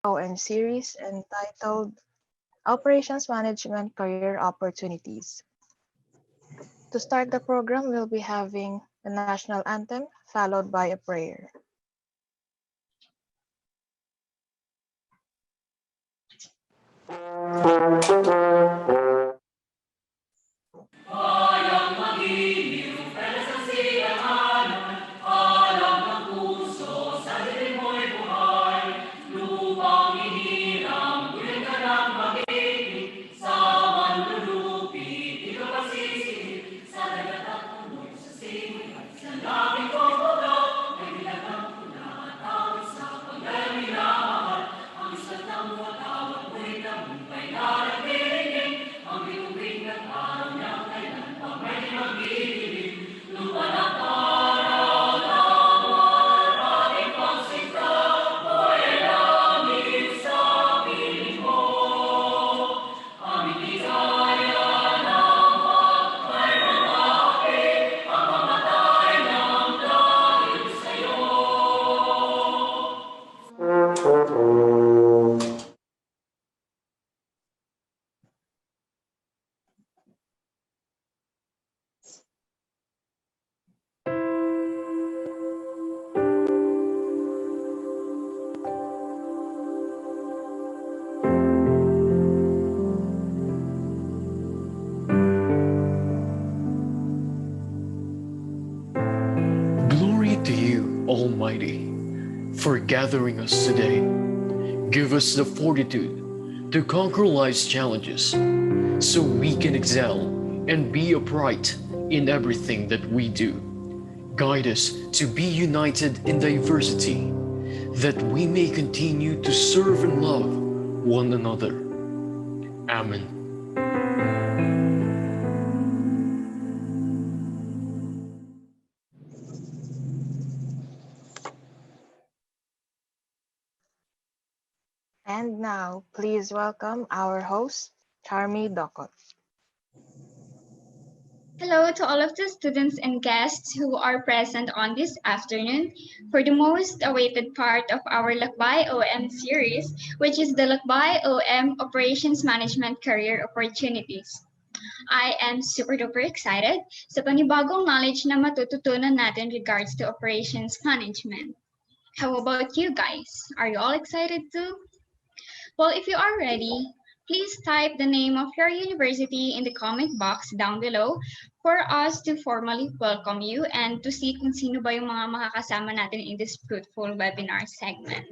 OM series entitled Operations Management Career Opportunities. To start the program, we'll be having the national anthem followed by a prayer. Glory to you, Almighty, for gathering us today. Give us the fortitude to conquer life's challenges so we can excel and be upright in everything that we do. Guide us to be united in diversity, that we may continue to serve and love one another. Amen. And now, please welcome our host, Charmy Dokot. Hello to all of the students and guests who are present on this afternoon for the most awaited part of our Lakbay OM series, which is the Lakbay OM Operations Management Career Opportunities. I am super duper excited sa panibagong knowledge na matututunan natin regards to operations management. How about you guys? Are you all excited too? Well, if you are ready, please type the name of your university in the comment box down below for us to formally welcome you and to see kung sino ba yung mga makakasama natin in this fruitful webinar segment.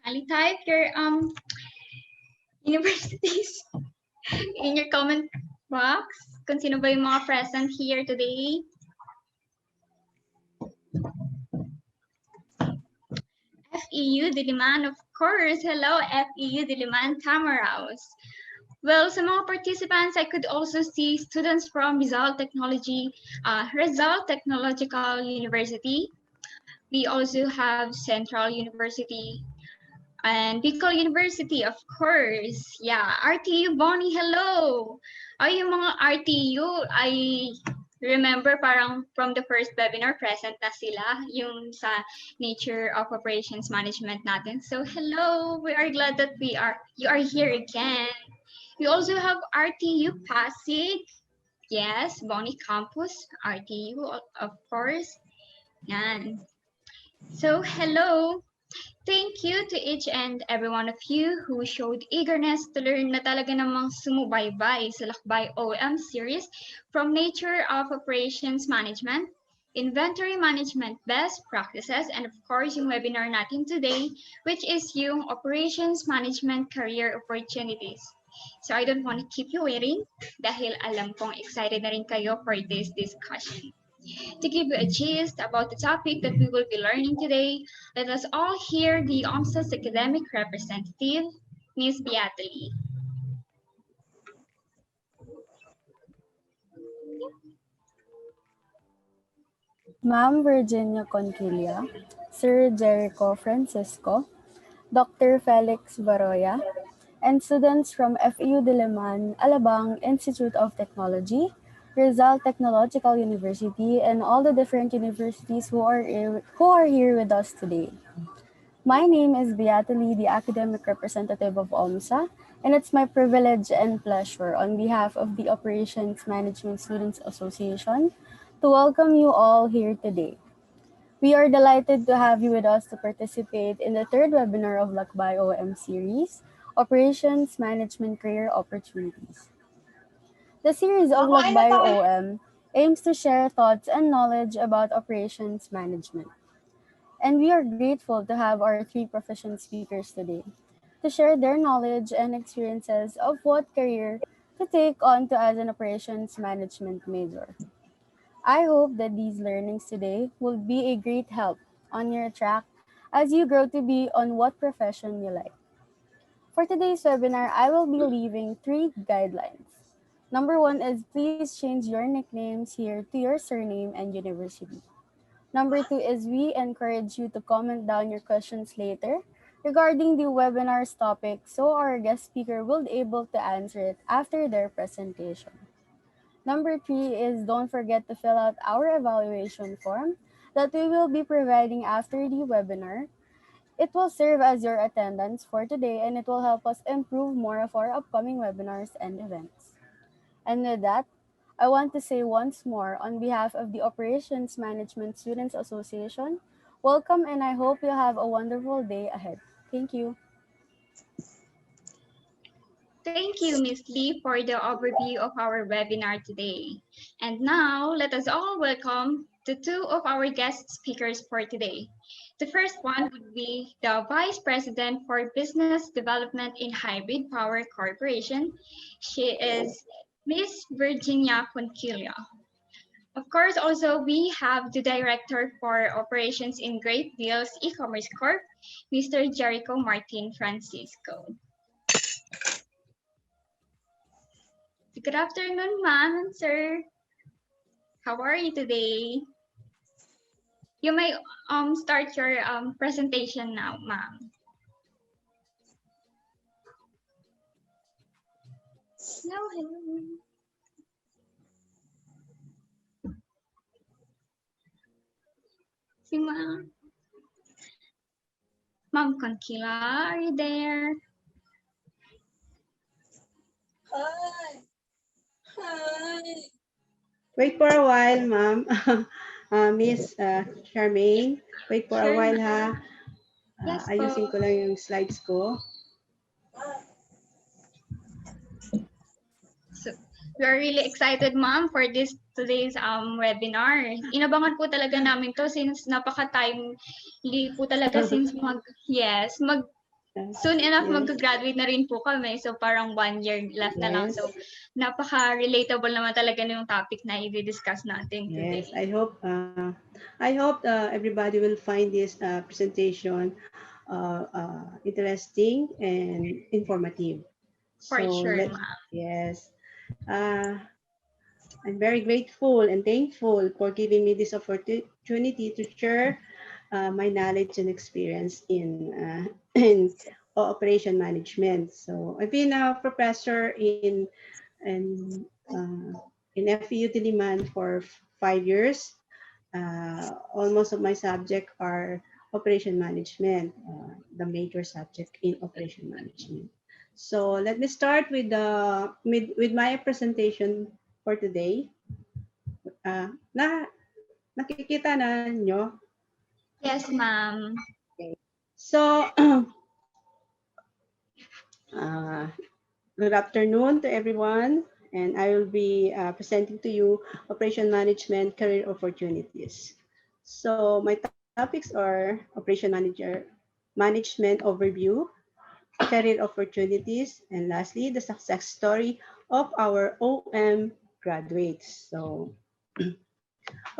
Kindly type your universities in your comment box kung sino ba yung mga present here today. FEU Diliman, of course. Hello, FEU Diliman Tamaraos. Well, sa mga participants, I could also see students from Rizal Technological University. We also have Central University and Bicol University, of course. Yeah, RTU Bonnie, hello. Ay, yung mga RTU, I remember parang from the first webinar present na sila, yung sa nature of operations management natin. So hello, we are glad that you are here again. We also have RTU Pasig. Yes, Bonnie Campus, RTU, of course. Yan. So hello. Thank you to each and every one of you who showed eagerness to learn na talaga namang sumubaybay sa Lakbay OM series from Nature of Operations Management, Inventory Management Best Practices, and of course yung webinar natin today, which is yung Operations Management Career Opportunities. So I don't want to keep you waiting dahil alam kong excited na rin kayo for this discussion. To give you a gist about the topic that we will be learning today, let us all hear the OMSA's academic representative, Ms. Beata Lee. Ma'am Virginia Conquilia, Sir Jericho Francisco, Dr. Felix Baroya, and students from FEU Diliman, Alabang Institute of Technology, Rizal Technological University, and all the different universities who are here with us today. My name is Beatali, the academic representative of OMSA, and it's my privilege and pleasure on behalf of the Operations Management Students Association to welcome you all here today. We are delighted to have you with us to participate in the third webinar of Lakbay OM series, Operations Management Career Opportunities. The series of Lakbay OM aims to share thoughts and knowledge about operations management. And we are grateful to have our three proficient speakers today to share their knowledge and experiences of what career to take on to as an operations management major. I hope that these learnings today will be a great help on your track as you grow to be on what profession you like. For today's webinar, I will be leaving three guidelines. Number one is please change your nicknames here to your surname and university. Number two is we encourage you to comment down your questions later regarding the webinar's topic so our guest speaker will be able to answer it after their presentation. Number three is don't forget to fill out our evaluation form that we will be providing after the webinar. It will serve as your attendance for today and it will help us improve more of our upcoming webinars and events. And with that, I want to say once more on behalf of the Operations Management Students Association, welcome and I hope you have a wonderful day ahead. Thank you. Thank you, Ms. Lee, for the overview of our webinar today. And now, let us all welcome the two of our guest speakers for today. The first one would be the Vice President for Business Development in Hybrid Power Corporation. She is Ms. Virginia Conquilia. Of course, also we have the Director for Operations in Great Deals E-Commerce Corp, Mr. Jericho Martin Francisco. Good afternoon, ma'am and sir. How are you today? You may start your presentation now, ma'am. Hello. Si ma'am. Ma'am Conquila, are you there? Hi. Hi. Wait for a while, ma'am. Miss Charmaine, wait for a Sure, while, ma'am. ha. Yes Ayusin po. ko lang yung slides ko. So, we are really excited, ma'am, for this today's webinar. Inabangan po talaga namin to since napaka-timely po talaga since soon enough Yes. mag-graduate na rin po kami. So parang 1 year left na lang. Yes. So napaka-relatable naman talaga yung topic na i-discuss natin today. Yes, I hope everybody will find this presentation interesting and informative. For So sure, let's ma'am. yes. Uh, I'm very grateful and thankful for giving me this opportunity to share my knowledge and experience in operation management. So I've been a professor in in FEU Diliman for 5 years. Almost of my subject are operation management, the major subject in operation management. So let me start with my presentation for today. Na nakikita na nyo? Yes, ma'am. Okay. So uh, good afternoon to everyone, and I will be presenting to you operation management career opportunities. So my topics are operation management overview, career opportunities, and lastly, the success story of our OM graduates. So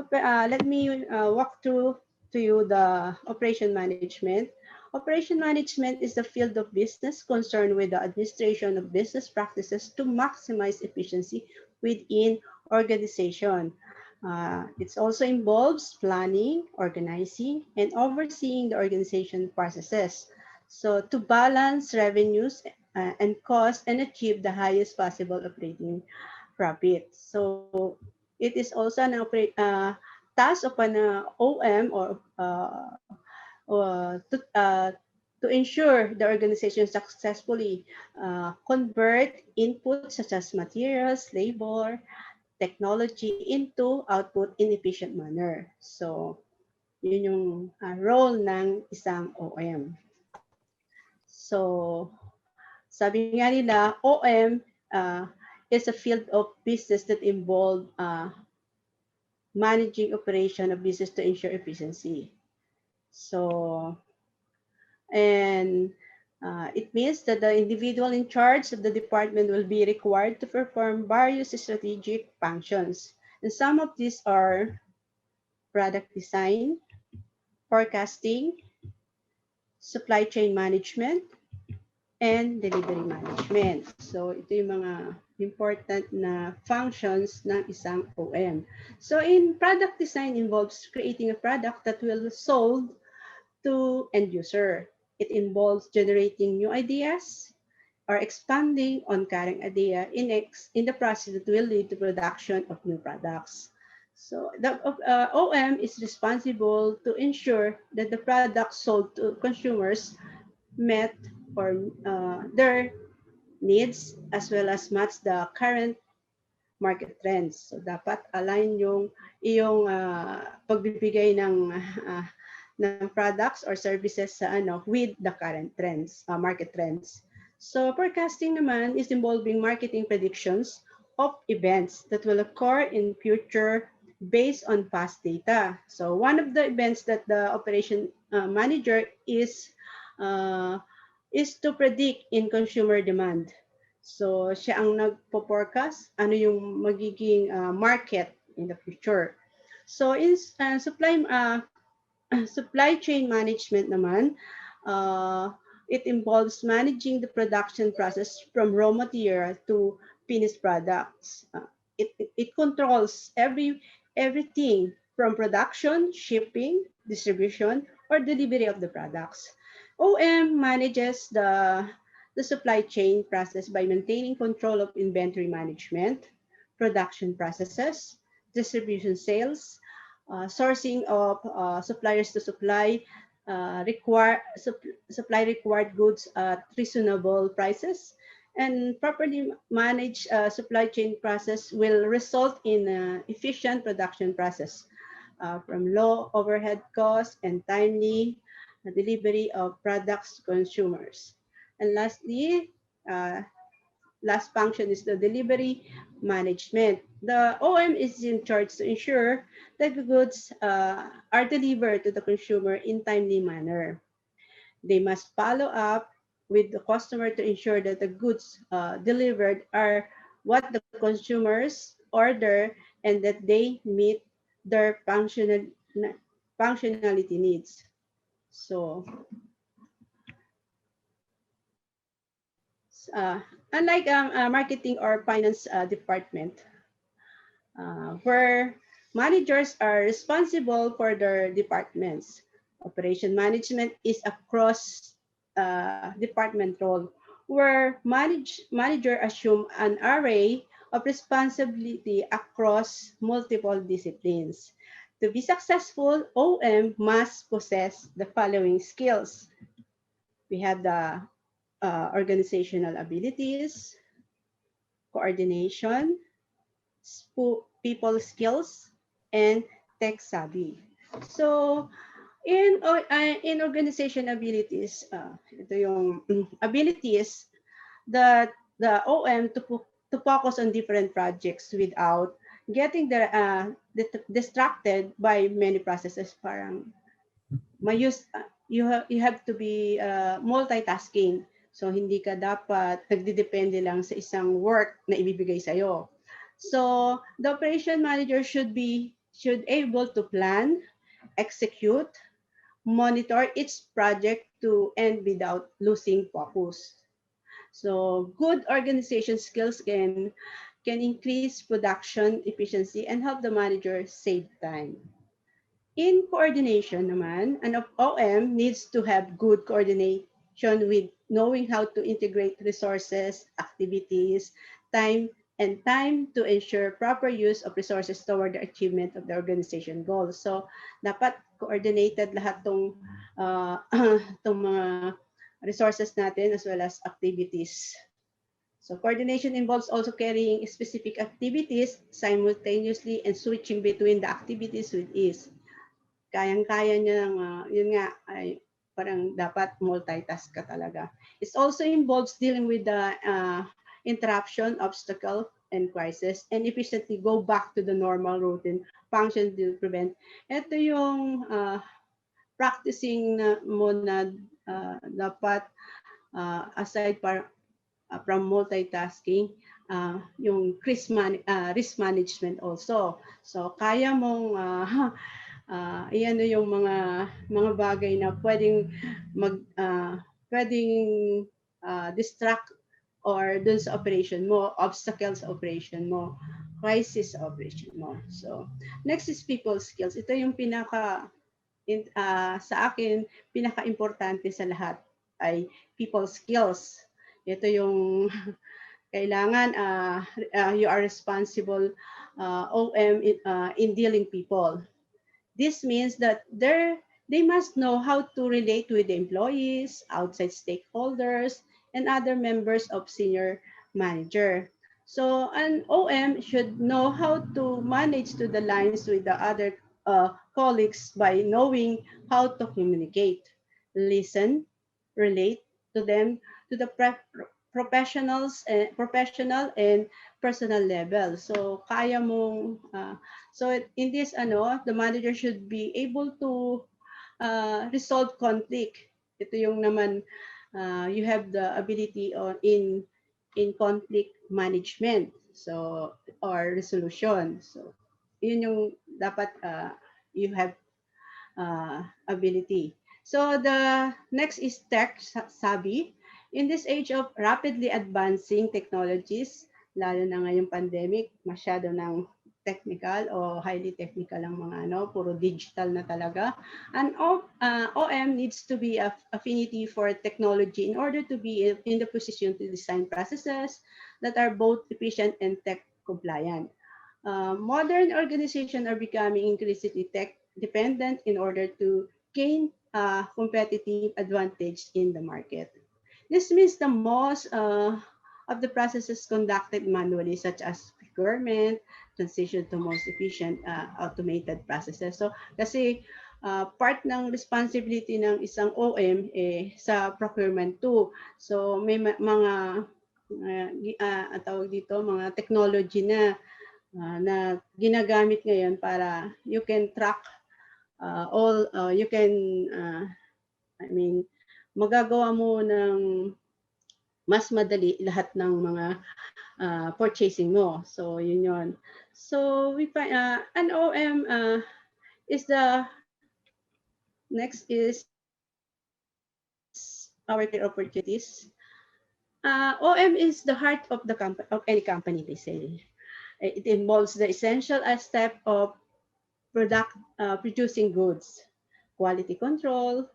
let me walk through to you the operation management. Operation management is the field of business concerned with the administration of business practices to maximize efficiency within organization. It also involves planning, organizing, and overseeing the organization processes. So to balance revenues and costs and achieve the highest possible operating profit. So it is also an task of an OM or to ensure the organization successfully convert inputs such as materials, labor, technology into output in efficient manner. So, yun yung role ng isang OM. So, sabi nga nila, OM is a field of business that involve managing operation of business to ensure efficiency. So, and it means that the individual in charge of the department will be required to perform various strategic functions. And some of these are product design, forecasting, supply chain management, and delivery management. So, ito yung mga important na functions ng isang OM. So, in product design involves creating a product that will sold to end user. It involves generating new ideas or expanding on current idea in the process that will lead to production of new products. So the OM is responsible to ensure that the products sold to consumers met or their needs as well as match the current market trends. So dapat align yung iyong pagbibigay ng products or services sa with the current trends, market trends. So forecasting naman is involving marketing predictions of events that will occur in future based on past data. So one of the events that the operation manager is to predict in consumer demand. So siya ang nagpo-forecast ano yung magiging market in the future. So in supply chain management naman, it involves managing the production process from raw material to finished products. It controls everything from production, shipping, distribution, or delivery of the products. OM manages the supply chain process by maintaining control of inventory management, production processes, distribution sales, sourcing of suppliers to supply required goods at reasonable prices, and properly managed supply chain process will result in efficient production process from low overhead costs and timely delivery of products to consumers. And lastly, last function is the delivery management. The OM is in charge to ensure that the goods are delivered to the consumer in timely manner. They must follow up with the customer to ensure that the goods delivered are what the consumers order and that they meet their functionality needs. So, unlike marketing or finance department, where managers are responsible for their departments, operation management is a cross department role where manager assume an array of responsibility across multiple disciplines. To be successful, OM must possess the following skills. We have the organizational abilities, coordination, people skills, and tech savvy. So, in organization abilities, ito yung abilities that the OM to focus on different projects without getting distracted by many processes. Parang you have to be multitasking. So hindi ka dapat nagdidepende lang sa isang work na ibibigay sa'yo. So the operation manager should able to plan, execute, monitor each project to end without losing focus. So good organization skills can increase production efficiency and help the manager save time. In coordination naman, an OM needs to have good coordination with knowing how to integrate resources, activities, time, and time to ensure proper use of resources toward the achievement of the organization goals. So, dapat coordinated lahat tong tong mga resources natin as well as activities. So coordination involves also carrying specific activities simultaneously and switching between the activities with ease. Kayang-kaya niya ng, yun nga, ay parang dapat multitask ka talaga. It also involves dealing with the interruption, obstacle, and crisis, and efficiently go back to the normal routine function to prevent. Ito yung practicing na mo na dapat aside from multitasking, yung risk management also. So kaya mong iyan yung mga bagay na pwedeng distract or dun sa operation mo, obstacles sa operation mo, crisis sa operation mo. So next is people skills. Ito yung sa akin pinaka-importante sa lahat ay people skills. Ito yung kailangan you are responsible OM in dealing people. This means that they must know how to relate with the employees, outside stakeholders, and other members of senior manager. So an OM should know how to manage to the lines with the other colleagues by knowing how to communicate, listen, relate to them to the professional and personal level. So kaya mong so in this the manager should be able to resolve conflict. Ito yung naman you have the ability in conflict management. So or resolution. So yun yung dapat you have ability. So the next is tech savvy. In this age of rapidly advancing technologies, lalo na ngayong pandemic, masyado ng technical o highly technical ang mga puro digital na talaga. And OM needs to be affinity for technology in order to be in the position to design processes that are both efficient and tech compliant. Modern organizations are becoming increasingly tech dependent in order to gain a competitive advantage in the market. This means the most of the processes conducted manually, such as procurement, transition to most efficient automated processes. So, kasi part ng responsibility ng isang OM sa procurement too. So, may mga tawag dito, mga technology na ginagamit ngayon para you can track you can magagawa mo ng mas madali lahat ng mga purchasing mo. So yun yon. So we find an OM is the next is our career opportunities. OM is the heart of the company of any company, they say. It involves the essential step of producing goods, quality control,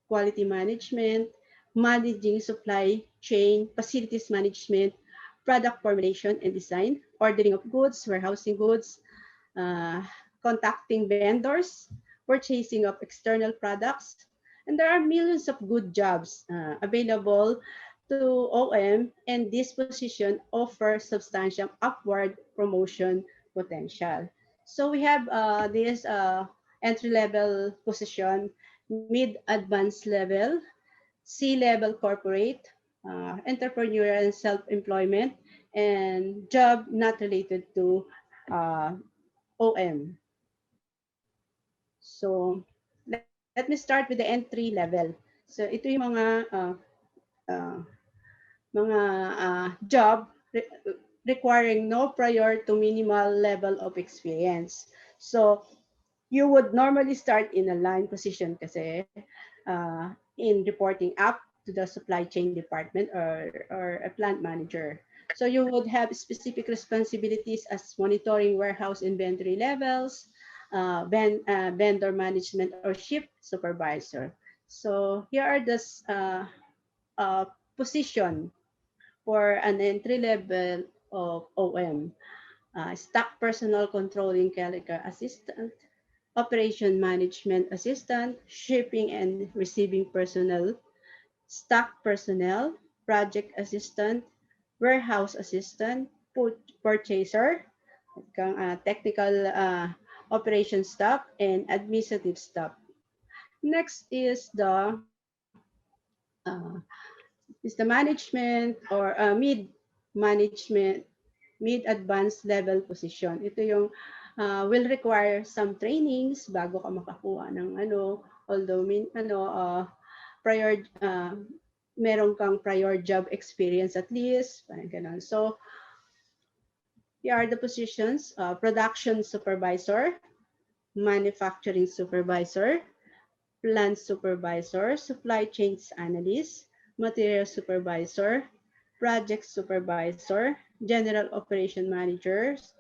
quality management, managing supply chain, facilities management, product formulation and design, ordering of goods, warehousing goods, contacting vendors, purchasing of external products. And there are millions of good jobs available to OM, and this position offers substantial upward promotion potential. So we have this entry-level position, mid-advanced level, C-level corporate, entrepreneurial and self-employment, and job not related to OM. So let me start with the entry level. So ito yung mga job requiring no prior to minimal level of experience. So you would normally start in a line position kasi in reporting up to the supply chain department or a plant manager. So you would have specific responsibilities as monitoring warehouse inventory levels, vendor management or ship supervisor. So here are the position for an entry level of OM. Stock Personal Controlling Caliber Assistant, Operation Management Assistant, Shipping and Receiving Personnel, Stock Personnel, Project Assistant, Warehouse Assistant, Purchaser, Technical Operation Staff, and Administrative Staff. Next uh, is the management or mid-management, mid-advanced level position. Ito yung will require some trainings bago ka makakuha ng although prior meron kang prior job experience at least, parang ganun. So, here are the positions: production supervisor, manufacturing supervisor, plant supervisor, supply chains analyst, material supervisor, project supervisor, general operation managers,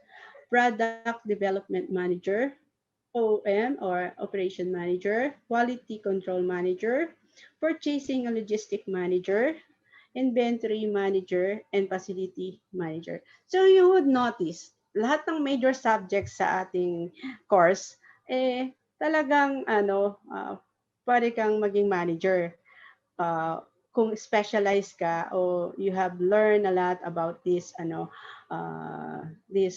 product development manager, OM or operation manager, quality control manager, purchasing and logistic manager, inventory manager, and facility manager. So you would notice, lahat ng major subjects sa ating course, talagang pwede kang maging manager. Kung specialized ka o you have learned a lot about this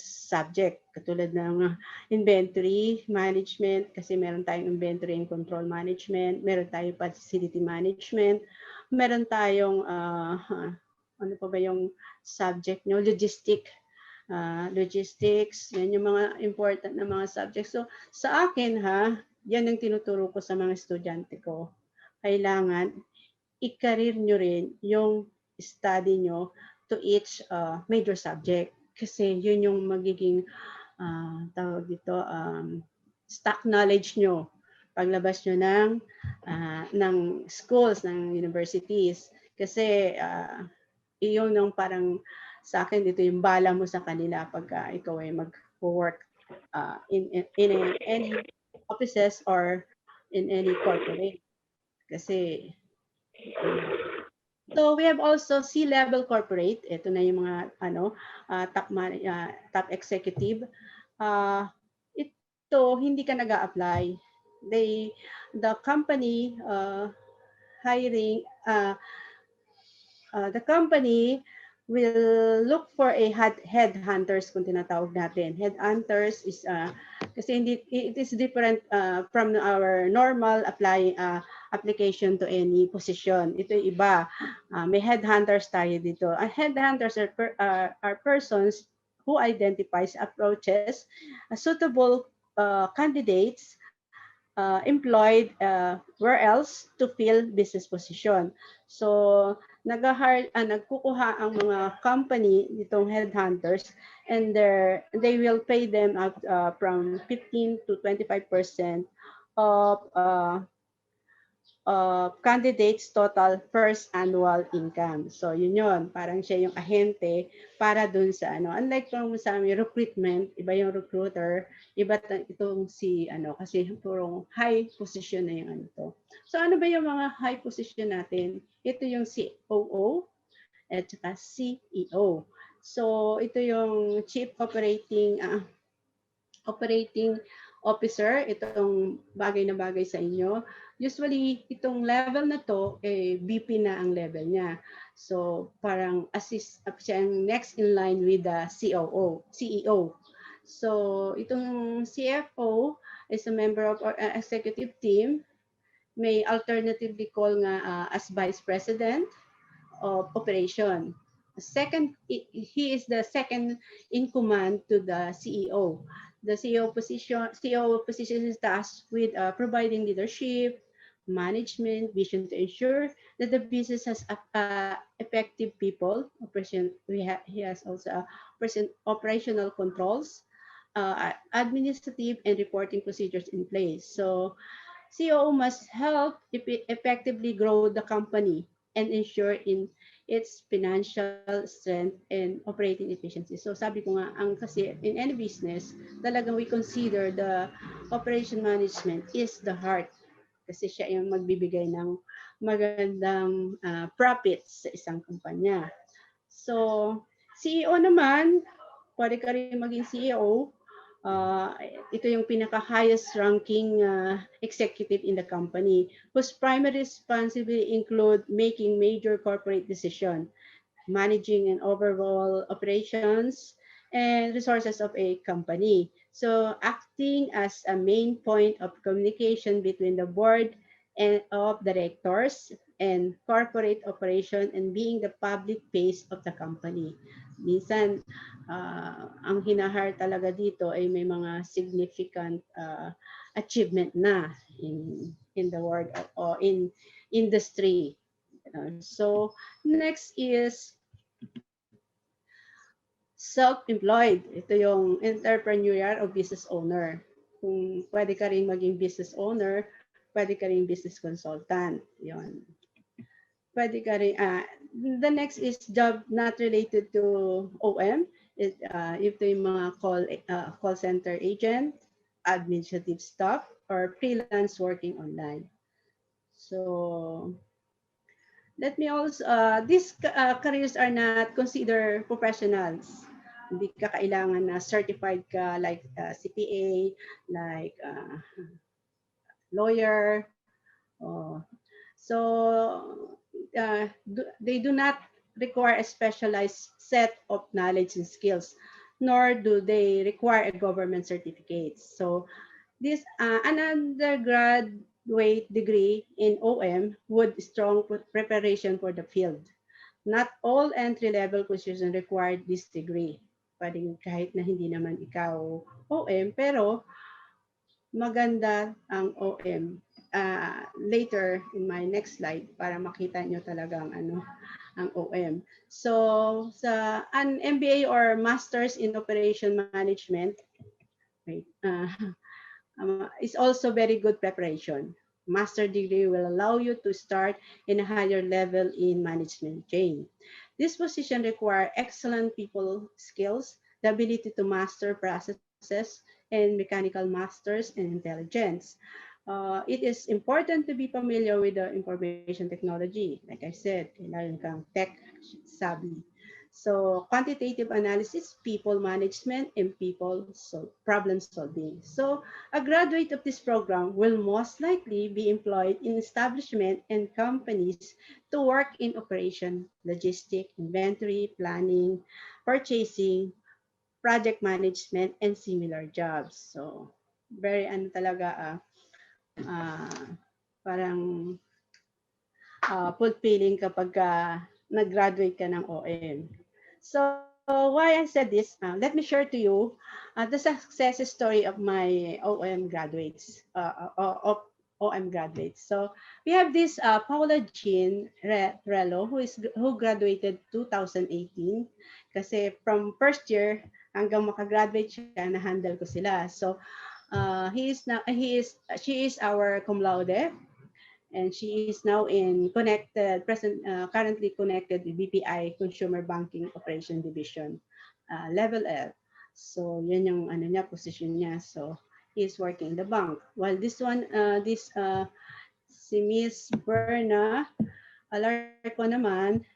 subject, katulad ng inventory management, kasi meron tayong inventory and control management, meron tayong facility management, meron tayong ano pa ba yung subject nyo, logistics, yan yung mga important na mga subjects. So sa akin yan ang tinuturo ko sa mga estudyante ko. Kailangan i-career nyo rin yung study nyo to each major subject. Kasi yun yung magiging tawag dito, stock knowledge nyo paglabas nyo ng schools, ng universities. Kasi iyon yung parang sa akin dito yung bala mo sa kanila pagka ikaw ay mag-work in any offices or in any corporate. Kasi so we have also C-level corporate. Ito na yung mga top executive. Ito hindi ka nag-a-apply. The company hiring the company will look for a headhunters kung tinatawag natin. Headhunters is kasi it is different from our normal application to any position. Ito yung iba. May headhunters tayo dito. Headhunters are persons who identifies, approaches suitable candidates employed where else to fill business position. So nagkukuha ang mga company nitong headhunters, and they will pay them from 15 to 25% of candidates' total first annual income. So yun, parang siya yung ahente para dun sa unlike kung sa recruitment, iba yung recruiter, iba itong kasi purong high position na yung to. So ano ba yung mga high position natin? Ito yung COO at saka CEO. So ito yung Chief Operating Officer, itong bagay na bagay sa inyo. Usually, itong level na to, VP na ang level niya. So, parang siya ang next in line with the CEO. So, itong CFO is a member of our executive team. May alternatively call nga as Vice President of Operation. He is the second in command to the CEO. The CEO position is tasked with providing leadership, management, vision to ensure that the business has effective people. He has also operational controls, administrative and reporting procedures in place. So CEO must help effectively grow the company and ensure in its financial strength and operating efficiency. So sabi ko nga, kasi in any business, talagang we consider the operation management is the heart. Kasi siya yung magbibigay ng magandang profits sa isang kumpanya. So CEO naman, pwede ka rin maging CEO. Ito yung pinaka-highest ranking executive in the company whose primary responsibility include making major corporate decisions, managing and overall operations and resources of a company. So acting as a main point of communication between the board and of directors and corporate operation and being the public face of the company. Minsan, ang hinahire talaga dito ay may mga significant achievement na in the world or in industry. So next is self-employed. Ito yung entrepreneurial o business owner. Kung pwede ka rin maging business owner, pwede ka rin business consultant. Yon. Pwede ka rin, the next is job not related to OM. Ito yung mga call center agent, administrative staff, or freelance working online. So let me also, these careers are not considered professionals. Hindi ka kailangan na certified ka like CPA, like lawyer. So they do not require a specialized set of knowledge and skills, nor do they require a government certificate. So this an undergraduate degree in OM would strong preparation for the field. Not all entry-level positions require this degree. Pwedeng kahit na hindi naman ikaw OM, pero maganda ang OM. Later in my next slide para makita nyo talagang ang OM. So an MBA or Masters in Operation Management, right, is also very good preparation. Master degree will allow you to start in a higher level in management chain. This position requires excellent people skills, the ability to master processes and mechanical masters and intelligence. It is important to be familiar with the information technology. Like I said, kailangan kang tech savvy. So quantitative analysis, people management, and problem solving. So a graduate of this program will most likely be employed in establishment and companies to work in operation, logistic, inventory, planning, purchasing, project management, and similar jobs. So very talaga parang fulfilling kapag nag-graduate ka ng OM. So why I said this, let me share to you the success story of my OM graduates, of OM graduates. So we have this Paula Jean Relo who graduated 2018 kasi from first year hanggang makagraduate siya, na-handle ko sila. So she is our cum laude, and she is now currently connected with BPI Consumer Banking Operation Division, level F. So yun yung position niya. So he's working in the bank. While this si Miss Berna Alarco naman,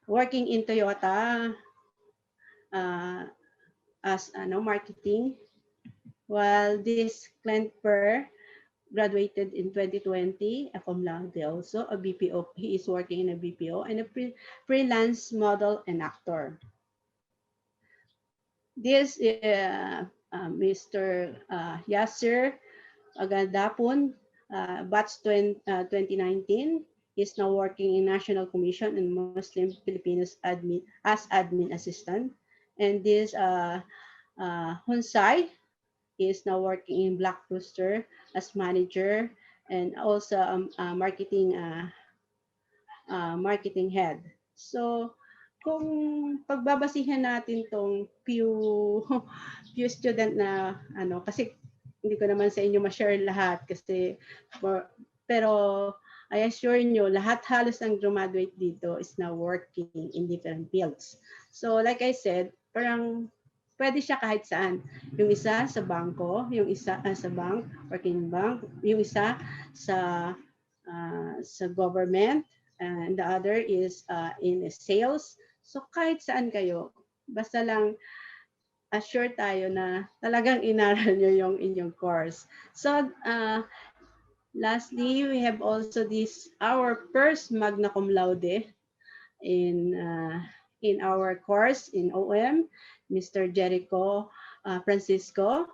working in Toyota as marketing, while this Clint Per graduated in 2020, a cum laude also, a BPO. He is working in a BPO and a freelance model and actor. This Mr. Yasser Agandapon, batch 2019, is now working in National Commission and Muslim Filipinos as admin assistant. And this Hunsai is now working in Black Rooster as manager and also marketing head. So kung pagbabasihan natin tong few student na kasi hindi ko naman sa inyo ma-share lahat kasi pero I assure nyo, lahat halos ng graduate dito is now working in different fields. So like I said, parang pwede siya kahit saan. Yung isa sa bangko, yung isa sa bank, working bank, yung isa sa government, and the other is in sales. So kahit saan kayo, basta lang assure tayo na talagang inaral nyo yung inyong course. So, lastly, we have also this, our first magna cum laude in our course in OM, Mr. Jericho Francisco.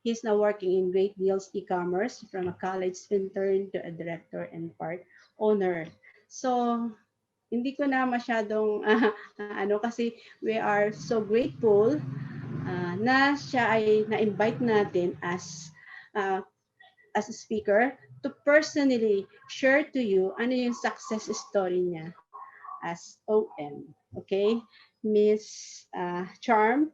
He's now working in Great Deals e-commerce from a college intern to a director and part owner. So, hindi ko na masyadong kasi we are so grateful na siya ay na-invite natin uh, as a speaker to personally share to you ano yung success story niya as OM. Okay? Miss Charm,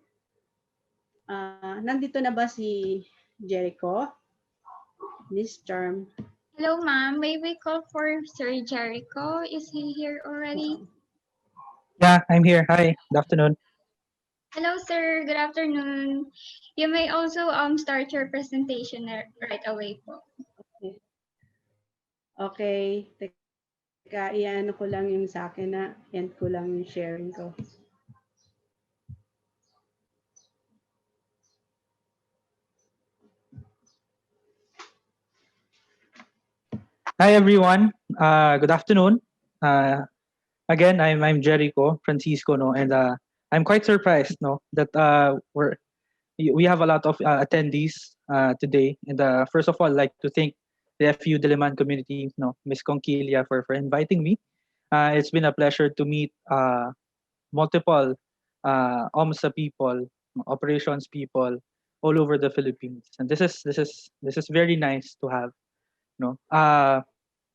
nandito na ba si Jericho? Miss Charm. Hello, ma'am. May we call for Sir Jericho? Is he here already? Yeah, I'm here. Hi, good afternoon. Hello, sir. Good afternoon. You may also start your presentation right away po. Okay. Teka, iano ko lang yung sa akin na end ko lang yung sharing ko. Hi, everyone. Good afternoon. Again, I'm Jericho Francisco, no, and I'm quite surprised, no, that we have a lot of attendees today. And first of all, I'd like to thank the FU Diliman community, no, Miss Conquilia for inviting me. It's been a pleasure to meet multiple OMSA people, operations people all over the Philippines, and this is very nice to have. No,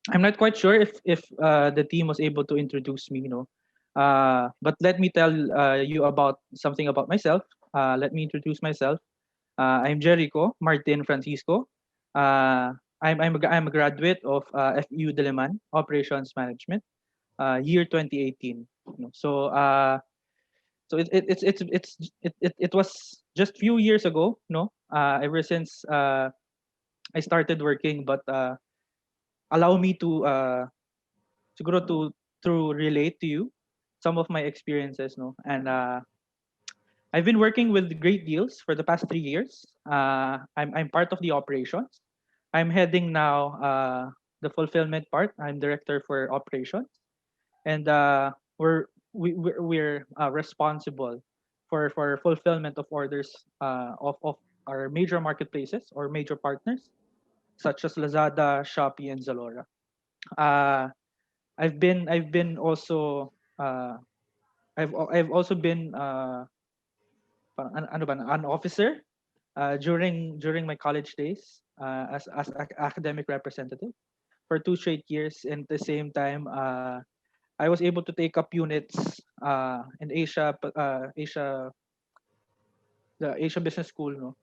I'm not quite sure if the team was able to introduce me. But let me tell you about something about myself. Let me introduce myself. I'm Jericho Martin Francisco. I'm a graduate of FU Diliman Operations Management, year 2018. It was just few years ago. No, ever since I started working, but allow me to grow to relate to you some of my experiences. No, and I've been working with Great Deals for the past 3 years. I'm part of the operations. I'm heading now the fulfillment part. I'm director for operations, and we're responsible for fulfillment of orders of our major marketplaces or major partners such as Lazada, Shopee, and Zalora. Uh, I've been also I've also been an officer during my college days as academic representative for 2 straight years, and at the same time I was able to take up units in Asia, the Asia Business School, no,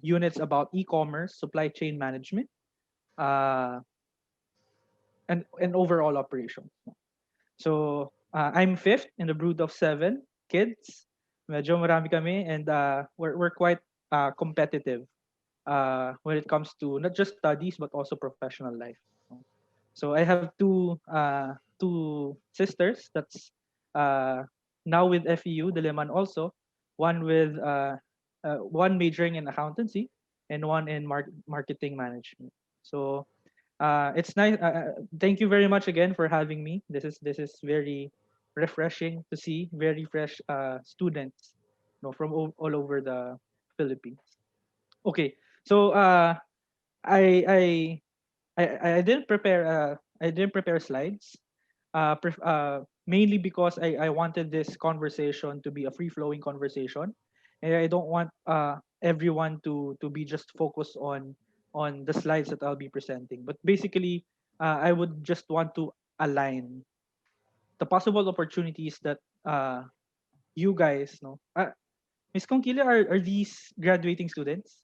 units about e-commerce, supply chain management, uh, and overall operations. So I'm fifth in the brood of 7 kids. Medyo marami kami, and we're quite competitive when it comes to not just studies but also professional life. So I have two sisters that's uh, now with FEU Diliman also, one majoring in accountancy and one in marketing management. So it's nice. Thank you very much again for having me. This is very refreshing to see very fresh students, from all over the Philippines. Okay, so I I I didn't prepare slides, mainly because I wanted this conversation to be a free flowing conversation, and I don't want everyone to be just focused on the slides that I'll be presenting. But basically, I would just want to align the possible opportunities that you guys know. Miss Conquilla, are these graduating students?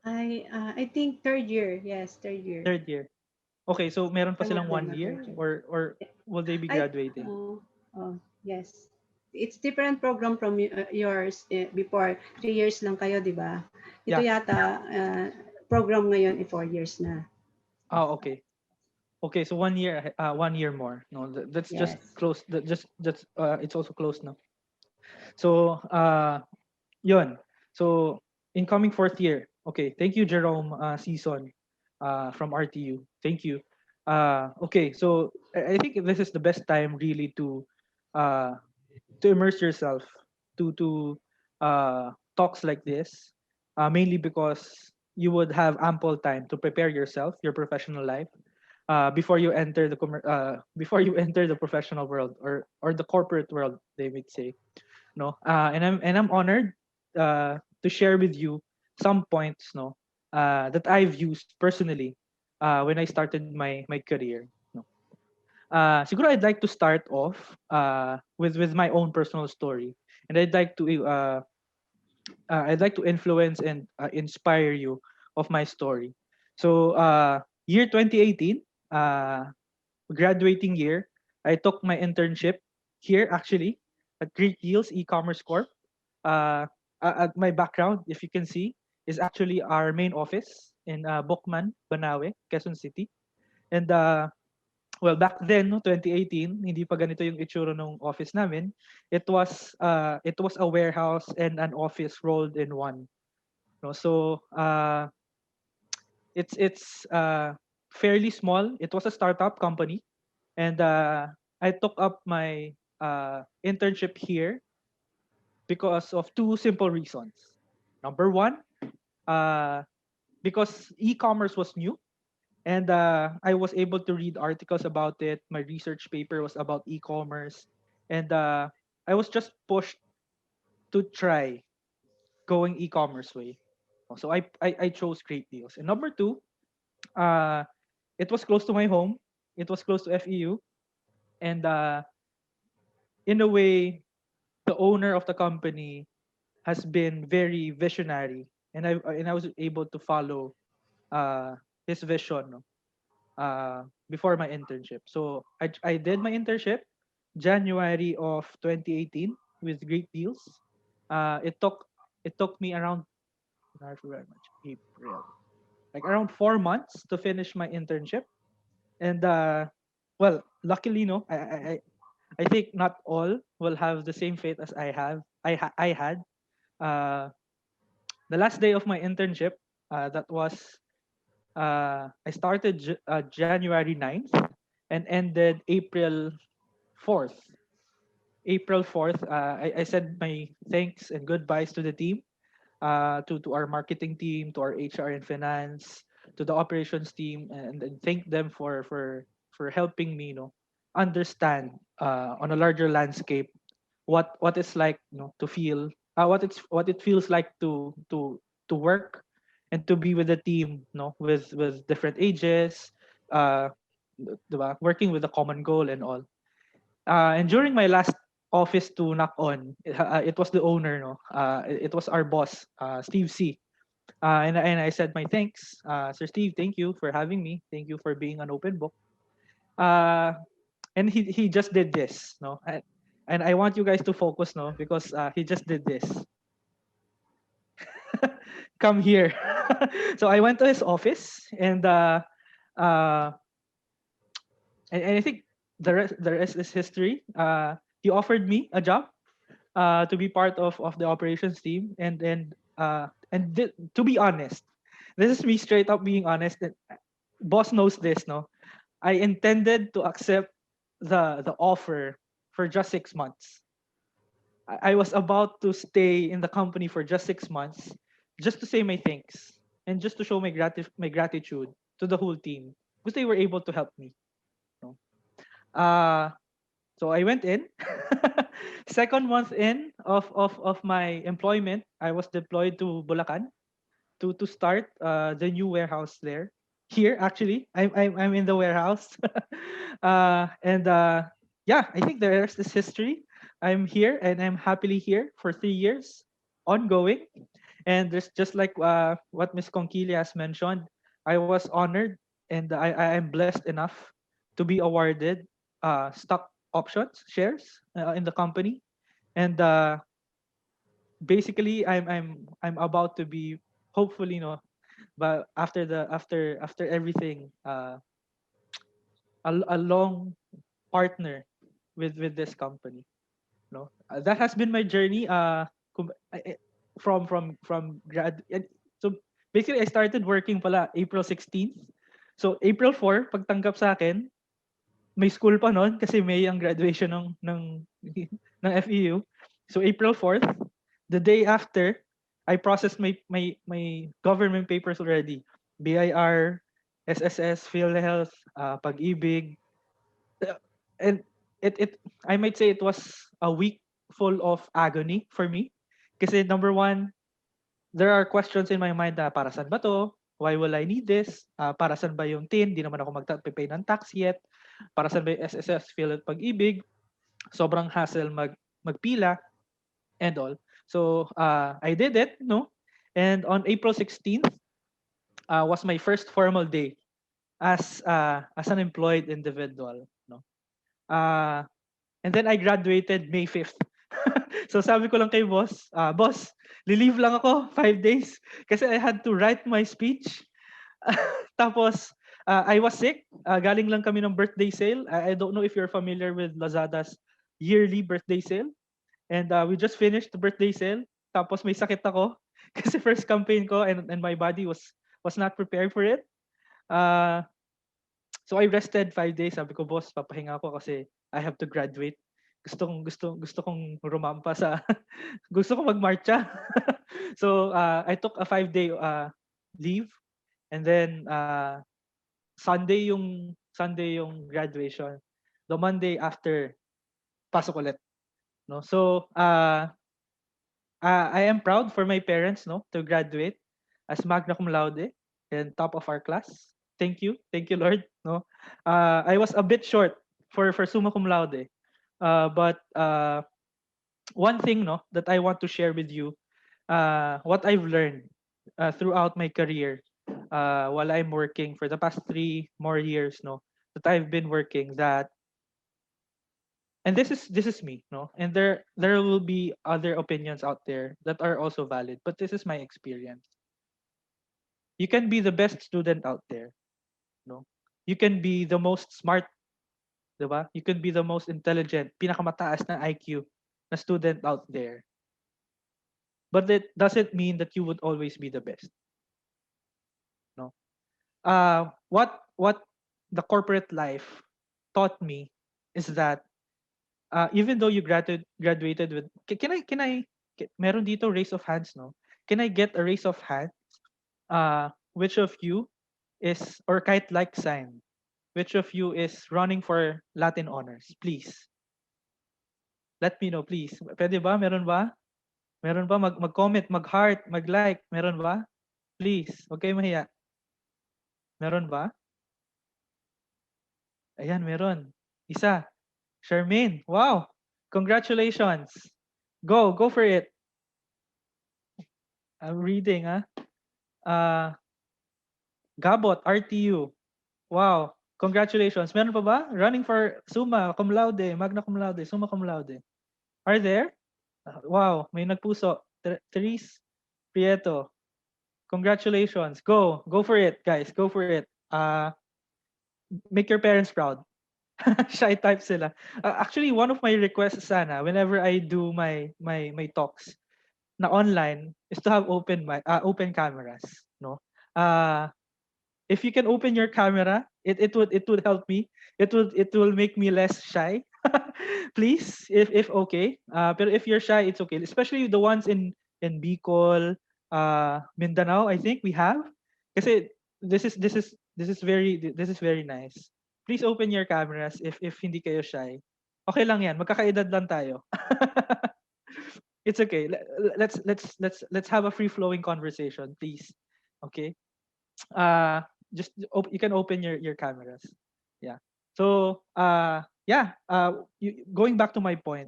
I think third year. Yes, third year. Third year. Okay, so meron pa Some of silang them one are year, third year. or will they be I graduating? yes. It's different program from yours before. 3 years lang kayo, di ba? Ito Yeah. yata program ngayon 4 years na. Oh, okay. Okay, so 1 year, 1 year more. No, that's just Yes. close. That's it's also close now. So yun. So incoming fourth year. Okay, thank you, Jerome Season, from RTU. Thank you. Okay, so I think this is the best time really uh to immerse yourself to talks like this, mainly because you would have ample time to prepare yourself, your professional life, before you enter before you enter the professional world, or the corporate world, they would say. No, and I'm honored to share with you some points, no, that I've used personally when I started my career. No, siguro I'd like to start off with my own personal story, and I'd like to influence and inspire you of my story. So year 2018, graduating year, I took my internship here actually at Greek Deals E-commerce Corp. Uh, my background, if you can see, is actually our main office in Bokman, Banawe, Quezon City. And well, back then, no, 2018, hindi pa ganito yung itsura ng office namin. It was a warehouse and an office rolled in one. No, so it's fairly small. It was a startup company, and I took up my internship here because of two simple reasons. Number one, uh, because e-commerce was new, and I was able to read articles about it. My research paper was about e-commerce, and I was just pushed to try going e-commerce way. So I chose Great Deals. And number two, uh, it was close to my home. It was close to FEU, and in a way, the owner of the company has been very visionary, and I was able to follow his vision, no, before my internship. So I did my internship January of 2018 with Great Deals. It took me around very much April, like around 4 months to finish my internship. And well, luckily, no, I think not all will have the same fate as I had. Uh, the last day of my internship, that was I started January 9th and ended April 4th. April 4th, I said my thanks and goodbyes to the team, to our marketing team, to our HR and finance, to the operations team, and thank them for helping me, understand on a larger landscape what it's like, to feel what it feels like to work and to be with a team, with different ages, uh, diba? Working with a common goal and all. And during my last office to knock on, it was the owner, no. It was our boss, Steve C. And I said my thanks, Sir Steve. Thank you for having me. Thank you for being an open book. Uh, and he just did this, no. And I want you guys to focus, no, because he just did this. Come here. So I went to his office, uh, and I think the rest is history. He offered me a job to be part of the operations team, to be honest, this is me straight up being honest. And boss knows this, no. I intended to accept the offer for just 6 months. I was about to stay in the company for just 6 months, just to say my thanks and just to show my gratitude to the whole team because they were able to help me. No? Uh, so I went in. Second month in of my employment, I was deployed to Bulacan to start the new warehouse there. Here, actually, I'm in the warehouse, and yeah, I think the rest is history. I'm here, and I'm happily here for 3 years, ongoing. And there's just like what Miss Conquili has mentioned, I was honored, and I am blessed enough to be awarded stock options shares in the company, and basically I'm about to be, hopefully, no, but after everything a long partner with this company. No, that has been my journey. From grad. So basically, I started working pala April 16th. So April 4, pagtanggap sa akin, may school pa noon kasi May ang graduation ng FEU. So April 4th, the day after, I processed my government papers already. BIR, SSS, PhilHealth, Pag-ibig, uh, and it I might say it was a week full of agony for me. Kasi number one, there are questions in my mind na para saan ba to? Why will I need this? Para saan ba yung TIN? Di naman ako magpapay ng tax yet. Para saan ba yung SSS, Phil at Pag-ibig? Sobrang hassle magpila and all. So I did it, no? And on April 16th was my first formal day as an employed individual, no? Uh, and then I graduated May 5th. So sabi ko lang kay boss, boss, leave lang ako 5 days kasi I had to write my speech. Tapos, I was sick. Galing lang kami ng birthday sale. I don't know if you're familiar with Lazada's yearly birthday sale. And we just finished the birthday sale. Tapos may sakit ako kasi first campaign ko and my body was not prepared for it. Uh, so I rested 5 days. Sabi ko, boss, papahinga ako kasi I have to graduate. Gusto kong rumampa sa gusto kong magmarcha. So I took a 5 day leave and then Sunday yung graduation. The Monday after pasok ulit, no? So I am proud for my parents, no, to graduate as magna cum laude and top of our class. Thank you, Lord. No, I was a bit short for summa cum laude, but one thing, no, that I want to share with you, what I've learned throughout my career, while I'm working for the past 3 more years, no, that I've been working. That and this is me, no, and there will be other opinions out there that are also valid, but this is my experience. You can be the best student out there, no, you can be the most smart, diba? You can be the most intelligent, pinakamataas na IQ na student out there, but it doesn't mean that you would always be the best, no. What the corporate life taught me is that even though you graduated with meron dito raise of hands, no? Can I get a raise of hands? Which of you is, or kahit like sign, which of you is running for Latin honors? Please. Let me know, please. Pwede ba? Meron ba? Meron ba? Mag-comment, mag-heart, mag-like. Meron ba? Please. Huwag kayo mahiya. Meron ba? Ayan, meron. Isa. Charmaine. Wow. Congratulations. Go for it. I'm reading, ha? Gabot, RTU. Wow. Congratulations. Meron pa ba? Running for summa cum laude, magna cum laude, summa cum laude. Are there? Wow, may nagpuso. Therese Prieto. Congratulations. Go for it, guys. Go for it. Make your parents proud. Shy type sila. Actually, one of my requests sana whenever I do my talks na online is to have open cameras, no? If you can open your camera, it would help me. It will make me less shy. Please, if okay. Pero if you're shy, it's okay. Especially the ones in Bicol, Mindanao, I think we have. Kasi this is very nice. Please open your cameras if hindi kayo shy. Okay lang 'yan. Magkakaedad lang tayo. It's okay. Let's have a free flowing conversation, please. Okay? uh you can open your cameras. Yeah. So yeah, going back to my point,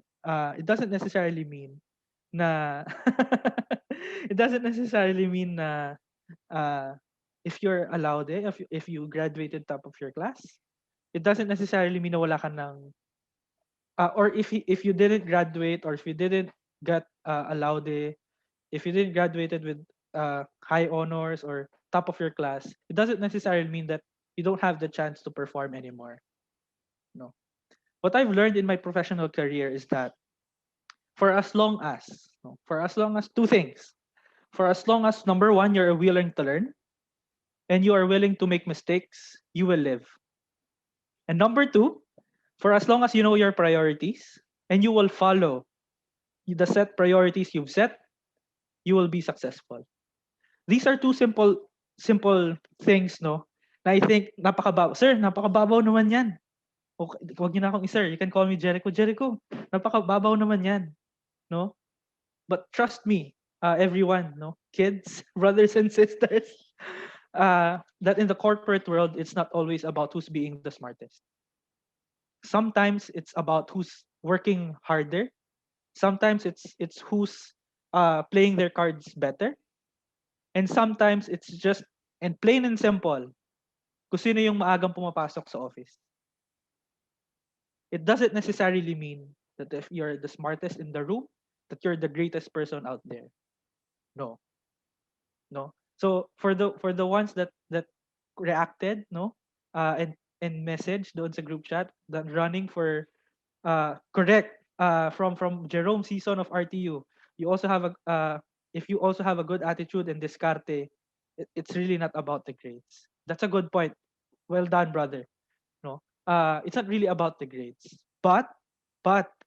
it doesn't necessarily mean na it doesn't necessarily mean na if you're allowed, if you graduated top of your class, it doesn't necessarily mean na wala ka ng or if you didn't graduate, or if you didn't get allowed, if you didn't graduated with high honors or top of your class, it doesn't necessarily mean that you don't have the chance to perform anymore. No. What I've learned in my professional career is that for as long as, no, for as long as two things. For as long as number one, you're willing to learn and you are willing to make mistakes, you will live. And number two, for as long as you know your priorities and you will follow the set priorities you've set, you will be successful. These are two simple things, no? Na I think napakababaw. Sir, napakababaw naman 'yan. Okay, wag niyo na akong sir. You can call me Jericho. Jericho, napakababaw naman 'yan, no? But trust me, everyone, no? Kids, brothers and sisters, that in the corporate world, it's not always about who's being the smartest. Sometimes it's about who's working harder. Sometimes it's who's playing their cards better. And sometimes it's just and plain and simple, kung sino yung maagang pumapasok sa office. It doesn't necessarily mean that if you're the smartest in the room, that you're the greatest person out there. No, no. So for the ones that reacted, no, and message doon sa group chat that running for correct from Jerome season of RTU. You also have a if you also have a good attitude and discarte, it's really not about the grades. That's a good point. Well done, brother. No, it's not really about the grades, but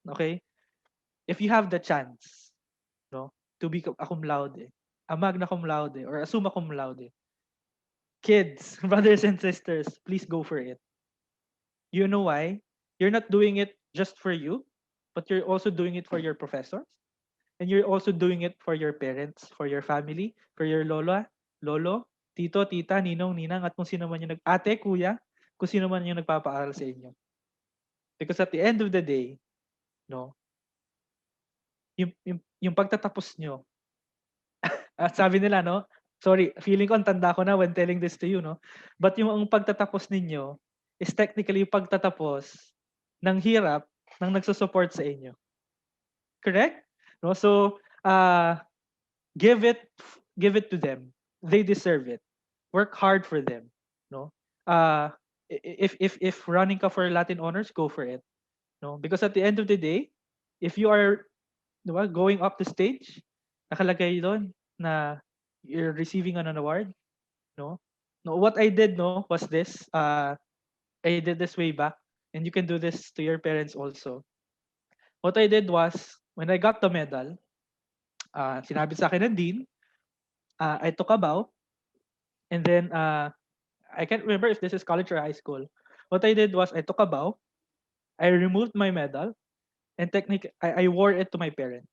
okay, if you have the chance, no, to be a cum laude, a magna cum laude, or a summa cum laude, kids, brothers and sisters, please go for it. You know why? You're not doing it just for you, but you're also doing it for your professors, and you're also doing it for your parents, for your family, for your lola, lolo, tito, tita, ninong, ninang, at kung sino man yung ate, kuya, kung sino man yung nagpapaaral sa inyo. Because at the end of the day, no, yung pagtatapos nyo, at sabi nila, no, sorry, feeling ko ang tanda ko na when telling this to you, no, but yung ang pagtatapos ninyo is technically yung pagtatapos ng hirap ng nagsusupport sa inyo. Correct? No, so give it to them. They deserve it. Work hard for them. No, if running ka for Latin honors, go for it. No, because at the end of the day, if you are, diba, going up the stage, nakalagay doon na you're receiving an award. No, no. What I did, no, was this. I did this way back, and you can do this to your parents also. What I did was when I got the medal, sinabi sa akin ng dean, I took a bow, and then I can't remember if this is college or high school. What I did was I took a bow, I removed my medal, and I wore it to my parents.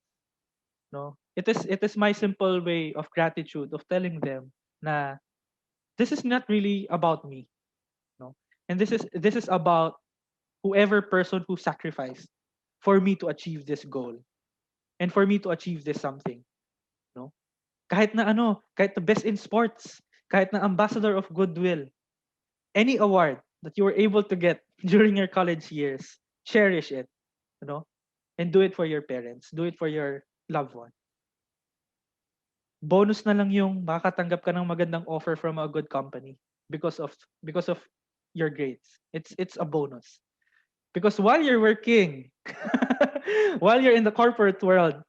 No, it is my simple way of gratitude of telling them na this is not really about me, no, and this is about whoever person who sacrificed for me to achieve this goal and for me to achieve this something, no. Kahit the best in sports, kahit na ambassador of goodwill, any award that you were able to get during your college years, cherish it, you know, and do it for your parents, do it for your loved one. Bonus na lang yung makakatanggap ka ng magandang offer from a good company because of your grades. It's a bonus. Because while you're working, while you're in the corporate world,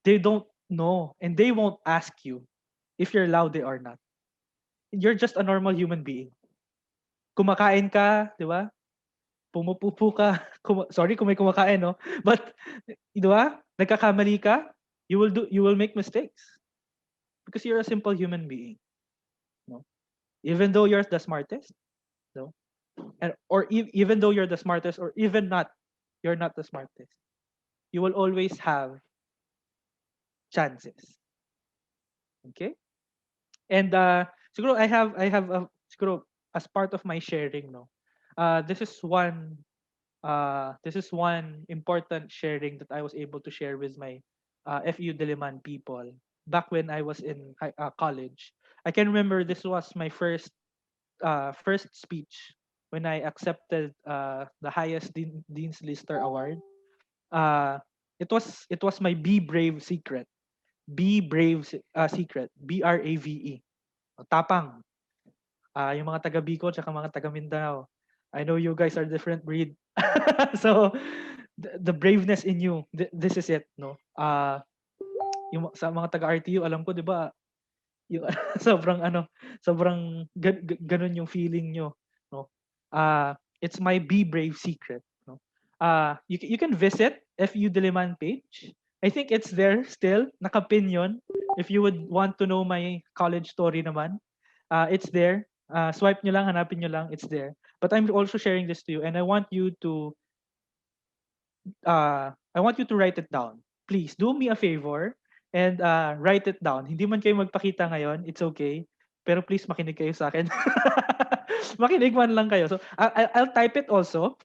they don't know and they won't ask you if you're loud or not. You're just a normal human being. Kumakain ka, di ba? Pumupupo ka. Sorry kung may kumakain, no? But, di ba? Nagkakamali ka, you will make mistakes. Because you're a simple human being. No? Even though you're the smartest, no? Even though you're the smartest or even not, you're not the smartest. You will always have chances. Okay? And siguro I have siguro as part of my sharing, no. This is one important sharing that I was able to share with my FU Diliman people back when I was in college. I can remember this was my first speech when I accepted the highest Dean's Lister Award. Uh, it was my Be Brave secret. Be Brave secret. BRAVE. Tapang. Yung mga taga Bicol tsaka mga taga Mindanao. I know you guys are different breed. So the braveness in you, this is it, no? Yung sa mga taga-RTU, alam ko, 'di ba, yung sobrang ano, sobrang ganun yung feeling nyo, no? It's my Be Brave secret, no? You can visit FU Diliman page. I think it's there still, nakapin yun. If you would want to know my college story naman, it's there. Swipe nyo lang, hanapin nyo lang, it's there. But I'm also sharing this to you, and I want you to write it down. Please do me a favor and write it down. Hindi man kayo magpakita ngayon, it's okay. Pero please makinig kayo sa akin. Makinig man lang kayo. So I'll type it also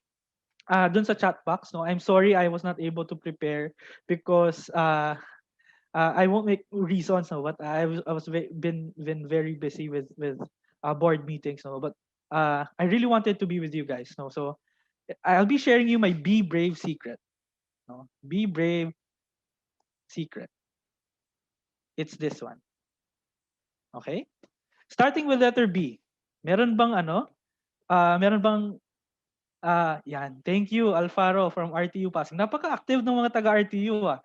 dun sa chat box. No, I'm sorry I was not able to prepare because I won't make reasons. No, but been very busy with board meetings. No, but I really wanted to be with you guys. No, so I'll be sharing you my Be Brave secret. No, Be Brave secret. It's this one. Okay? Starting with letter B. Meron bang ano? Meron bang yan. Thank you Alfaro from RTU Pasig. Napaka-active ng mga taga RTU ah.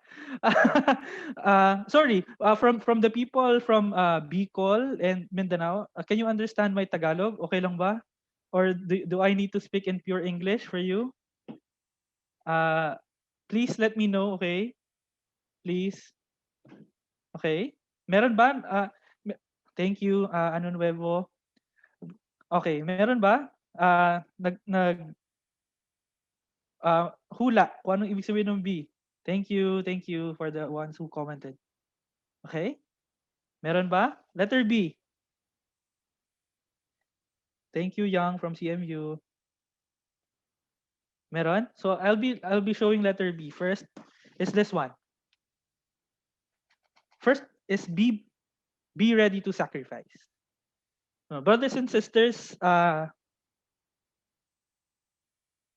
Sorry, from the people from Bicol and Mindanao, can you understand my Tagalog? Okay lang ba? Or do I need to speak in pure English for you? Please let me know, okay? Please. Okay? Meron ba? Thank you, ano nuevo. Okay, meron ba? Hula kung anong ibig sabihin ng B. Thank you for the ones who commented. Okay? Meron ba? Letter B. Thank you, Young from CMU. Meron? So I'll be showing letter B. First is this one. First is be ready to sacrifice. Brothers and sisters,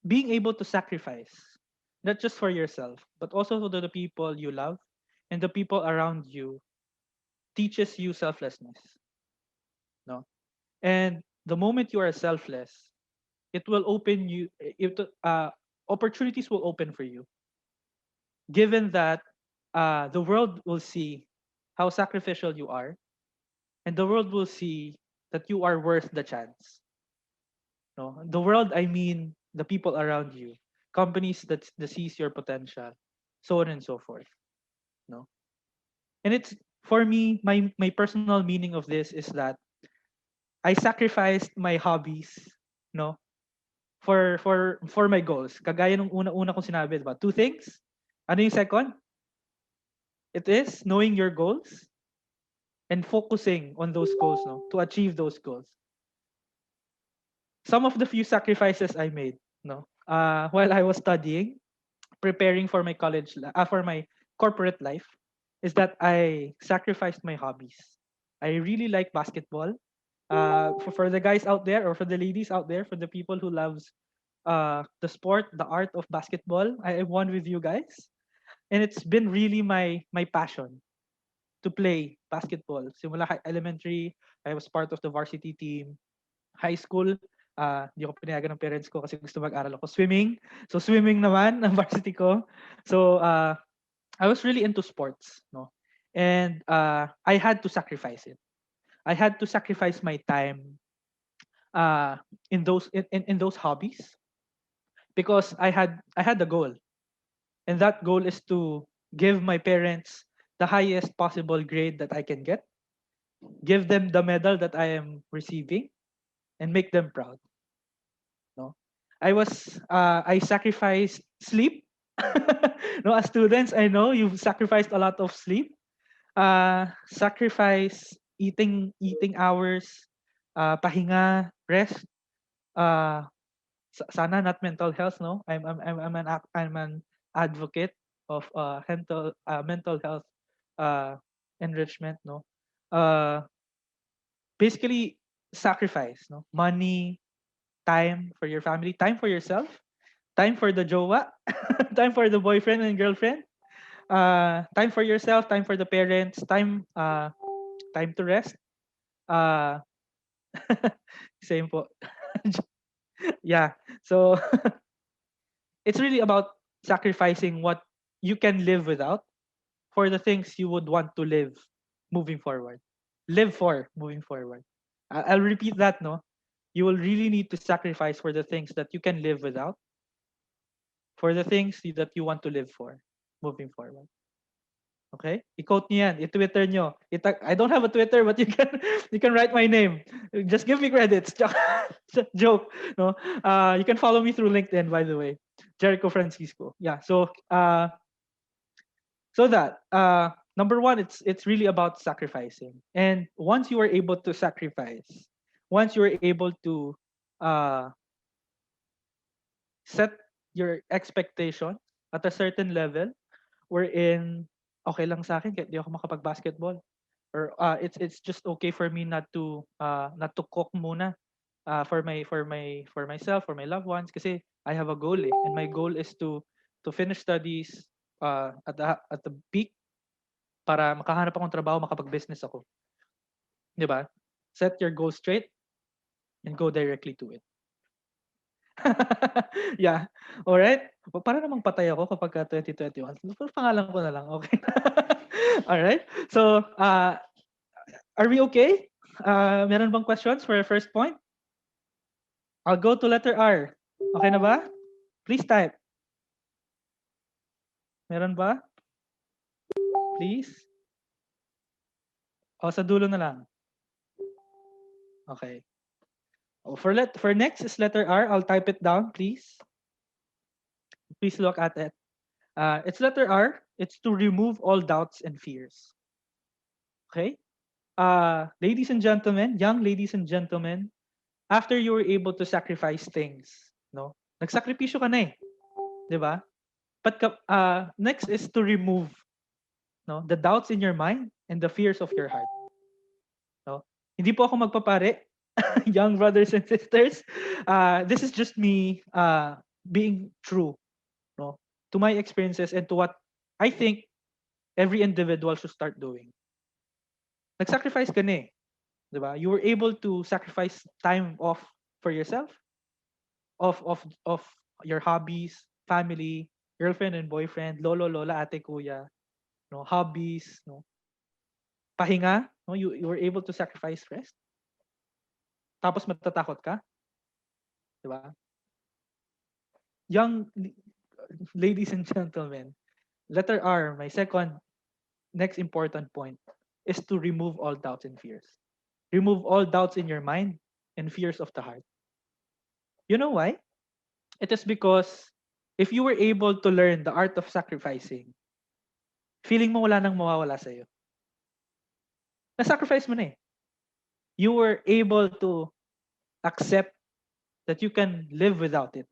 being able to sacrifice, not just for yourself, but also to the people you love and the people around you, teaches you selflessness. No? And the moment you are selfless, it will open you, opportunities will open for you. Given that the world will see how sacrificial you are, and the world will see that you are worth the chance. No, the world, I mean the people around you, companies that sees your potential, so on and so forth. No, and it's for me, my personal meaning of this is that I sacrificed my hobbies, no, for my goals. Kagaya nung una kong sinabi, diba? Two things. Ano yung second? It is knowing your goals and focusing on those goals, no, to achieve those goals. Some of the few sacrifices I made, no, while I was studying, preparing for my for my corporate life, is that I sacrificed my hobbies. I really like basketball. For the guys out there or for the ladies out there, for the people who loves the sport, the art of basketball, I won with you guys, and it's been really my passion to play basketball. Simula elementary, I was part of the varsity team. High school, di ako pinayagan ng parents ko kasi gusto mag-aral ako. Swimming. So swimming naman ang varsity ko. So I was really into sports, no? And I had to sacrifice it. I had to sacrifice my time in those hobbies because I had a goal. And that goal is to give my parents the highest possible grade that I can get, give them the medal that I am receiving, and make them proud. No, I sacrificed sleep. No, as students, I know you've sacrificed a lot of sleep. Sacrifice eating hours, pahinga, rest. Uh, Sana not mental health. No, I'm an advocate of mental health uh, enrichment. No, uh, basically sacrifice. No, money, time for your family, time for yourself, time for the jowa, time for the boyfriend and girlfriend, time for yourself, time for the parents, time to rest. Uh, Same po. Yeah. So it's really about sacrificing what you can live without for the things you would want to live moving forward. Live for moving forward. I'll repeat that, no? You will really need to sacrifice for the things that you can live without, for the things that you want to live for moving forward. Okay? I-quote niyo yan. I-Twitter nyo. I don't have a Twitter, but you can you can write my name. Just give me credits. Joke. No? You can follow me through LinkedIn, by the way. Jericho Francisco. Yeah. So that number one, it's really about sacrificing. And once you are able to sacrifice, once you are able to uh, set your expectation at a certain level, wherein okay lang sa akin kahit di ako makapag-basketball, or it's just okay for me not to cook muna for myself, for my loved ones, kasi I have a goal, and my goal is to finish studies at the peak para makahanap akong trabaho, makapag-business ako, 'di ba? Set your goal straight and go directly to it. Yeah. Alright? Para namang patay ako kapag 2021. Pangalan ko na lang, okay? Alright. So, are we okay? Meron bang questions for our first point? I'll go to letter R. Okay na ba? Please type. Meron ba? Please? O, sa dulo na lang. Okay. Oh, for next is letter R. I'll type it down, please. Please look at it. It's letter R. It's to remove all doubts and fears. Okay? Ladies and gentlemen, young ladies and gentlemen, after you were able to sacrifice things, no? Nagsakripisyo ka na eh, 'di ba? But next is to remove, no, the doubts in your mind and the fears of your heart, no? Hindi po ako magpapare, young brothers and sisters. This is just me being true, no, to my experiences and to what I think every individual should start doing. Nag-sacrifice ka na eh, 'di ba? You were able to sacrifice time off for yourself, of your hobbies, family, girlfriend and boyfriend, lolo, lola, ate, kuya, no, hobbies, no, pahinga, no, you were able to sacrifice rest. Tapos matatakot ka, 'di ba? Young ladies and gentlemen, letter R, my second next important point is to remove all doubts and fears. Remove all doubts in your mind and fears of the heart. You know why? It is because if you were able to learn the art of sacrificing, feeling mo wala nang mawawala sa'yo. Na-sacrifice mo na eh. You were able to accept that you can live without it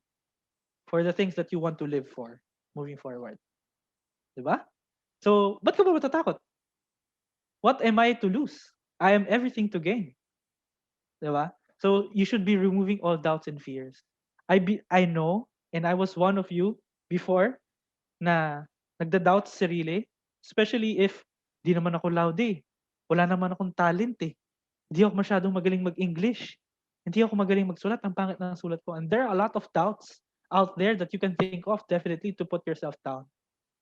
for the things that you want to live for moving forward. Diba? So, ba't ka ba matatakot? What am I to lose? I am everything to gain. Diba? So, you should be removing all doubts and fears. I know, and I was one of you before, na nagda-doubt sa sarili, especially if di naman ako loud eh. Wala naman akong talent eh. Hindi ako masyadong magaling mag-English. Hindi ako magaling magsulat. Ang pangit ng sulat ko. And there are a lot of doubts out there that you can think of definitely to put yourself down.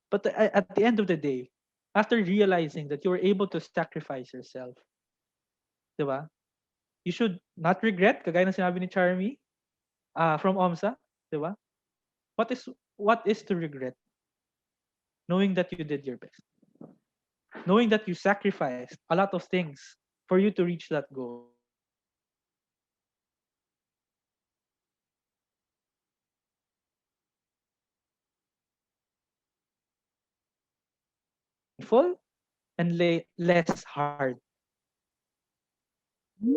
But at the end of the day, after realizing that you were able to sacrifice yourself, di ba? You should not regret, kagaya ng sinabi ni Charmy from OMSA, di ba? What is to regret? Knowing that you did your best. Knowing that you sacrificed a lot of things for you to reach that goal. Full and less hard.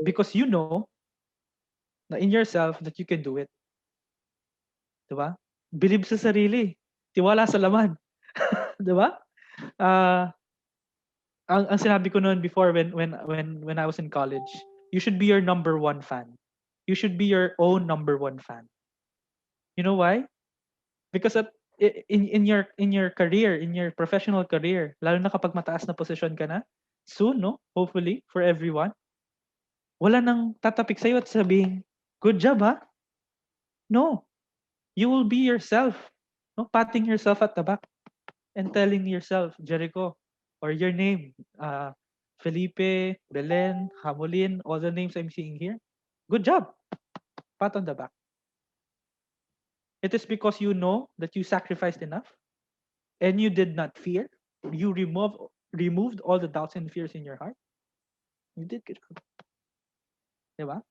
Because you know na in yourself that you can do it. Diba? Believe sa sarili. Tiwala sa laman. Diba? Ang sinabi ko noon before when I was in college, you should be your number one fan. You should be your own number one fan. You know why? Because in your career, in your professional career, lalo na kapag mataas na posisyon ka na, soon, no? Hopefully, for everyone, wala nang tatapik sa'yo at sabihin, good job ha? No, you will be yourself. No, patting yourself at the back and telling yourself, Jericho, or your name, Felipe, Belen, Hamulin, all the names I'm seeing here. Good job. Pat on the back. It is because you know that you sacrificed enough and you did not fear. You removed all the doubts and fears in your heart. You did good. Diba?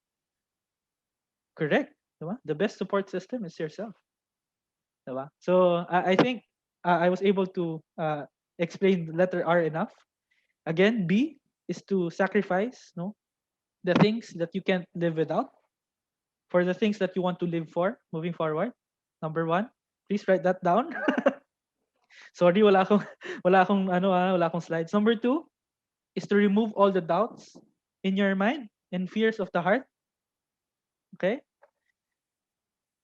Correct. Diba? The best support system is yourself. Diba? So I think I was able to explain letter R enough. Again, B is to sacrifice the things that you can't live without for the things that you want to live for moving forward. Number one, please write that down. Sorry, wala akong, wala akong slides. Number two is to remove all the doubts in your mind and fears of the heart. Okay?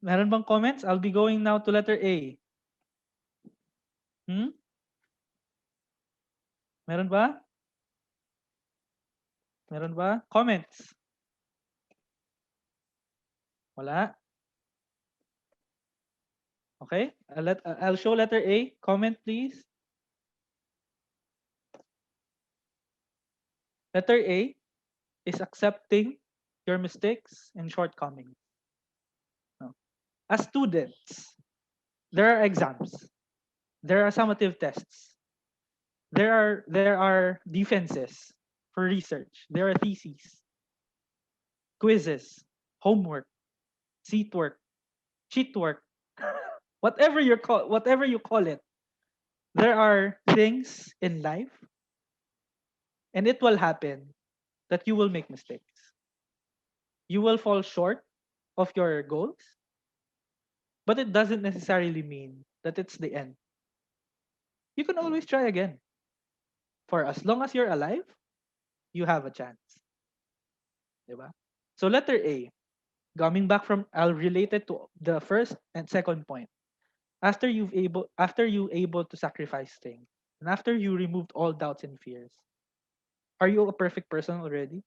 Meron bang comments? I'll be going now to letter A. Hmm? Meron ba? Meron ba? Comments? Wala? Okay? I'll show letter A. Comment, please. Letter A is accepting your mistakes and shortcomings. No. As students, there are exams. There are summative tests. There are defenses for research. There are theses, quizzes, homework, seat work, cheat work, whatever you call it. There are things in life, and it will happen that you will make mistakes. You will fall short of your goals, but it doesn't necessarily mean that it's the end. You can always try again. For as long as you're alive, you have a chance. Diba? So letter A, coming back from, I'll relate it to the first and second point. After you able to sacrifice things, and after you removed all doubts and fears, are you a perfect person already?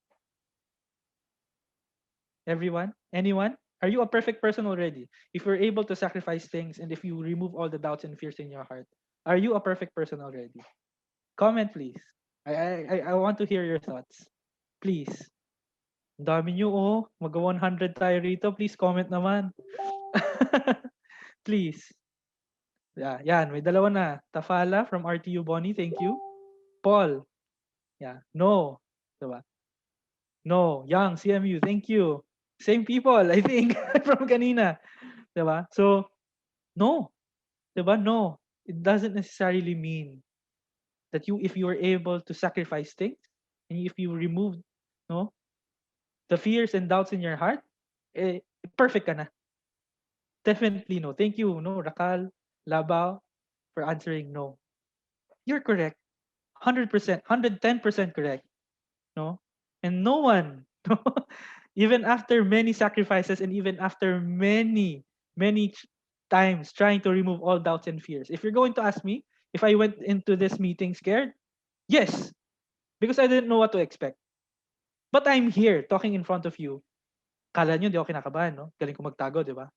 Everyone? Anyone? Are you a perfect person already? If you're able to sacrifice things and if you remove all the doubts and fears in your heart, are you a perfect person already? Comment please. I want to hear your thoughts. Please. Ang dami nyo oh. Mag-100 tayo rito. Please comment naman. Please. Yeah, yan. May dalawa na. Tafala from RTU Bonnie. Thank you. Paul. Yeah. No. Diba? No. Yang, CMU. Thank you. Same people, I think, from kanina. Diba? So, no. Diba? No. It doesn't necessarily mean that if you are able to sacrifice things and if you remove no the fears and doubts in your heart, eh, perfect ka na. Definitely no. Thank you, no, Rakal, Labao, for answering no. You're correct. 100%, 110% correct. No? And no one, no, even after many sacrifices and even after many times trying to remove all doubts and fears. If you're going to ask me if I went into this meeting scared, yes, because I didn't know what to expect. But I'm here talking in front of you. Kala nyo, di ako kinakabahan, no? Galing ko magtago, di ba?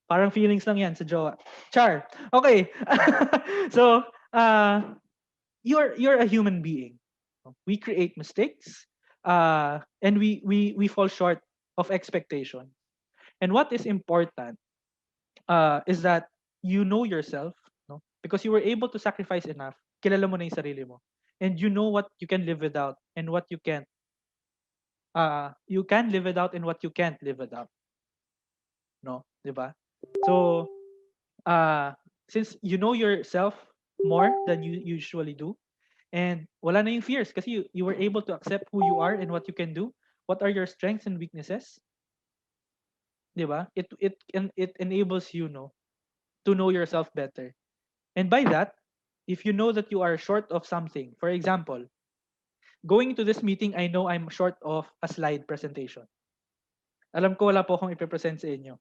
Parang feelings lang yan sa jowa. Char. Okay. So, you're a human being. We create mistakes, and we fall short of expectation. And what is important is that you know yourself, no? Because you were able to sacrifice enough. Kilala mo na yung sarili mo. And you know what you can live without and what you can't. You can live without and what you can't live without. No? Diba? So, uh, since you know yourself more than you usually do, and wala na yung fears kasi you were able to accept who you are and what you can do, what are your strengths and weaknesses, diba? It enables you to know yourself better. And by that, if you know that you are short of something, for example, going into this meeting, I know I'm short of a slide presentation. Alam ko wala po akong ipipresent sa inyo.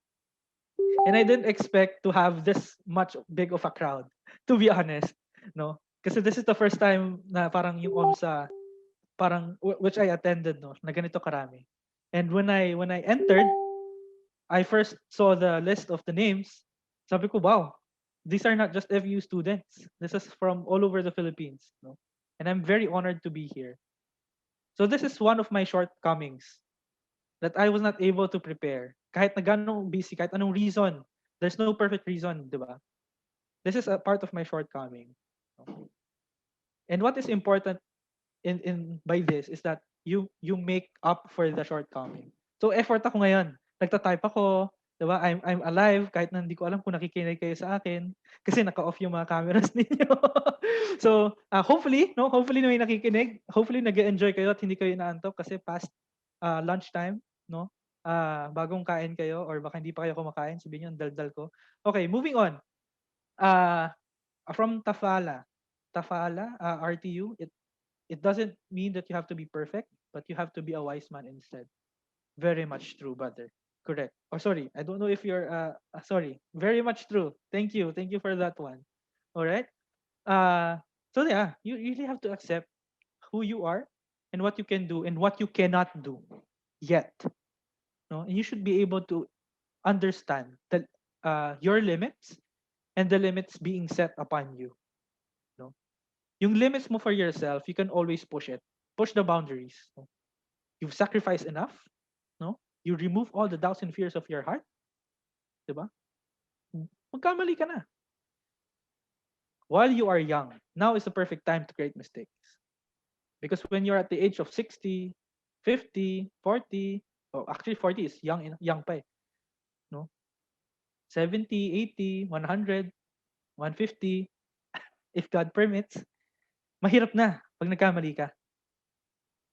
And I didn't expect to have this much big of a crowd, to be honest, no? Kasi this is the first time na parang yung OMSA, parang which I attended, no, na ganito karami. And when I entered, I first saw the list of the names, sabi ko, wow, these are not just FU students. This is from all over the Philippines. No? And I'm very honored to be here. So this is one of my shortcomings that I was not able to prepare. Kahit na ganong busy, kahit anong reason, there's no perfect reason, di ba? This is a part of my shortcoming. And what is important in by this is that you make up for the shortcoming. So effort ako ngayon. Nagta-type ako, 'di ba? I'm alive kahit na hindi ko alam kung nakikinig kayo sa akin kasi naka-off yung mga cameras ninyo. So, hopefully, no, hopefully may nakikinig. Hopefully nag-enjoy kayo at hindi kayo inaantok kasi past lunchtime, no? Bagong kain kayo or baka hindi pa kayo kumakain, sabihin niyo ang daldal ko. Okay, moving on. Uh, from RTU, it doesn't mean that you have to be perfect, but you have to be a wise man instead. Very much true, brother. Correct. Oh, sorry. I don't know if you're sorry. Very much true. Thank you. Thank you for that one. All right. So yeah, you really have to accept who you are and what you can do and what you cannot do yet. No, and you should be able to understand that your limits and the limits being set upon you. No, yung limits mo for yourself, you can always push it. Push the boundaries. No? You've sacrificed enough. No, you remove all the doubts and fears of your heart. Diba? Magkamali ka na. While you are young, now is the perfect time to create mistakes. Because when you're at the age of 60, 50, 40, oh, actually 40 is young pa eh, no? 70, 80, 100, 150, if God permits, mahirap na pag nagkamali ka.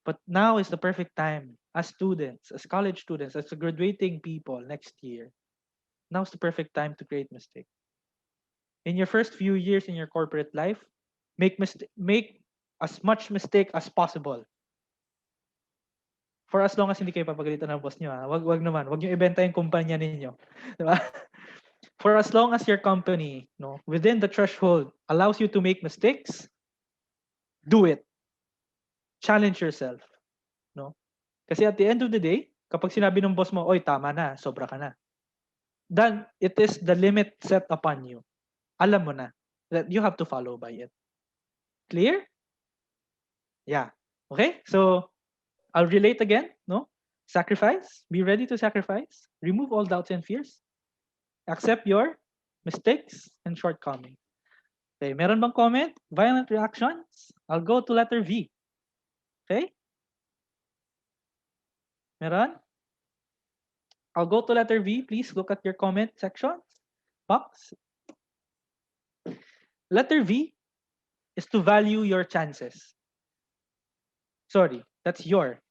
But now is the perfect time as students, as college students, as graduating people next year. Now is the perfect time to create mistakes. In your first few years in your corporate life, make as much mistake as possible. For as long as hindi kayo papagalitan ng boss nyo. Wag naman. Wag nyo ibenta yung kumpanya ninyo. Diba? For as long as your company, no, within the threshold allows you to make mistakes, do it. Challenge yourself. No? Kasi at the end of the day, kapag sinabi ng boss mo, oy, tama na, sobra ka na. Then, it is the limit set upon you. Alam mo na that you have to follow by it. Clear? Yeah. Okay? So, I'll relate again, no? Sacrifice. Be ready to sacrifice. Remove all doubts and fears. Accept your mistakes and shortcomings. Okay, meron bang comment? Violent reactions? I'll go to letter V. Okay? Meron? I'll go to letter V. Please look at your comment section box. Letter V is to value your chances. Sorry, that's your.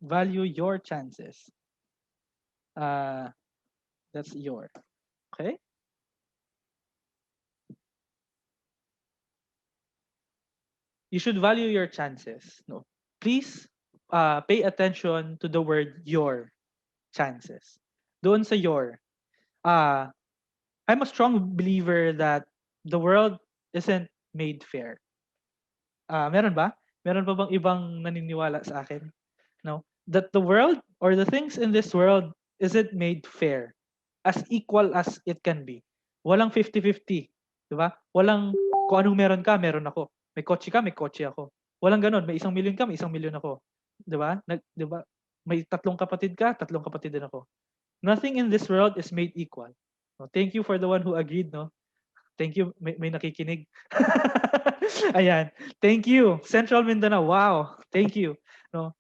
Value your chances. That's your. Okay? You should value your chances. No. Please pay attention to the word your chances. Doon sa your. I'm a strong believer that the world isn't made fair. Meron ba? Meron pa bang ibang naniniwala sa akin? No? That the world or the things in this world isn't made fair. As equal as it can be. Walang 50-50. Diba? Walang kung anong meron ka, meron ako. May kotse ka, may kotse ako. Walang ganun. May 1,000,000 ka, may 1,000,000 ako. Diba? Diba? May 3 kapatid ka, 3 kapatid din ako. Nothing in this world is made equal. No? Thank you for the one who agreed, no? Thank you. May nakikinig. Ayan. Thank you. Central Mindanao. Wow. Thank you. No.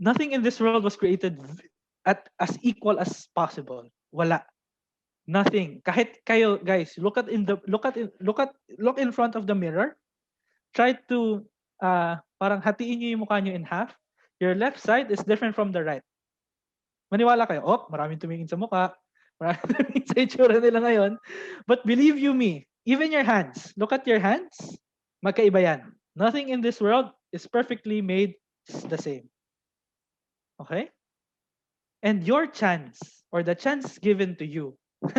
Nothing in this world was created at as equal as possible. Wala. Nothing. Kahit kayo guys, look in front of the mirror. Try to parang hatiin niyo yung mukha niyo in half. Your left side is different from the right. Maniwala kayo, oh, maraming tumingin sa mukha. Maraming tumingin sa itsura nila ngayon. But believe you me, even your hands, look at your hands, magkaiba yan. Nothing in this world is perfectly made the same. Okay? And your chance, or the chance given to you,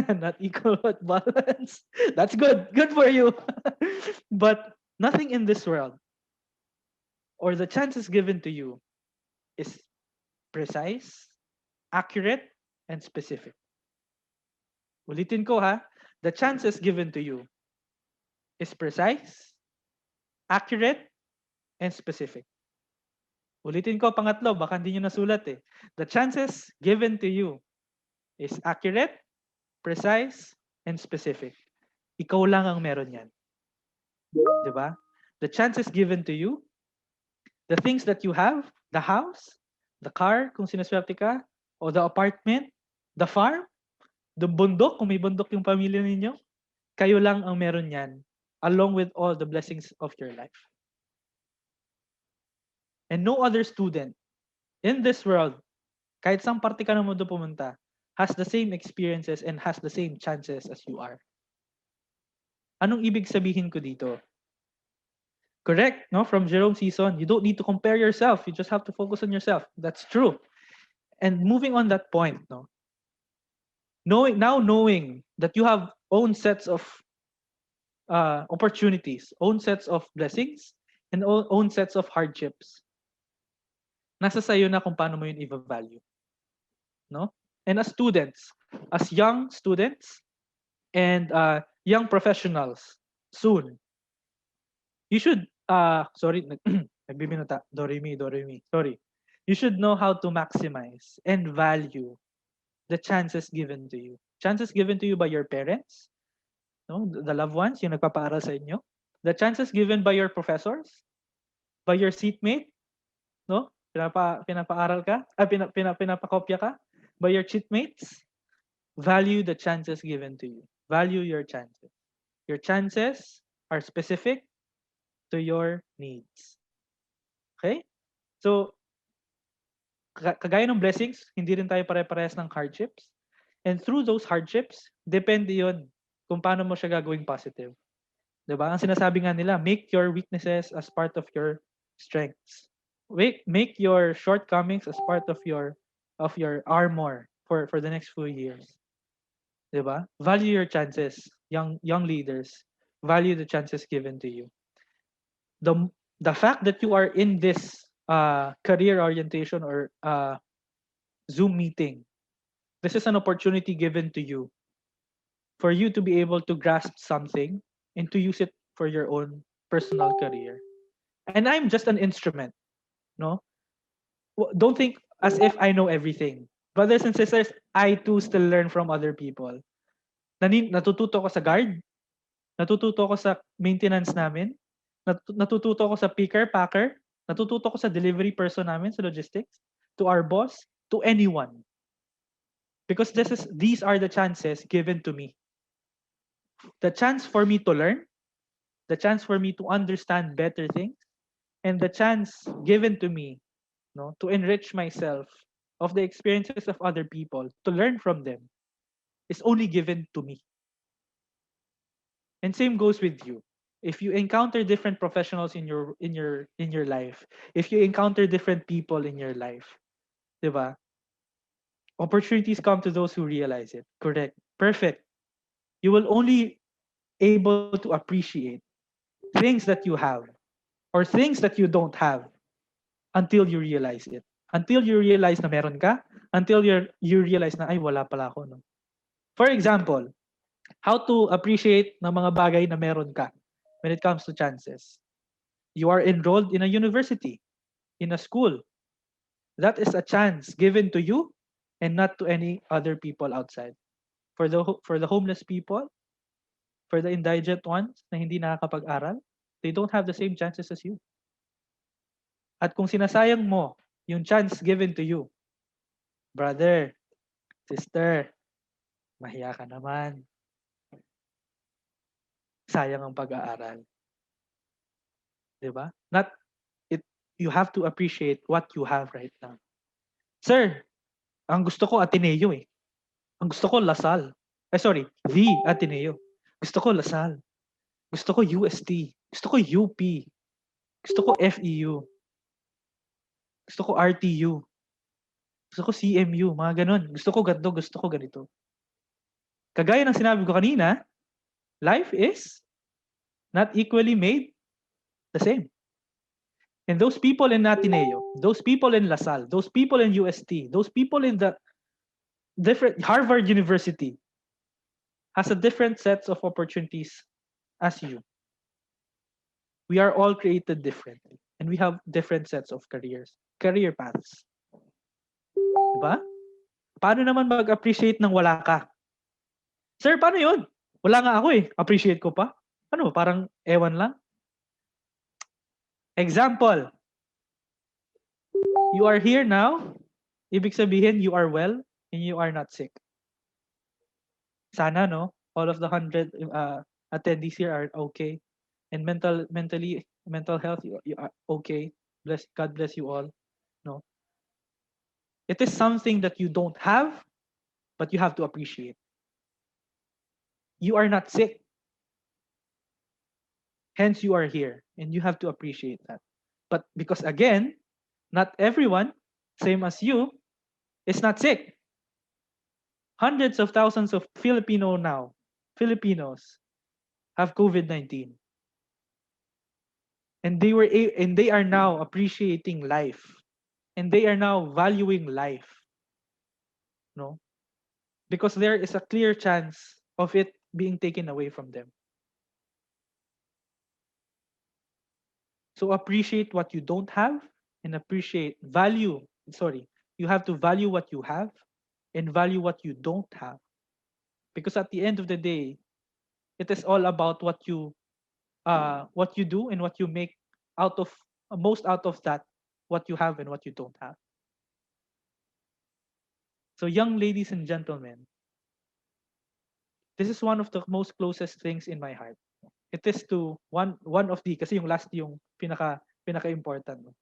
not equal but balance. That's good. Good for you. But nothing in this world, or the chances given to you, is precise, accurate, and specific. Ulitin ko ha, the chances given to you is precise, accurate, and specific. Ulitin ko pangatlo, baka hindi nyo nasulat eh. The chances given to you is accurate, precise, and specific. Ikaw lang ang meron yan. Diba? The chances given to you, the things that you have, the house, the car, kung sinaswerte ka, o the apartment, the farm, the bundok, kung may bundok yung pamilya ninyo, kayo lang ang meron yan, along with all the blessings of your life. And no other student in this world, kahit saan parte ka ng mundo pumunta, has the same experiences and has the same chances as you are. Anong ibig sabihin ko dito? Correct, no? From Jerome Season, you don't need to compare yourself. You just have to focus on yourself. That's true. And moving on that point, no? Knowing that you have own sets of opportunities, own sets of blessings, and own sets of hardships. Nasa sayo na kung paano mo yun i-value. No? And as students, as young students and young professionals soon, you should, sorry, nagbibinuta, do re mi, sorry. You should know how to maximize and value the chances given to you. Chances given to you by your parents, no? The loved ones, yung nagpapaaral sa inyo. The chances given by your professors, by your seatmate, no? Pinapaaral ka, pinapakopya ka, by your cheatmates. Value the chances given to you. Value your chances. Your chances are specific to your needs. Okay? So, kagaya ng blessings, hindi rin tayo pare-parehas ng hardships. And through those hardships, depende yun kung paano mo siya gagawing positive. Diba? Ang sinasabi nga nila, make your weaknesses as part of your strengths. Make your shortcomings as part of your armor for the next few years. Diba? Value your chances, young leaders. Value the chances given to you. The fact that you are in this career orientation or Zoom meeting, this is an opportunity given to you for you to be able to grasp something and to use it for your own personal career. And I'm just an instrument, no? Don't think as if I know everything. Brothers and sisters, I too still learn from other people. Natututo ko sa guard, natututo ko sa maintenance namin, natututo ko sa picker, packer, natututo ko sa delivery person namin sa logistics, to our boss, to anyone. Because these are the chances given to me. The chance for me to learn, the chance for me to understand better things, and the chance given to me, no, to enrich myself of the experiences of other people, to learn from them, is only given to me. And same goes with you. If you encounter different professionals in your life, if you encounter different people in your life, diba? Opportunities come to those who realize it. Correct. Perfect. You will only able to appreciate things that you have or things that you don't have until you realize it. Until you realize na meron ka, until you realize na ay wala pala ako, no. For example, how to appreciate ng mga bagay na meron ka when it comes to chances. You are enrolled in a university, in a school. That is a chance given to you and not to any other people outside. For the homeless people, for the indigent ones na hindi nakakapag-aral, they don't have the same chances as you. At kung sinasayang mo yung chance given to you, brother, sister, mahiya ka naman. Sayang ang pag-aaral. Diba? You have to appreciate what you have right now. Sir, ang gusto ko Ateneo eh. Ang gusto ko Lasal. The Ateneo. Gusto ko Lasal. Gusto ko UST. Gusto ko UP. Gusto ko FEU. Gusto ko RTU. Gusto ko CMU. Mga ganun. Gusto ko ganito. Gusto ko ganito. Kagaya ng sinabi ko kanina, life is not equally made the same. And those people in Ateneo, those people in LaSalle, those people in UST, those people in the different Harvard University has a different sets of opportunities as you. We are all created differently and we have different sets of career paths. Diba? Paano naman mag-appreciate ng wala ka? Sir, paano yun? Wala nga ako eh. Appreciate ko pa? Ano, parang ewan lang? Example, you are here now, ibig sabihin you are well and you are not sick. Sana, no? All of the 100 attendees here are okay. And mental health, you are okay. God bless you all. No? It is something that you don't have, but you have to appreciate. You are not sick. Hence, you are here, and you have to appreciate that. But because again, not everyone, same as you, is not sick. Hundreds of thousands of Filipinos have COVID-19. And they are now appreciating life. And they are now valuing life. No? Because there is a clear chance of it being taken away from them. So appreciate what you don't have and you have to value what you have and value what you don't have. Because at the end of the day, it is all about what you do and what you make out of most out of that, what you have and what you don't have. So young ladies and gentlemen, this is one of the most closest things in my heart. It is to one of the, kasi yung last yung pinaka important. No?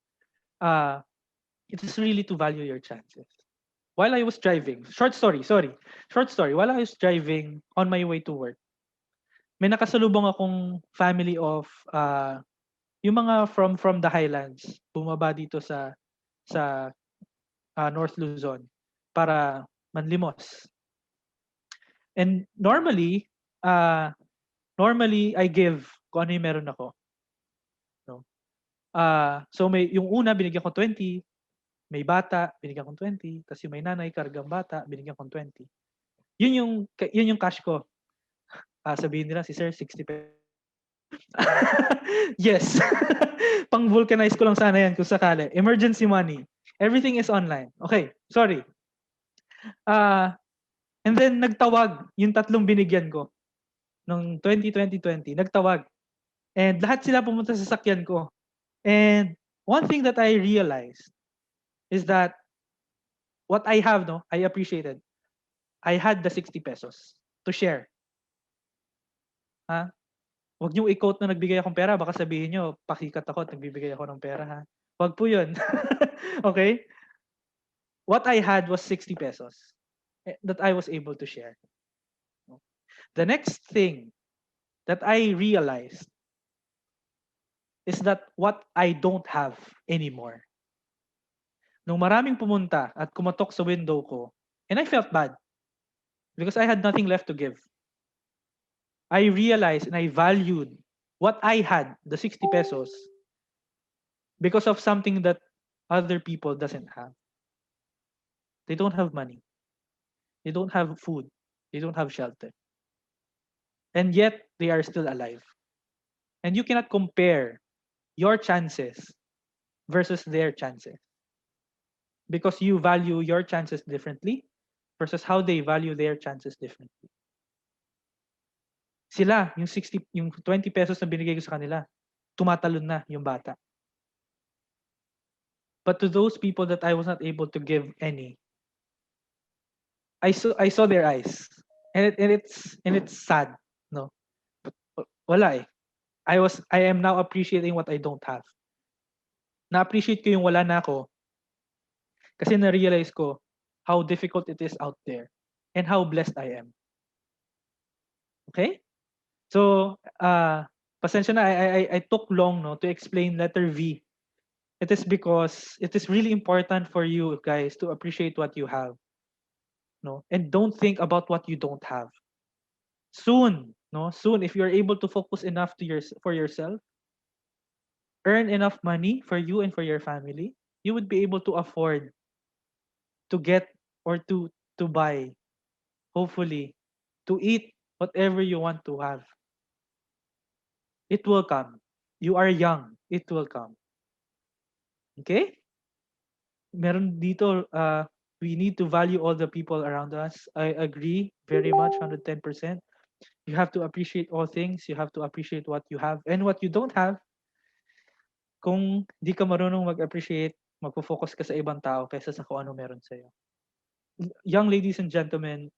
It is really to value your chances. While I was driving, short story. While I was driving on my way to work, may nakasalubong akong family of yung mga from the highlands, bumaba dito sa North Luzon para manlimos. And normally I give kung ano yung meron ako. No? So may yung una binigyan ko 20, may bata binigyan ko 20, tapos yung may nanay kargang bata binigyan ko 20. Yun yung cash ko. Sabihin nila si Sir 60 pesos. Yes. Pang vulcanize ko lang sana yan kung sakali. Emergency money. Everything is online. Okay, sorry. And then nagtawag yung tatlong binigyan ko nung 2020, nagtawag. And lahat sila pumunta sa sakyan ko. And one thing that I realized is that what I have, no, I appreciated. I had the 60 pesos to share. Huwag niyong i-quote na nagbigay akong pera, baka sabihin niyo, pakikat ako at nagbibigay ako ng pera, ha? Huwag po yun. Okay? What I had was 60 pesos that I was able to share. The next thing that I realized is that what I don't have anymore. Nung maraming pumunta at kumatok sa window ko, and I felt bad because I had nothing left to give. I realized and I valued what I had, the 60 pesos, because of something that other people doesn't have. They don't have money. They don't have food. They don't have shelter. And yet, they are still alive. And you cannot compare your chances versus their chances. Because you value your chances differently versus how they value their chances differently. Sila, yung 20 pesos na binigay ko sa kanila, tumatalon na yung bata. But to those people that I was not able to give any, I saw their eyes. And it's sad, no? But wala eh. I am now appreciating what I don't have. Na-appreciate ko yung wala na ako kasi na-realize ko how difficult it is out there and how blessed I am. Okay? So, pasensya na, I took long, no, to explain letter V. It is because it is really important for you guys to appreciate what you have. No? And don't think about what you don't have. Soon, if you're able to focus enough for yourself, earn enough money for you and for your family, you would be able to afford to get or to buy, hopefully, to eat whatever you want to have. It will come. You are young. It will come. Okay? Meron dito, we need to value all the people around us. I agree very much, 110%. You have to appreciate all things. You have to appreciate what you have and what you don't have. Kung di ka marunong mag-appreciate, magpo-focus ka sa ibang tao kaysa sa kung ano meron sa'yo. Young ladies and gentlemen,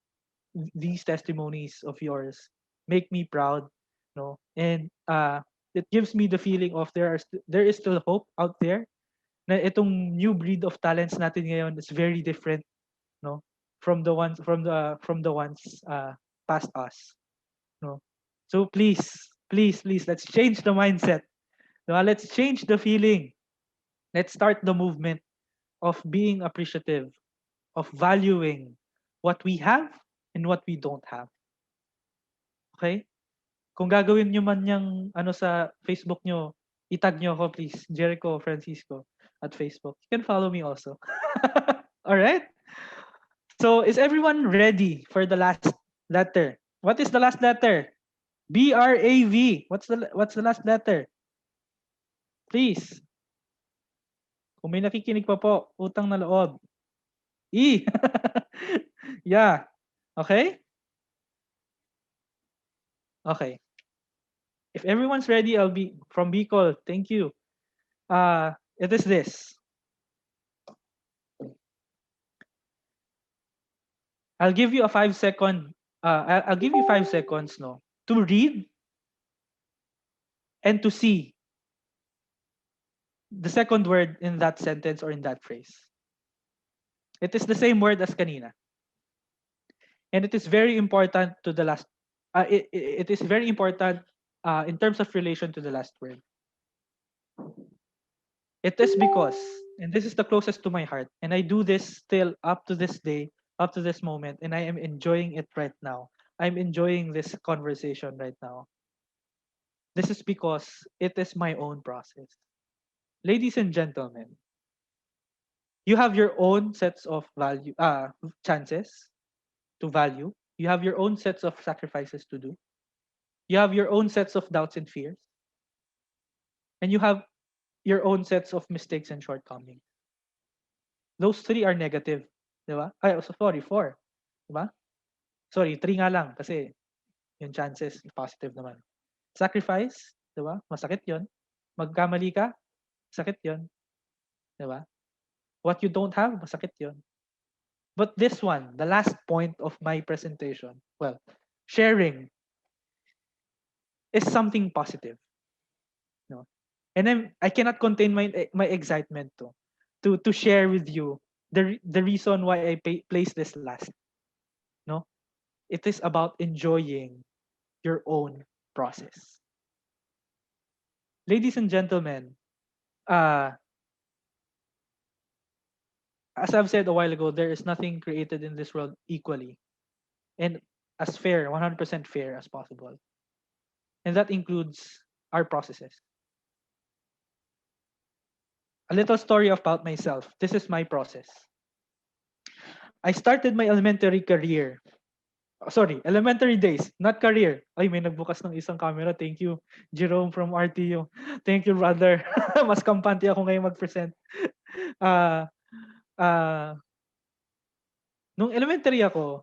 these testimonies of yours make me proud, no? And it gives me the feeling of there is still hope out there. Na itong new breed of talents natin ngayon is very different, no? From the ones past us, no? So please, let's change the mindset. No? Let's change the feeling. Let's start the movement of being appreciative, of valuing what we have and what we don't have. Okay? Kung gagawin nyo man yung ano sa Facebook nyo, itag nyo ako please, Jericho Francisco at Facebook. You can follow me also. All right? So is everyone ready for the last letter? What is the last letter? BRAV. What's the last letter? Please. Kung may nakikinig pa po, utang na loob. E. Yeah. Okay? Okay. If everyone's ready, I'll be from Bicol. Thank you. It is this. I'll give you a 5-second. I'll give you 5 seconds, no, to read and to see the second word in that sentence or in that phrase. It is the same word as kanina, and it is very important to the last. It is very important in terms of relation to the last word. It is because, and this is the closest to my heart, and I do this still up to this day, up to this moment, and I am enjoying it right now. I'm enjoying this conversation right now. This is because it is my own process. Ladies and gentlemen, you have your own sets of chances to value. You have your own sets of sacrifices to do. You have your own sets of doubts and fears. And you have your own sets of mistakes and shortcomings. Those three are negative. Diba? Ay, sorry, four. Diba? Sorry, three nga lang kasi yung chances positive naman. Sacrifice, diba? Masakit yon. Magkamali ka, sakit yon. Diba? What you don't have, masakit yon. But this one, the last point of my presentation, well, sharing is something positive. No? And I cannot contain my excitement to share with you the reason why I place this last. No? It is about enjoying your own process. Ladies and gentlemen, as I've said a while ago, there is nothing created in this world equally and as fair, 100% fair as possible. And that includes our processes. A little story about myself. This is my process. I started my elementary career. Elementary days, not career. Ay, may nagbukas ng isang camera. Thank you, Jerome from RTU. Thank you, brother. Mas kampante ako ngayon mag-present. Nung elementary ako,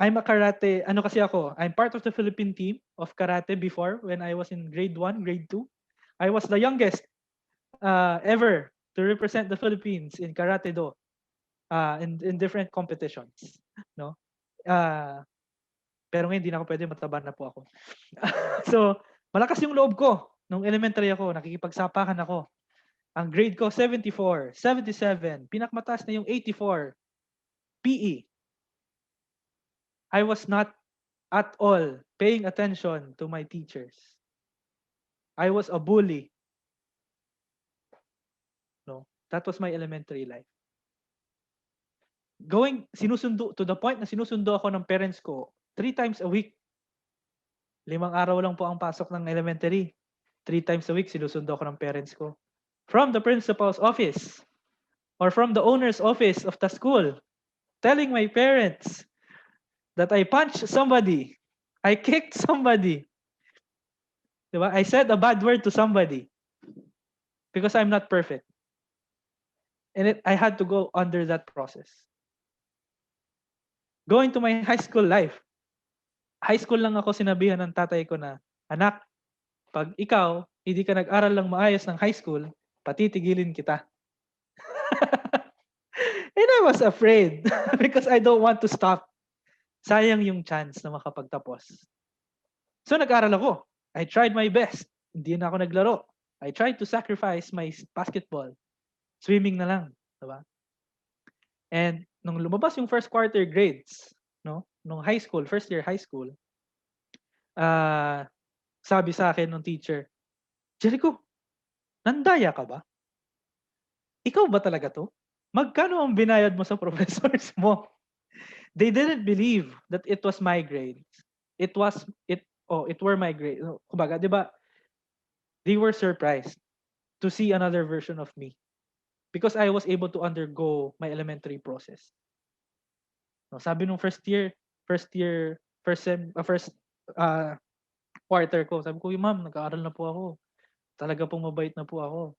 I'm a karate, I'm part of the Philippine team of karate before when I was in grade 1, grade 2. I was the youngest ever to represent the Philippines in karate do in different competitions, no? Pero ngayon hindi na ako pwede, mataba na po ako. So, malakas yung loob ko nung elementary ako, nakikipagsapakan ako. Ang grade ko 74, 77, pinakmataas na yung 84 PE. I was not at all paying attention to my teachers. I was a bully. No, that was my elementary life. Sinusundo to the point na sinusundo ako ng parents ko 3 times a week. 5 araw lang po ang pasok ng elementary. 3 times a week, sinusundo ako ng parents ko. From the principal's office or from the owner's office of the school, telling my parents that I punched somebody, I kicked somebody, diba? I said a bad word to somebody because I'm not perfect. And I had to go under that process. Going to my high school life. High school lang ako sinabihan ng tatay ko na, anak, pag ikaw hindi ka nag-aral lang maayos ng high school, patitigilin kita. And I was afraid because I don't want to stop. Sayang yung chance na makapagtapos. So nag-aral ako. I tried my best. Hindi na ako naglaro. I tried to sacrifice my basketball. Swimming na lang, diba? And nung lumabas yung first quarter grades, no, nung high school, first year high school, sabi sa akin ng teacher, Jericho, nandaya ka ba? Ikaw ba talaga to? Magkano ang binayad mo sa professors mo? They didn't believe that it was my grades. It were my grades. Kumbaga, 'di ba? They were surprised to see another version of me because I was able to undergo my elementary process. No, sabi nung first quarter ko, sabi ko, ma'am, nag-aaral na po ako. Talaga pong mabait na po ako.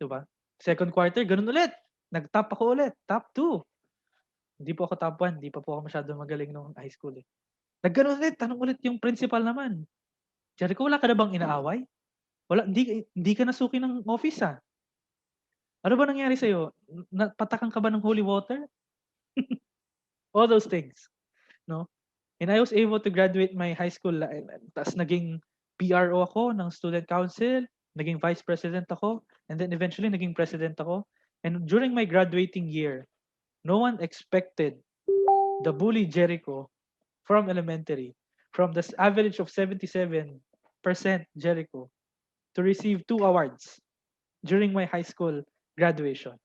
'Di ba? Second quarter, ganun ulit. Nag-top ako ulit, top 2. Hindi po ako top 1, hindi pa po ako masyadong magaling nung high school eh. Nagganon ulit, tanong ulit yung principal naman. Jericho, wala ka na bang inaaway? Wala, hindi ka nasuki ng office ah. Ano ba nangyari sa'yo? Napatakan ka ba ng holy water? All those things. No? And I was able to graduate my high school. Tapos naging PRO ako ng student council, naging vice president ako, and then eventually naging president ako. And during my graduating year, no one expected the bully Jericho from elementary, from the average of 77% Jericho, to receive 2 awards during my high school graduation.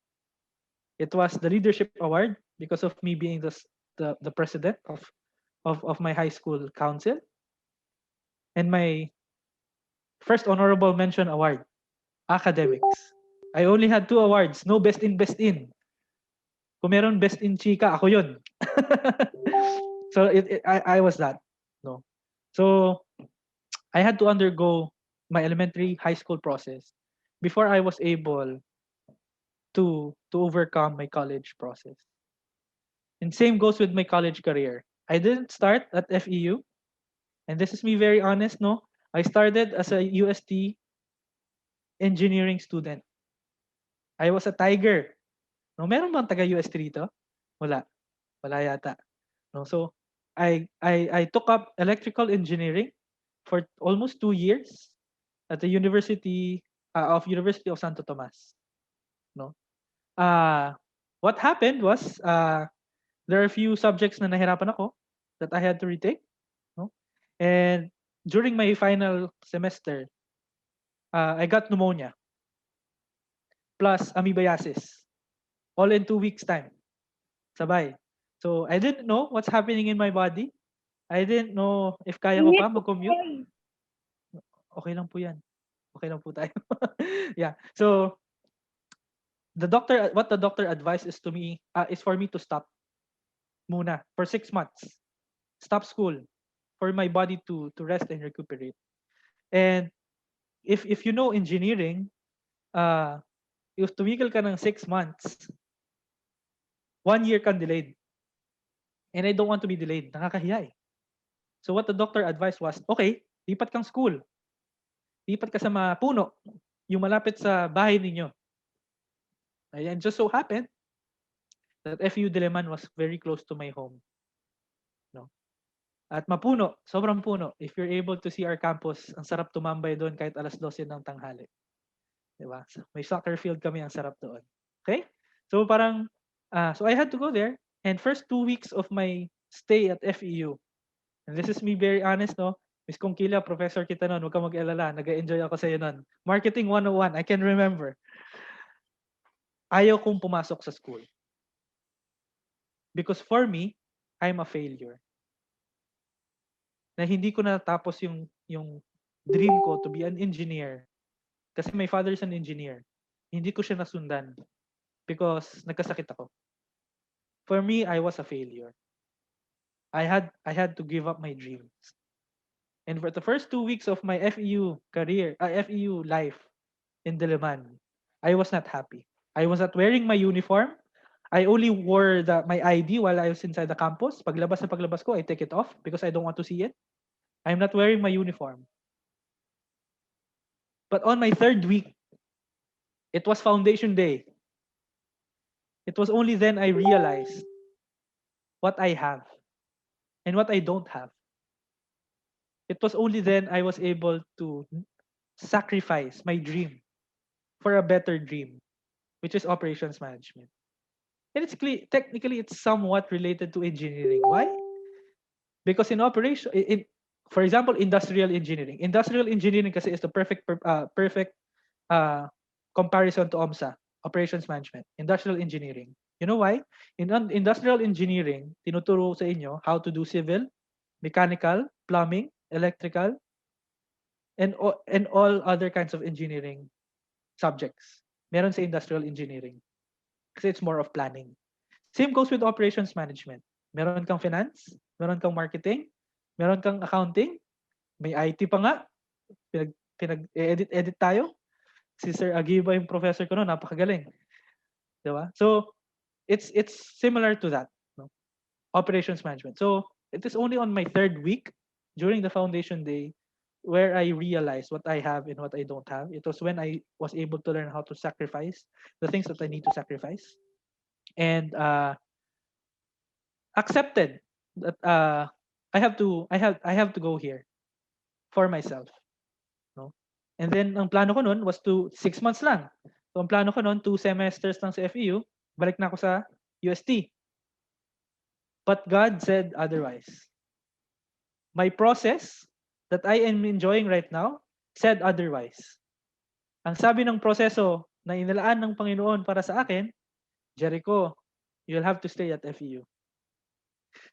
It was the leadership award because of me being the president of my high school council, and my first honorable mention award, academics. I only had 2 awards, no best in, best in. Kung meron best in chika, ako yun. So I was that. No. So I had to undergo my elementary high school process before I was able to overcome my college process. And same goes with my college career. I didn't start at FEU, and this is me very honest, no. I started as a UST engineering student. I was a tiger. No, meron bang taga UST dito? Wala. Wala yata. No, so I took up electrical engineering for almost 2 years at the University of Santo Tomas. No. What happened was there are a few subjects na nahirapan ako that I had to retake, no? And during my final semester, I got pneumonia plus amoebiasis all in 2 weeks time. Sabay. So I didn't know what's happening in my body. I didn't know if kaya ko pa mag-commute. Okay lang po 'yan. Okay lang po tayo. Yeah. So what the doctor advised is to me is for me to stop muna for 6 months. Stop school for my body to rest and recuperate. And if you know engineering, if tumigil ka ng 6 months, 1 year kang delayed. And I don't want to be delayed. Nakakahiya eh. So what the doctor advised was, okay, lipat kang school. Lipat ka sa puno, yung malapit sa bahay ninyo. And just so happened that FU Diliman was very close to my home. No? At mapuno, sobrang puno. If you're able to see our campus, ang sarap tumambay doon kahit alas 12 ng tanghali. Diba? So, may soccer field kami, ang sarap doon. Okay? So parang, so I had to go there. And first 2 weeks of my stay at FEU, and this is me very honest, no? Miss Kongkila, professor kita nun, huwag ka mag-alala, nag-enjoy ako sa iyo nun. Marketing 101, I can remember. Ayaw kong pumasok sa school. Because for me, I'm a failure. Na hindi ko natapos yung dream ko to be an engineer. Kasi my father is an engineer. Hindi ko siya nasundan because nagkasakit ako. For me, I was a failure. I had to give up my dreams. And for the first 2 weeks of my FEU career, FEU life in Diliman, I was not happy. I was not wearing my uniform. I only wore my ID while I was inside the campus. Paglabas ko, I take it off because I don't want to see it. I'm not wearing my uniform. But on my third week, it was foundation day. It was only then I realized what I have and what I don't have. It was only then I was able to sacrifice my dream for a better dream, which is operations management. And technically, it's somewhat related to engineering. Why? Because in operation, for example, industrial engineering. Industrial engineering kasi is the perfect comparison to OMSA, operations management, industrial engineering. You know why? In industrial engineering, tinuturo sa inyo how to do civil, mechanical, plumbing, electrical, and all other kinds of engineering subjects. Meron sa industrial engineering. Kasi it's more of planning. Same goes with operations management. Meron kang finance, meron kang marketing, meron kang accounting, may IT pa nga. Pinag-edit tayo. Si Sir Agiba yung professor ko noon, napakagaling. Diba? So, it's similar to that. No? Operations management. So, it is only on my third week during the foundation day where I realized what I have and what I don't have. It was when I was able to learn how to sacrifice the things that I need to sacrifice. And accepted that I have to go here for myself, no? And then ang plano ko noon was 6 months lang. So ang plano ko noon 2 semesters lang sa FEU, balik na ako sa UST. But God said otherwise. My process that I am enjoying right now said otherwise. Ang sabi ng proseso na inilaan ng Panginoon para sa akin, Jericho, you'll have to stay at FEU.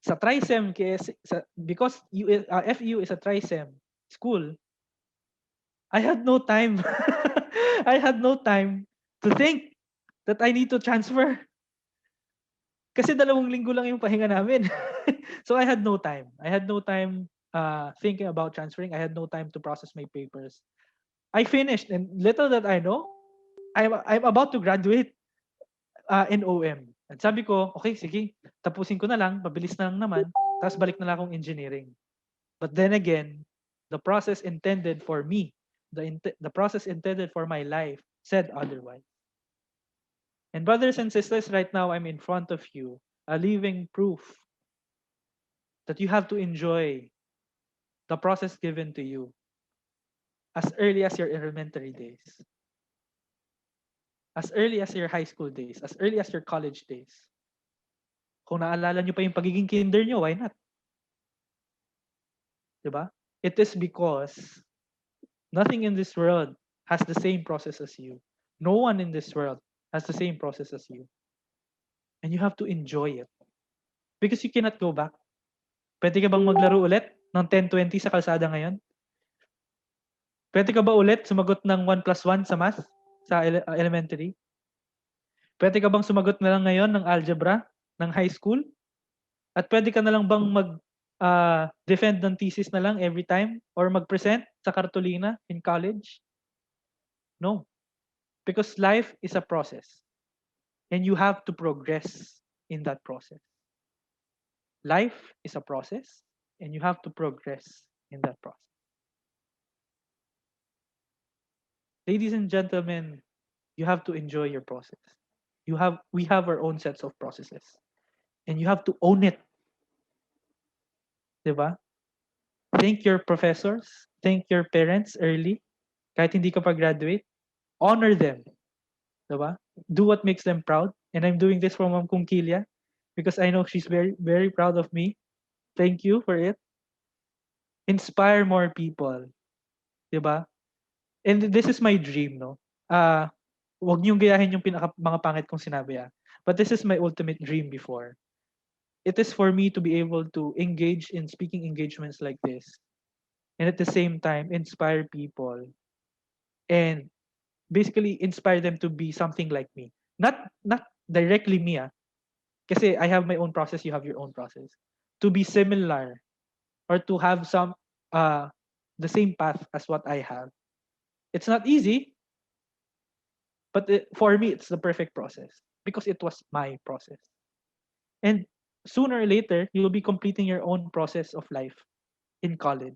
Sa TriSem, because FEU is a TriSem school, I had no time. I had no time to think that I need to transfer. Kasi 2 linggo lang yung pahinga namin. So I had no time. I had no time thinking about transferring. I had no time to process my papers. I finished, and little that I know, I'm about to graduate in OM. At sabi ko, okay, sige, tapusin ko na lang, mabilis na lang naman, tapos balik na lang akong engineering. But then again, the process intended for me, the process intended for my life said otherwise. And brothers and sisters, right now I'm in front of you, a living proof that you have to enjoy the process given to you as early as your elementary days, as early as your high school days, as early as your college days. Kung naalala nyo pa yung pagiging kinder nyo, why not? Diba? It is because nothing in this world has the same process as you. No one in this world has the same process as you. And you have to enjoy it. Because you cannot go back. Pwede ka bang maglaro ulit ng 10-20 sa kalsada ngayon? Pwede ka ba ulit sumagot ng 1+1 sa math sa elementary? Pwede ka bang sumagot na lang ngayon ng algebra ng high school? At pwede ka na lang bang defend ng thesis na lang every time or mag-present sa kartolina in college? No. Because life is a process. And you have to progress in that process. Life is a process and you have to progress in that process. Ladies and gentlemen, you have to enjoy your process. We have our own sets of processes. And you have to own it. Diba? Thank your professors. Thank your parents early. Kahit hindi ka pa-graduate. Honor them. Diba? Do what makes them proud. And I'm doing this for Ma'am Kungkilya because I know she's very, very proud of me. Thank you for it. Inspire more people. Diba? And this is my dream, no? Huwag niyong gayahin yung mga pangit kong sinabi, But this is my ultimate dream before. It is for me to be able to engage in speaking engagements like this and at the same time inspire people and basically inspire them to be something like me. Not directly me, kasi I have my own process, you have your own process. To be similar or to have some uh the same path as what I have. It's not easy, but for me it's the perfect process because it was my process. And sooner or later you'll be completing your own process of life in college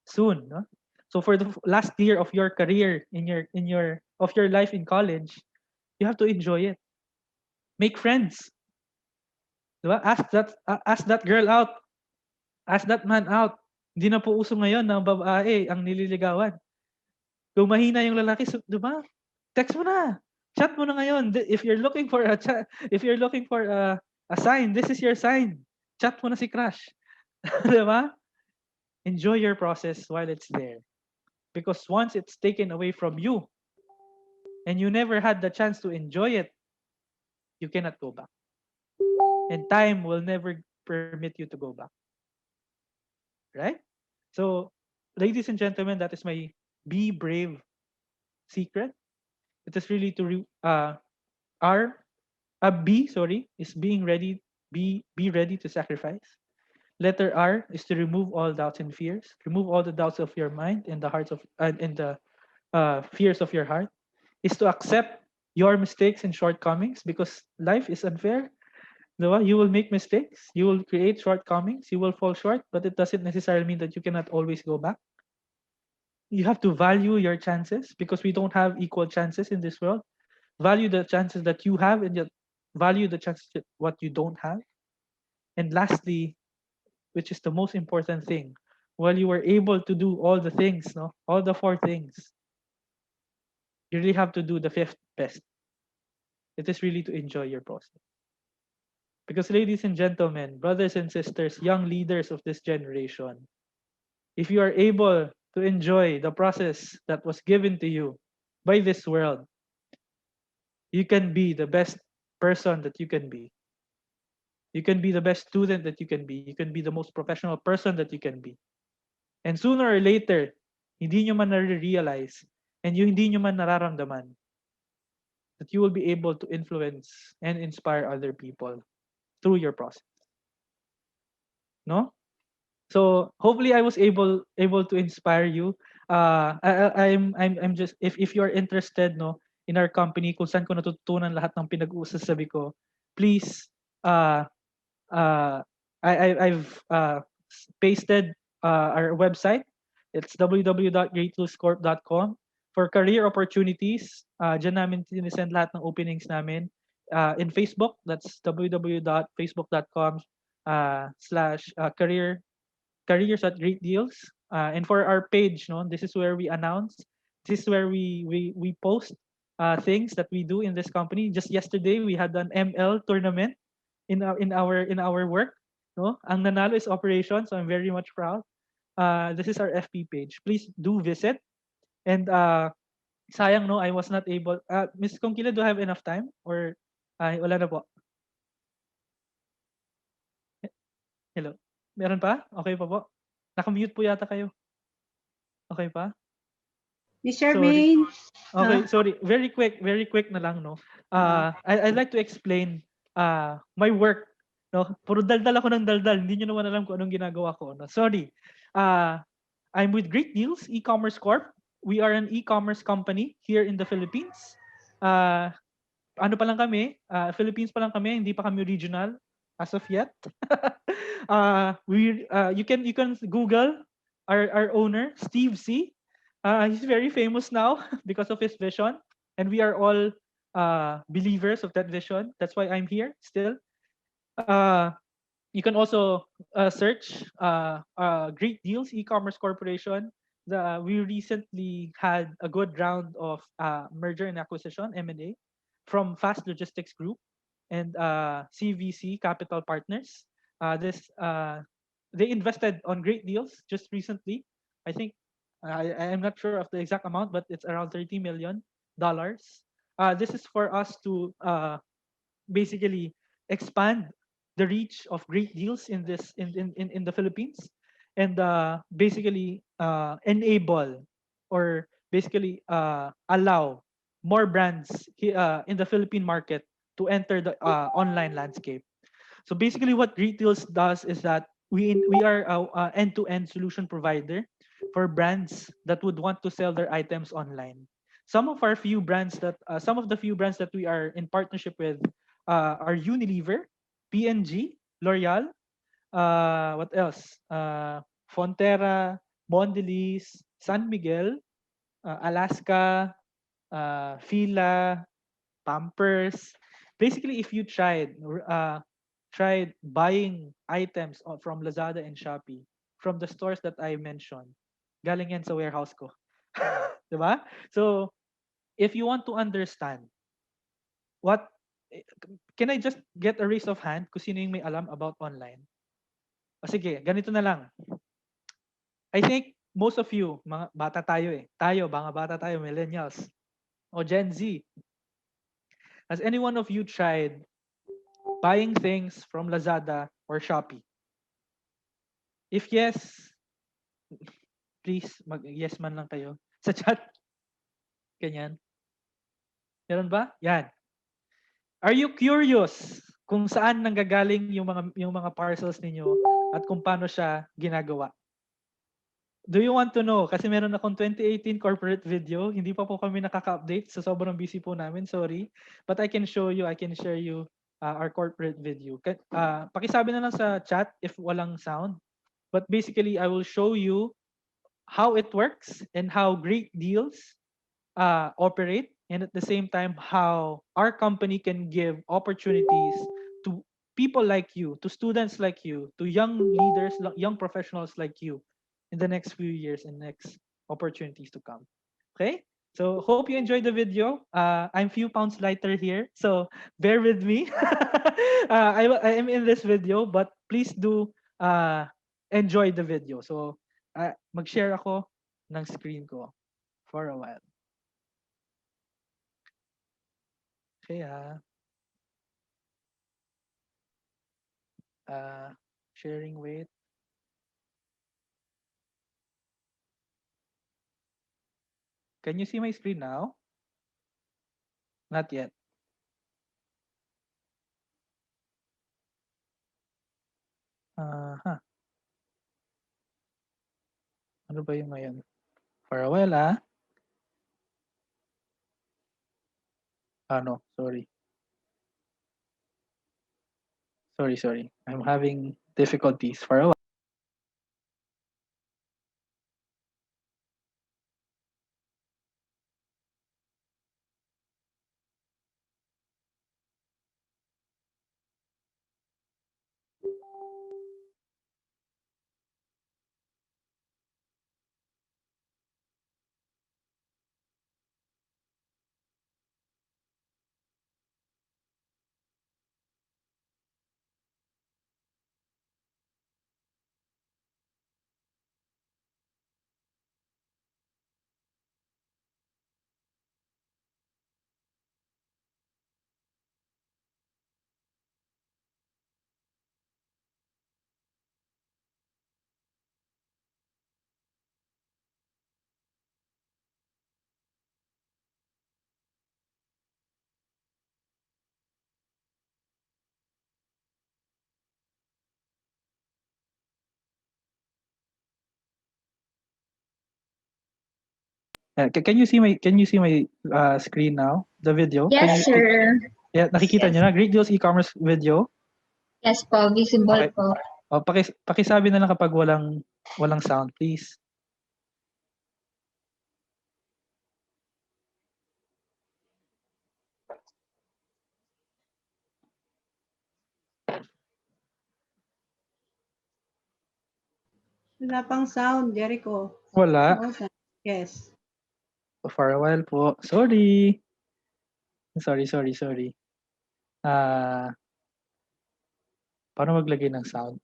soon, no? So for the last year of your career in your of your life in college, you have to enjoy it. Make friends, diba? Ask that girl out, ask that man out. Hindi na po uso ngayon na babae ang nililigawan. Kung mahina yung lalaki, so, diba? Text mo na. Chat mo na ngayon. If you're looking for a chat, if you're looking for a sign, this is your sign. Chat mo na si crush. Diba? Enjoy your process while it's there. Because once it's taken away from you and you never had the chance to enjoy it, you cannot go back. And time will never permit you to go back. Right? So, ladies and gentlemen, that is my be brave secret. It is really to R B, sorry, is being ready. Be ready to sacrifice. Letter R is to remove all doubts and fears. Remove all the doubts of your mind and the hearts of and the fears of your heart. Is to accept your mistakes and shortcomings because life is unfair. Diba? You will make mistakes. You will create shortcomings. You will fall short, but it doesn't necessarily mean that you cannot always go back. You have to value your chances because we don't have equal chances in this world. Value the chances that you have and yet value the chances that what you don't have. And lastly, which is the most important thing, while you were able to do all the things, no, all the four things, you really have to do the fifth best. It is really to enjoy your process. Because, ladies and gentlemen, brothers and sisters, young leaders of this generation, if you are able to enjoy the process that was given to you by this world, you can be the best person that you can be. You can be the best student that you can be. You can be the most professional person that you can be. And sooner or later, hindi nyo man na-realize and hindi nyo man nararamdaman that you will be able to influence and inspire other people through your process. No? So hopefully I was able to inspire you. I'm just if you're interested, no, in our company kung saan ko natutunan lahat ng pinag-uusasabi ko, please uh uh I've pasted our website. It's www.greatloscorp.com for career opportunities. Diyan namin sinesend lahat ng openings namin. In Facebook, that's www.facebook.com slash careers at great deals. And for our page, no, this is where we announce. This is where we post things that we do in this company. Just yesterday, we had an ML tournament in our work. No, ang nanalo is operation, so I'm very much proud. This is our FP page. Please do visit. And sayang no, I was not able. Miss Kongkila, do I have enough time or wala na po? Hello. Meron pa? Okay pa po? Naka-mute po yata kayo. Okay pa? Miss Sorry. Charmaine, Okay, sorry. Very quick na lang, no. I'd like to explain my work, no. Puro daldal ako ng daldal. Hindi niyo naman alam kung anong ginagawa ko, no. Sorry. I'm with Great Deals E-commerce Corp. We are an e-commerce company here in the Philippines. Ano pa lang kami? Philippines pa lang kami, hindi pa kami regional as of yet. You can Google our owner, Steve C. He's very famous now because of his vision, and we are all believers of that vision. That's why I'm here still. Uh, you can also search Great Deals E-commerce Corporation. We recently had a good round of merger and acquisition (M&A) from Fast Logistics Group and CVC Capital Partners. This They invested on Great Deals just recently. I think I'm not sure of the exact amount, but it's around $30 million. This is for us to basically expand the reach of Great Deals in the Philippines. and basically enable or basically allow more brands in the Philippine market to enter the online landscape. So basically, what Retails does is that we are a end-to-end solution provider for brands that would want to sell their items online. Some of the few brands that we are in partnership with are Unilever, P&G, L'Oreal, what else? Fonterra, Mondelez, San Miguel, Alaska, Fila, Pampers. Basically, if you tried buying items from Lazada and Shopee from the stores that I mentioned, galing yan sa warehouse ko. 'Di ba? So, if you want to understand what eh, can I just get a raise of hand kung sino yung may alam about online? O sige, ganito na lang. I think most of you, mga bata tayo eh. Tayo, mga bata tayo, millennials. O Gen Z. Has any one of you tried buying things from Lazada or Shopee? If yes, please mag-yes man lang kayo sa chat. Ganyan. Meron ba? Yan. Are you curious kung saan nanggagaling yung mga parcels ninyo at kung paano siya ginagawa? Do you want to know? Kasi meron akong 2018 corporate video. Hindi pa po kami nakaka-update. So sobrang busy po namin. Sorry. But I can share you our corporate video. Pakisabi na lang sa chat if walang sound. But basically, I will show you how it works and how great deals operate, and at the same time how our company can give opportunities to people like you, to students like you, to young leaders, young professionals like you in the next few years and next opportunities to come. Okay, so hope you enjoyed the video. I'm few pounds lighter here, so bear with me. I am in this video, but please do enjoy the video. So mag-share ako ng screen ko for a while. Kaya, sharing with. Can you see my screen now? Not yet. Ano ba yung ngayon? For a while, no, sorry. Sorry. I'm having difficulties for a while. Can you see my screen now? The video? Yes, sir. Yeah, nakikita Yes. niyo na Great Deals e-commerce video. Yes po, visible Okay. po. Pakisabi na lang kapag walang sound, please. Wala pang sound, Jericho. Wala. Okay. Yes. For a while po. Sorry. Paano maglagay ng sound?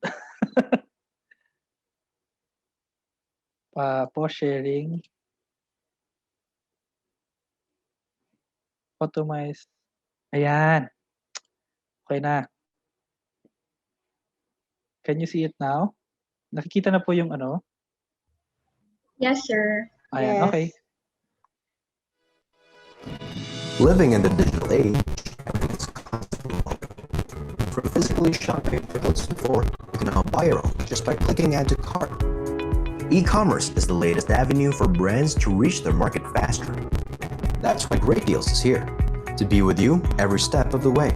Pause sharing. Automate. Ayan. Okay na. Can you see it now? Nakikita na po yung Yes, sir. Ayan, okay. Yes. Living in the digital age, everything's constantly evolving. From physically shopping for clothes and floor, you can now buy your own just by clicking add to cart. E-commerce is the latest avenue for brands to reach their market faster. That's why Great Deals is here, to be with you every step of the way.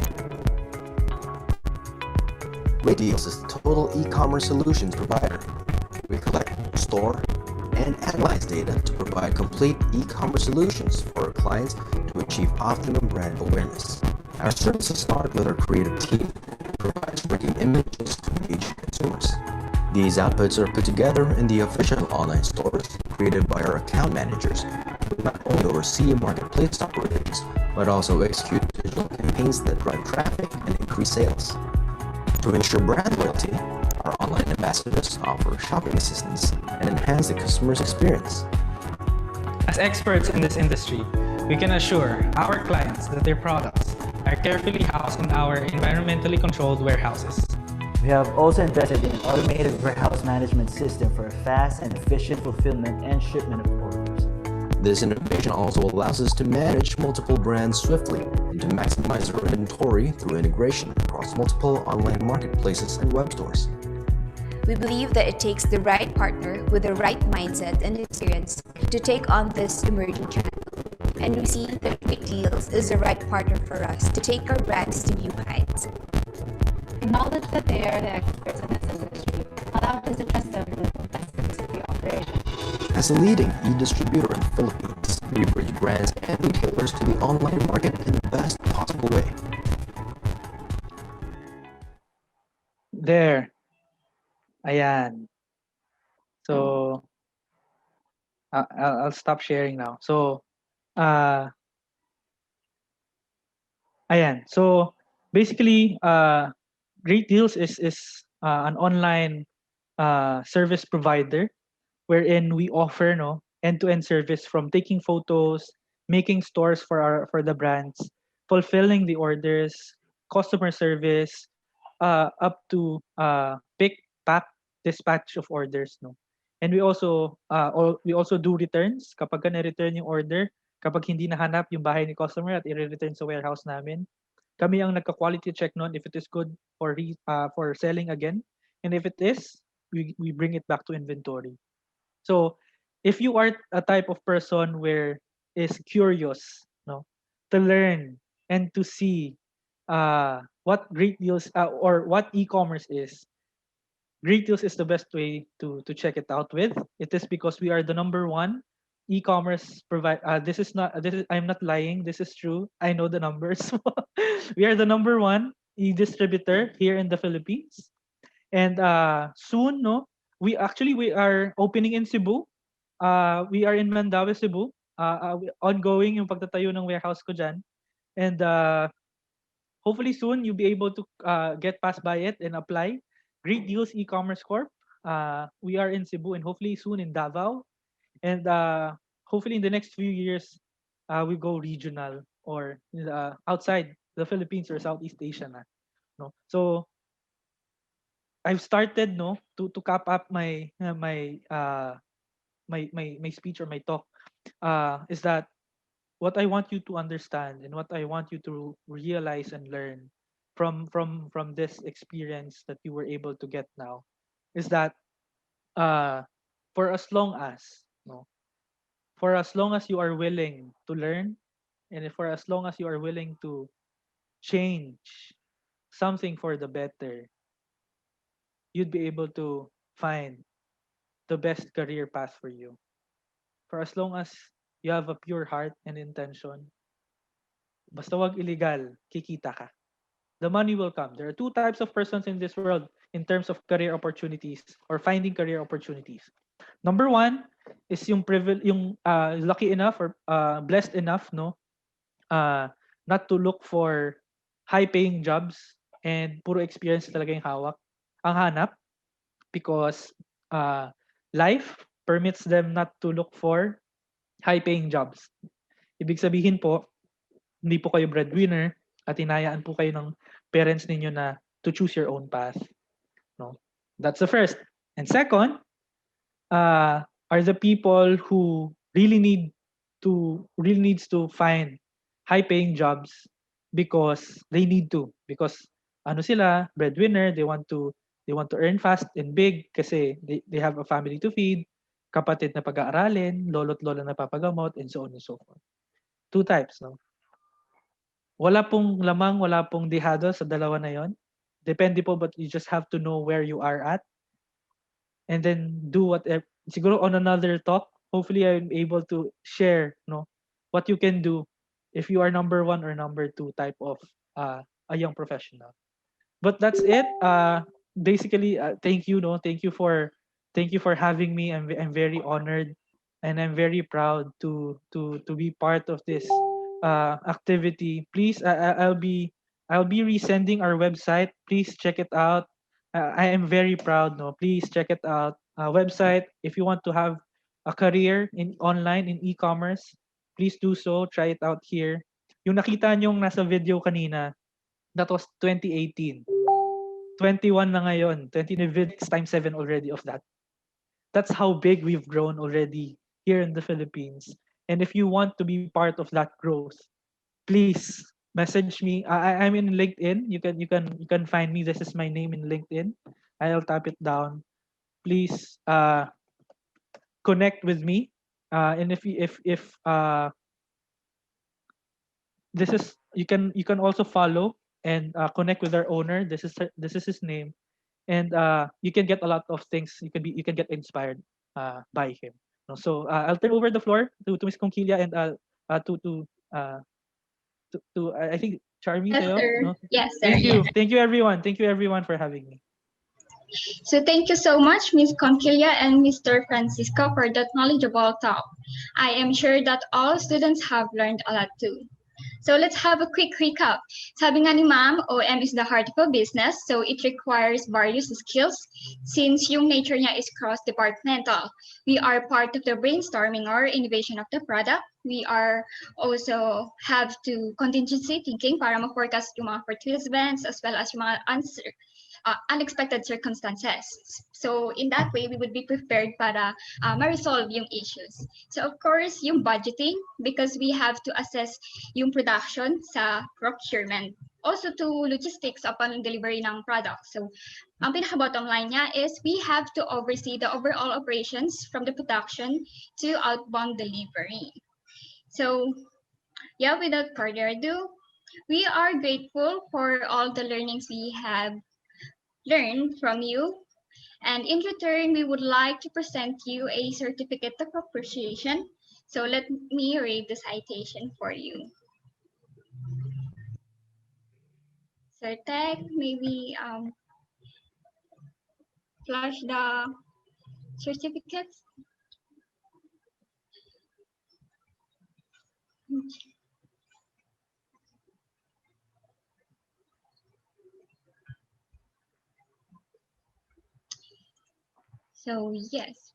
Great Deals is the total e-commerce solutions provider. We collect, store, and analyze data to provide complete e-commerce solutions for our clients to achieve optimum brand awareness. Our services start with our creative team, who provides working images to engage consumers. These outputs are put together in the official online stores created by our account managers, who not only oversee marketplace operations, but also execute digital campaigns that drive traffic and increase sales. To ensure brand loyalty, our online ambassadors offer shopping assistance and enhance the customer's experience. As experts in this industry, we can assure our clients that their products are carefully housed in our environmentally controlled warehouses. We have also invested in an automated warehouse management system for a fast and efficient fulfillment and shipment of orders. This innovation also allows us to manage multiple brands swiftly and to maximize our inventory through integration across multiple online marketplaces and web stores. We believe that it takes the right partner with the right mindset and experience to take on this emerging channel. And we see that Great Deals is the right partner for us to take our brands to new heights. Acknowledge that they are the experts in this industry. Allow us to trust them with the complexity of the operation. As a leading e-distributor in the Philippines, we bring brands and retailers to the online market in the best possible way. There. Ayan. So, I'll stop sharing now. So, ayan. So, basically, Great Deals is an online service provider wherein we offer end-to-end service from taking photos, making stores for the brands, fulfilling the orders, customer service, up to pick, pack, dispatch of orders, no. And we also do returns kapag na-return yung order, kapag hindi nahanap yung bahay ni customer at i-return sa warehouse namin. Kami ang nagka-quality check noon if it is good for selling again, and if it is, we bring it back to inventory. So, if you are a type of person where is curious, no, to learn and to see what Great Deals or what e-commerce is, Great Deals is the best way to check it out with. It is because we are the number one e-commerce provide. I'm not lying. This is true. I know the numbers. We are the number one e-distributor here in the Philippines, and soon, no, we are opening in Cebu. We are in Mandaue, Cebu. Ongoing yung pagtatayo ng warehouse ko dyan. And hopefully soon you'll be able to get passed by it and apply. Great Deals E-commerce Corp. We are in Cebu and hopefully soon in Davao. And hopefully in the next few years, we go regional or outside the Philippines or Southeast Asia na. No? So I've started to cap up my speech or my talk is that what I want you to understand and what I want you to realize and learn from this experience that you were able to get now is that for as long as you are willing to learn, and for as long as you are willing to change something for the better, you'd be able to find the best career path for you. For as long as you have a pure heart and intention, basta wag illegal, kikita ka. The money will come. There are two types of persons in this world in terms of career opportunities or finding career opportunities. Number one is yung lucky enough or blessed enough, not to look for high-paying jobs and puro experience talaga yung hanap, because life permits them not to look for high-paying jobs. Ibig sabihin po, hindi po kayo breadwinner at hinayaan po kayo ng parents ninyo na to choose your own path. No? That's the first. And second, are the people who really needs to find high paying jobs because they need to, because ano sila, breadwinner, they want to earn fast and big kasi they have a family to feed, kapatid na pag-aaralin, lolo't lola na papagamot, and so on and so forth. Two types, no? Wala pong lamang, wala pong dehado sa dalawa na yon. Depende po, but you just have to know where you are at and then do whatever. Siguro on another talk, hopefully I'm able to share, no, what you can do if you are number one or number two type of a young professional. But that's it. Basically, thank you, no, thank you for having me. I'm very honored, and I'm very proud to be part of this activity. Please, I'll be resending our website. Please check it out. I am very proud. No, please check it out. Website. If you want to have a career in online in e-commerce, please do so. Try it out here. Yung nakita nyong nasa video kanina, that was 2018. 21 na ngayon. 20 videos times 7 already of that. That's how big we've grown already here in the Philippines. And if you want to be part of that growth, please message me. I'm in LinkedIn. You can find me. This is my name in LinkedIn. I'll tap it down. Please connect with me. And if this is you can also follow and connect with our owner. This is his name, and you can get a lot of things. You can get inspired by him. No, so I'll turn over the floor to Miss Conquilia and uh, I think Charmy Yes, sa'yo. sir. No? Yes, sir. Yes. Thank you everyone. Thank you everyone for having me. So thank you so much, Ms. Conquilia and Mr. Francisco, for that knowledgeable talk. I am sure that all students have learned a lot too. So let's have a quick recap. Sabi nga ni Ma'am, OM is the heart of a business, so it requires various skills. Since yung nature niya is cross-departmental, we are part of the brainstorming or innovation of the product. We are also have to contingency thinking para ma-forecast yung mga participants as well as yung mga unexpected circumstances. So in that way, we would be prepared para ma-resolve yung issues. So of course, yung budgeting, because we have to assess yung production sa procurement. Also to logistics upon delivery ng product. So ang pinaka-bottom line niya is we have to oversee the overall operations from the production to outbound delivery. So yeah, without further ado, we are grateful for all the learnings we have learned from you. And in return, we would like to present you a certificate of appreciation. So let me read the citation for you. Sir Tech, maybe flash the certificates. So yes,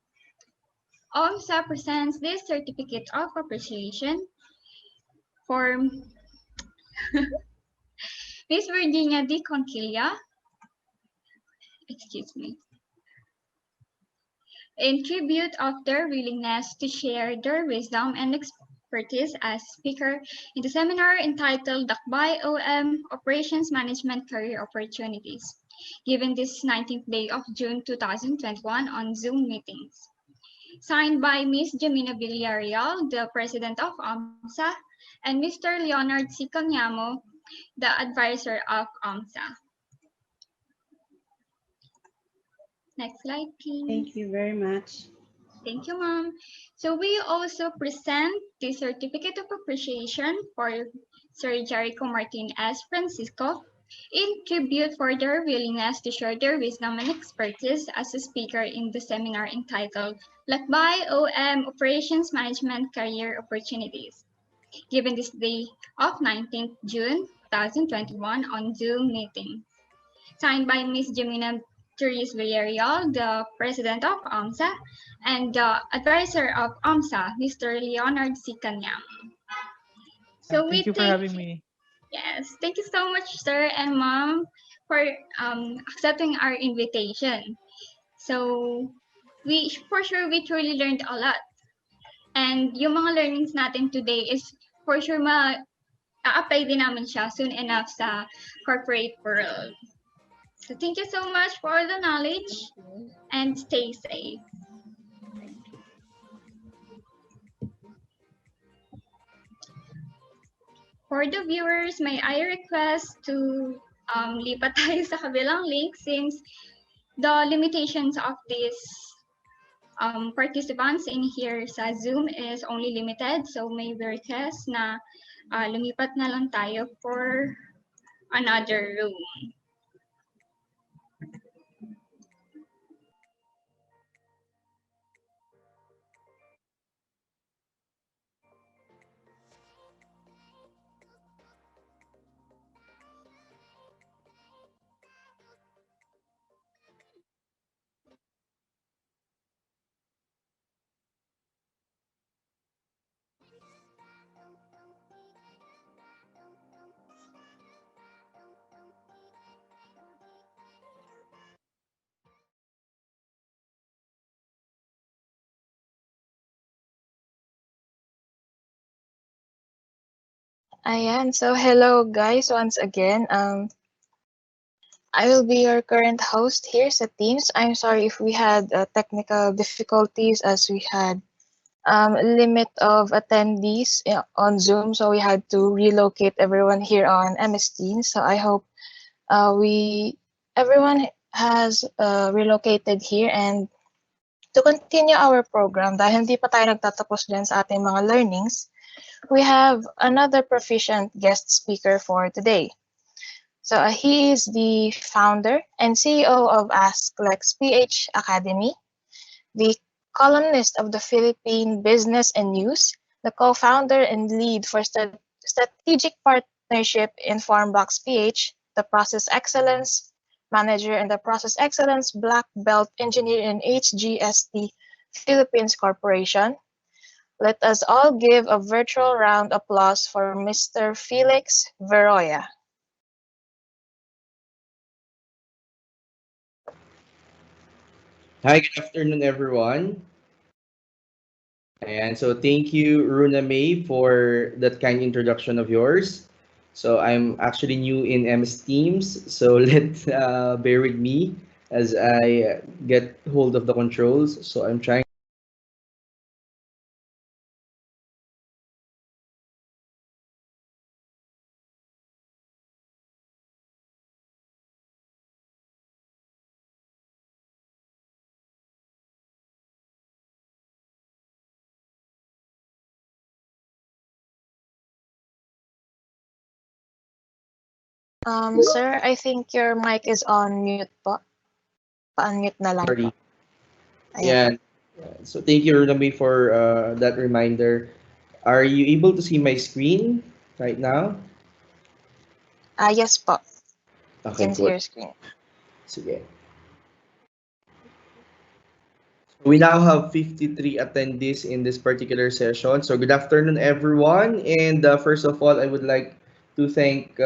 OMSA presents this certificate of appreciation for Miss Virginia D. Conquilia, excuse me, in tribute of their willingness to share their wisdom and expertise as speaker in the seminar entitled Lakbay OM Operations Management Career Opportunities, given this 19th day of June 2021 on Zoom meetings. Signed by Ms. Jamina Villarreal, the President of OMSA, and Mr. Leonard C. Canyamo, the Advisor of OMSA. Next slide, please. Thank you very much. Thank you, ma'am. So we also present the certificate of appreciation for Sir Jericho Martinez Francisco in tribute for their willingness to share their wisdom and expertise as a speaker in the seminar entitled Lakbay OM Operations Management Career Opportunities, given this day of 19th June 2021 on Zoom meeting. Signed by Ms. Jamina Therese Villarreal, the President of OMSA, and the Advisor of OMSA, Mr. Leonard C. Canyam. So Thank you for having me. Yes, thank you so much, sir and ma'am, for accepting our invitation. So, for sure, we truly learned a lot. And yung mga learnings natin today is for sure a-apply din namin siya soon enough sa corporate world. So, thank you so much for all the knowledge and stay safe. For the viewers, may I request to lipat tayo sa kabilang link since the limitations of these participants in here sa Zoom is only limited. So may we request na lumipat na lang tayo for another room. Ayan, so hello guys once again. I will be your current host here sa Teams. I'm sorry if we had technical difficulties as we had limit of attendees on Zoom, so we had to relocate everyone here on MS Teams. So I hope everyone has relocated here, and to continue our program, dahil hindi pa tayo nagtatapos dyan sa ating mga learnings, we have another proficient guest speaker for today. So he is the founder and CEO of Ask Lex PH Academy, the columnist of the Philippine Business and News, the co-founder and lead for strategic partnership in Formbox PH, the process excellence manager and the process excellence black belt engineer in HGST Philippines Corporation. Let us all give a virtual round of applause for Mr. Felix Veroya. Hi, good afternoon, everyone. And so thank you, Runa May, for that kind introduction of yours. So I'm actually new in MS Teams, so let bear with me as I get hold of the controls. So I'm trying. Sir, I think your mic is on mute po. Pa-unmute na lang Sorry. po. Ayan. Yeah. So thank you, Runa May, for that reminder. Are you able to see my screen right now? Yes po. Okay, Can see good. your screen. Sige. We now have 53 attendees in this particular session. So good afternoon, everyone. And first of all, I would like to thank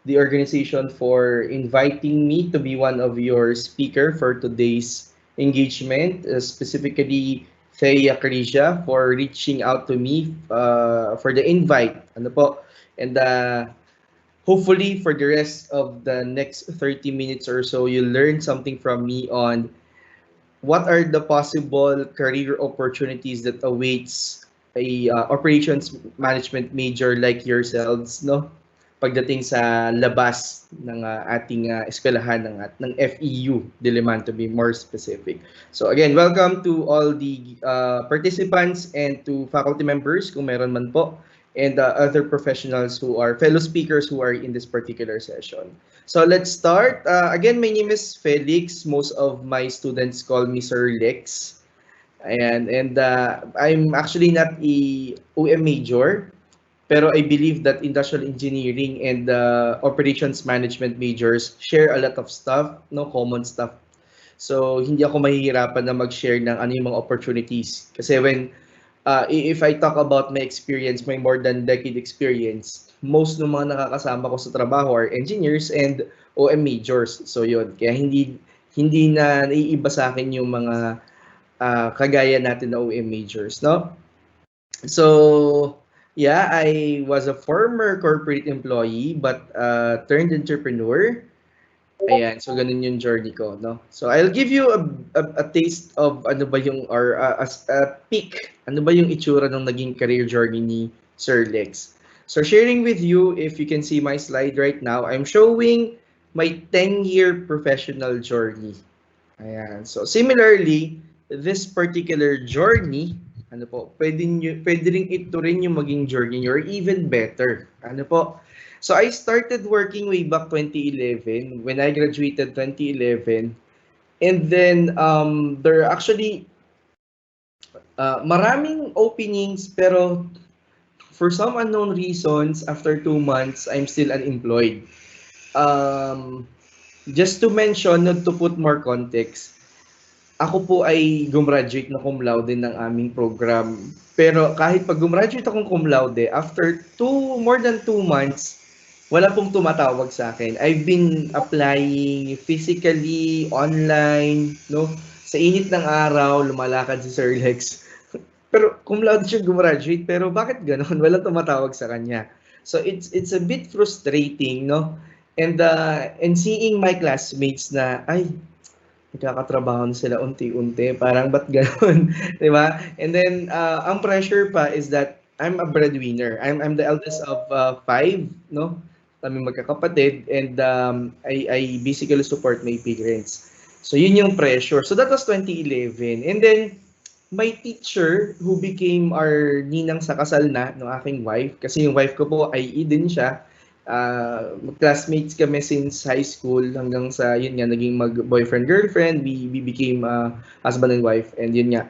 the organization for inviting me to be one of your speaker for today's engagement, specifically Thea Carisha for reaching out to me for the invite. Ano po? And hopefully for the rest of the next 30 minutes or so, you'll learn something from me on what are the possible career opportunities that awaits a operations management major like yourselves, no, pagdating sa labas ng ating eskwelahan ng FEU Diliman, to be more specific. So again, welcome to all the participants and to faculty members kung meron man po, and other professionals who are fellow speakers who are in this particular session. So let's start. Again, my name is Felix. Most of my students call me Sir Lex. And I'm actually not a OM major, pero I believe that industrial engineering and operations management majors share a lot of stuff, no, common stuff. So hindi ako mahihirapan na mag-share ng ano yung mga opportunities. Kasi if I talk about my experience, my more than decade experience, most ng mga nakakasama ko sa trabaho are engineers and OM majors. So yun, kaya hindi na naiiba sa akin yung mga kagaya natin na OM majors, no? So, yeah, I was a former corporate employee but turned entrepreneur. Ayan, so ganun yung journey ko, no? So I'll give you a taste of ano ba yung or a peek, ano ba yung itsura ng naging career journey ni Sir Lex. So sharing with you, if you can see my slide right now, I'm showing my 10-year professional journey. Ayan. So similarly, this particular journey, ano po, pwede rin ito rin yung maging journey nyo or even better. Ano po? So I started working way back 2011 when I graduated 2011. And then there are actually maraming openings pero for some unknown reasons after 2 months I'm still unemployed. Um, just to mention, not to put more context, ako po ay gumraduate na cum laude ng aming program. Pero kahit pag gumraduate akong cum laude, after more than 2 months, wala pong tumatawag sa akin. I've been applying physically, online, no? Sa init ng araw, lumalakad si Sir Lex. Pero cum laude siya gumraduate, pero bakit ganon? Wala tumatawag sa kanya. So it's a bit frustrating, no? And seeing my classmates na, ay, nagkakatrabaho na sila unti-unti. Parang ba't gano'n, 'di ba? And then ang pressure pa is that I'm a breadwinner. I'm the eldest of five, no? Kami magkakapatid and I basically support my parents. So yun yung pressure. So that was 2011. And then my teacher who became our ninang sa kasal na ng aking wife, kasi yung wife ko po ay din siya. Classmates kami since high school hanggang sa yun nga naging mag-boyfriend girlfriend, we became husband and wife, and yun nga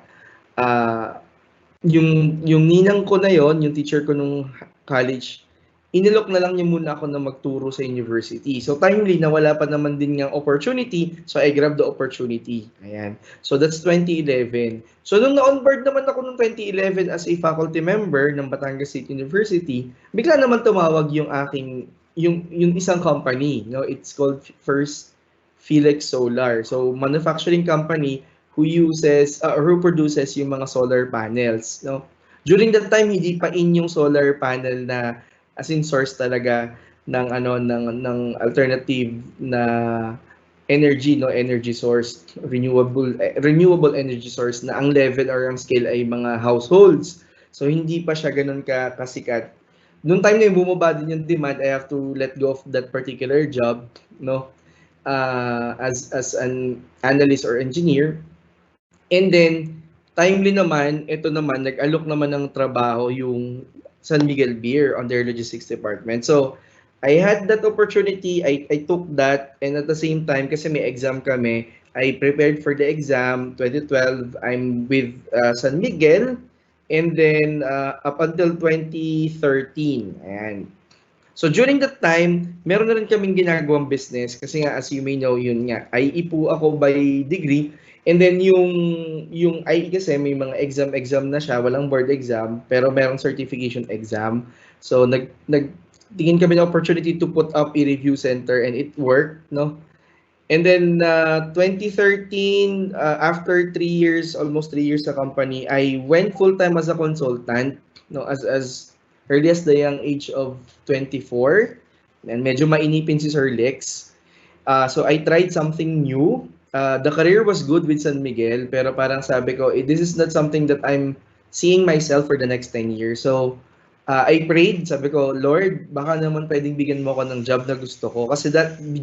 yung ninang ko na yon, yung teacher ko nung college, inilok na lang niya muna ako na magturo sa university. So timely na wala pa naman din ng opportunity, so I grabbed the opportunity. Ayan. So that's 2011. So nung na-onboard naman ako noong 2011 as a faculty member ng Batangas State University, bigla naman tumawag yung yung isang company, no? It's called First Felix Solar. So manufacturing company who uses or who produces yung mga solar panels, no? During that time hindi pa in yung solar panel na as in source talaga ng ng alternative na energy, no, energy source, renewable energy source na ang level or ang scale ay mga households. So hindi pa siya ganoon kasikat. Noong time na yung bumaba din yung demand, I have to let go of that particular job, no, as an analyst or engineer. And then timely naman, ito naman nag-alok naman ng trabaho yung San Miguel Beer on their logistics department. So I had that opportunity, I took that, and at the same time, kasi may exam kami, I prepared for the exam. 2012, I'm with San Miguel, and then up until 2013. Ayan. So during that time, meron na rin kaming ginagawang business, kasi nga as you may know, yun nga, IE po ako by degree. And then yung IE kasi may mga exam na siya, walang board exam, pero merong certification exam. So nagtingin kami ng opportunity to put up a review center, and it worked, no? And then 2013, after 3 years, almost 3 years sa company, I went full-time as a consultant, no, as early as the young age of 24. And medyo mainipin si Sir Lex. So I tried something new. The career was good with San Miguel, pero parang sabi ko, this is not something that I'm seeing myself for the next 10 years. So I prayed, sabi ko, Lord, baka naman pwedeng bigyan mo ako ng job na gusto ko. Kasi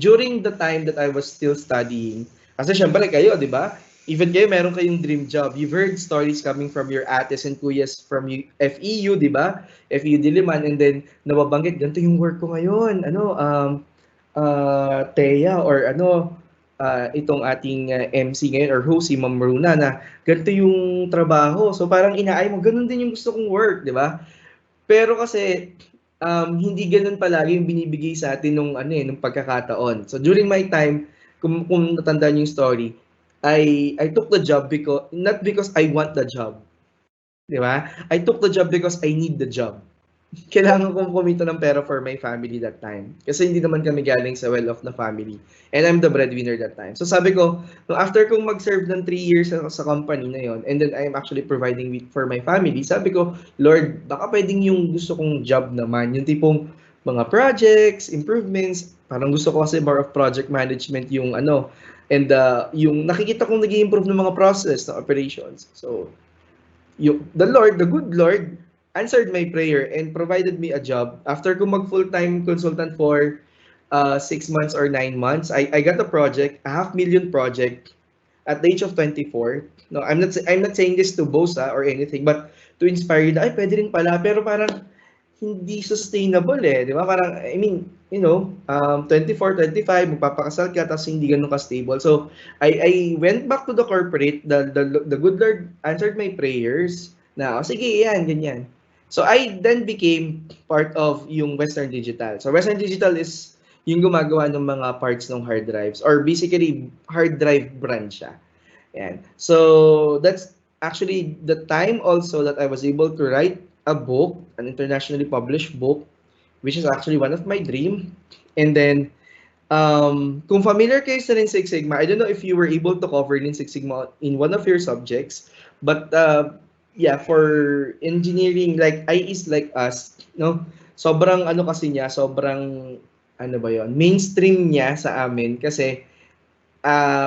during the time that I was still studying, kasi syempre kayo, di ba? Even kayo, meron kayong dream job. You've heard stories coming from your ates and kuyas from FEU, di ba? FEU Diliman, and then nababanggit, ganito yung work ko ngayon. Teya, or itong ating MC ngayon or host, si Ma'am Runa, na ganito yung trabaho. So parang inaay mo, ganun din yung gusto kong work, di ba? Pero kasi hindi ganun palagi yung binibigay sa atin nung pagkakataon. So during my time, kung natandaan yung story, I took the job not because I want the job. Di ba? I took the job because I need the job. kailangan kong kumita ng pera for my family that time. Kasi hindi naman kami galing sa well-off na family. And I'm the breadwinner that time. So sabi ko, no, after kong mag-serve ng 3 years sa company na yon, and then I'm actually providing for my family, sabi ko, Lord, baka pwedeng yung gusto kong job naman, yung tipong mga projects, improvements, parang gusto ko kasi more of project management yung ano, and yung nakikita kong nag improve ng mga process, na operations. So, the Lord, the good Lord, answered my prayer and provided me a job. After ko mag full-time consultant for 6 months or 9 months, I got a project, a 500,000 project at the age of 24. No, I'm not saying this to boast or anything, but to inspire you na, ay, pwede rin pala, pero parang hindi sustainable eh, di ba? Parang, I mean, 24, 25, magpapakasal ka, tapos hindi ganun ka-stable. So, I went back to the corporate, the good Lord answered my prayers, na, sige, yan, ganyan. So, I then became part of yung Western Digital. So, Western Digital is yung gumagawa ng mga parts ng hard drives, or basically, hard drive brand siya. Yan. So, that's actually the time also that I was able to write a book, an internationally published book, which is actually one of my dream. And then, kung familiar kayo sa Lean Six Sigma, I don't know if you were able to cover Lean Six Sigma in one of your subjects, but yeah, for engineering, like IEs like us, no, sobrang ano kasi niya, sobrang ano ba yon, mainstream niya sa amin kasi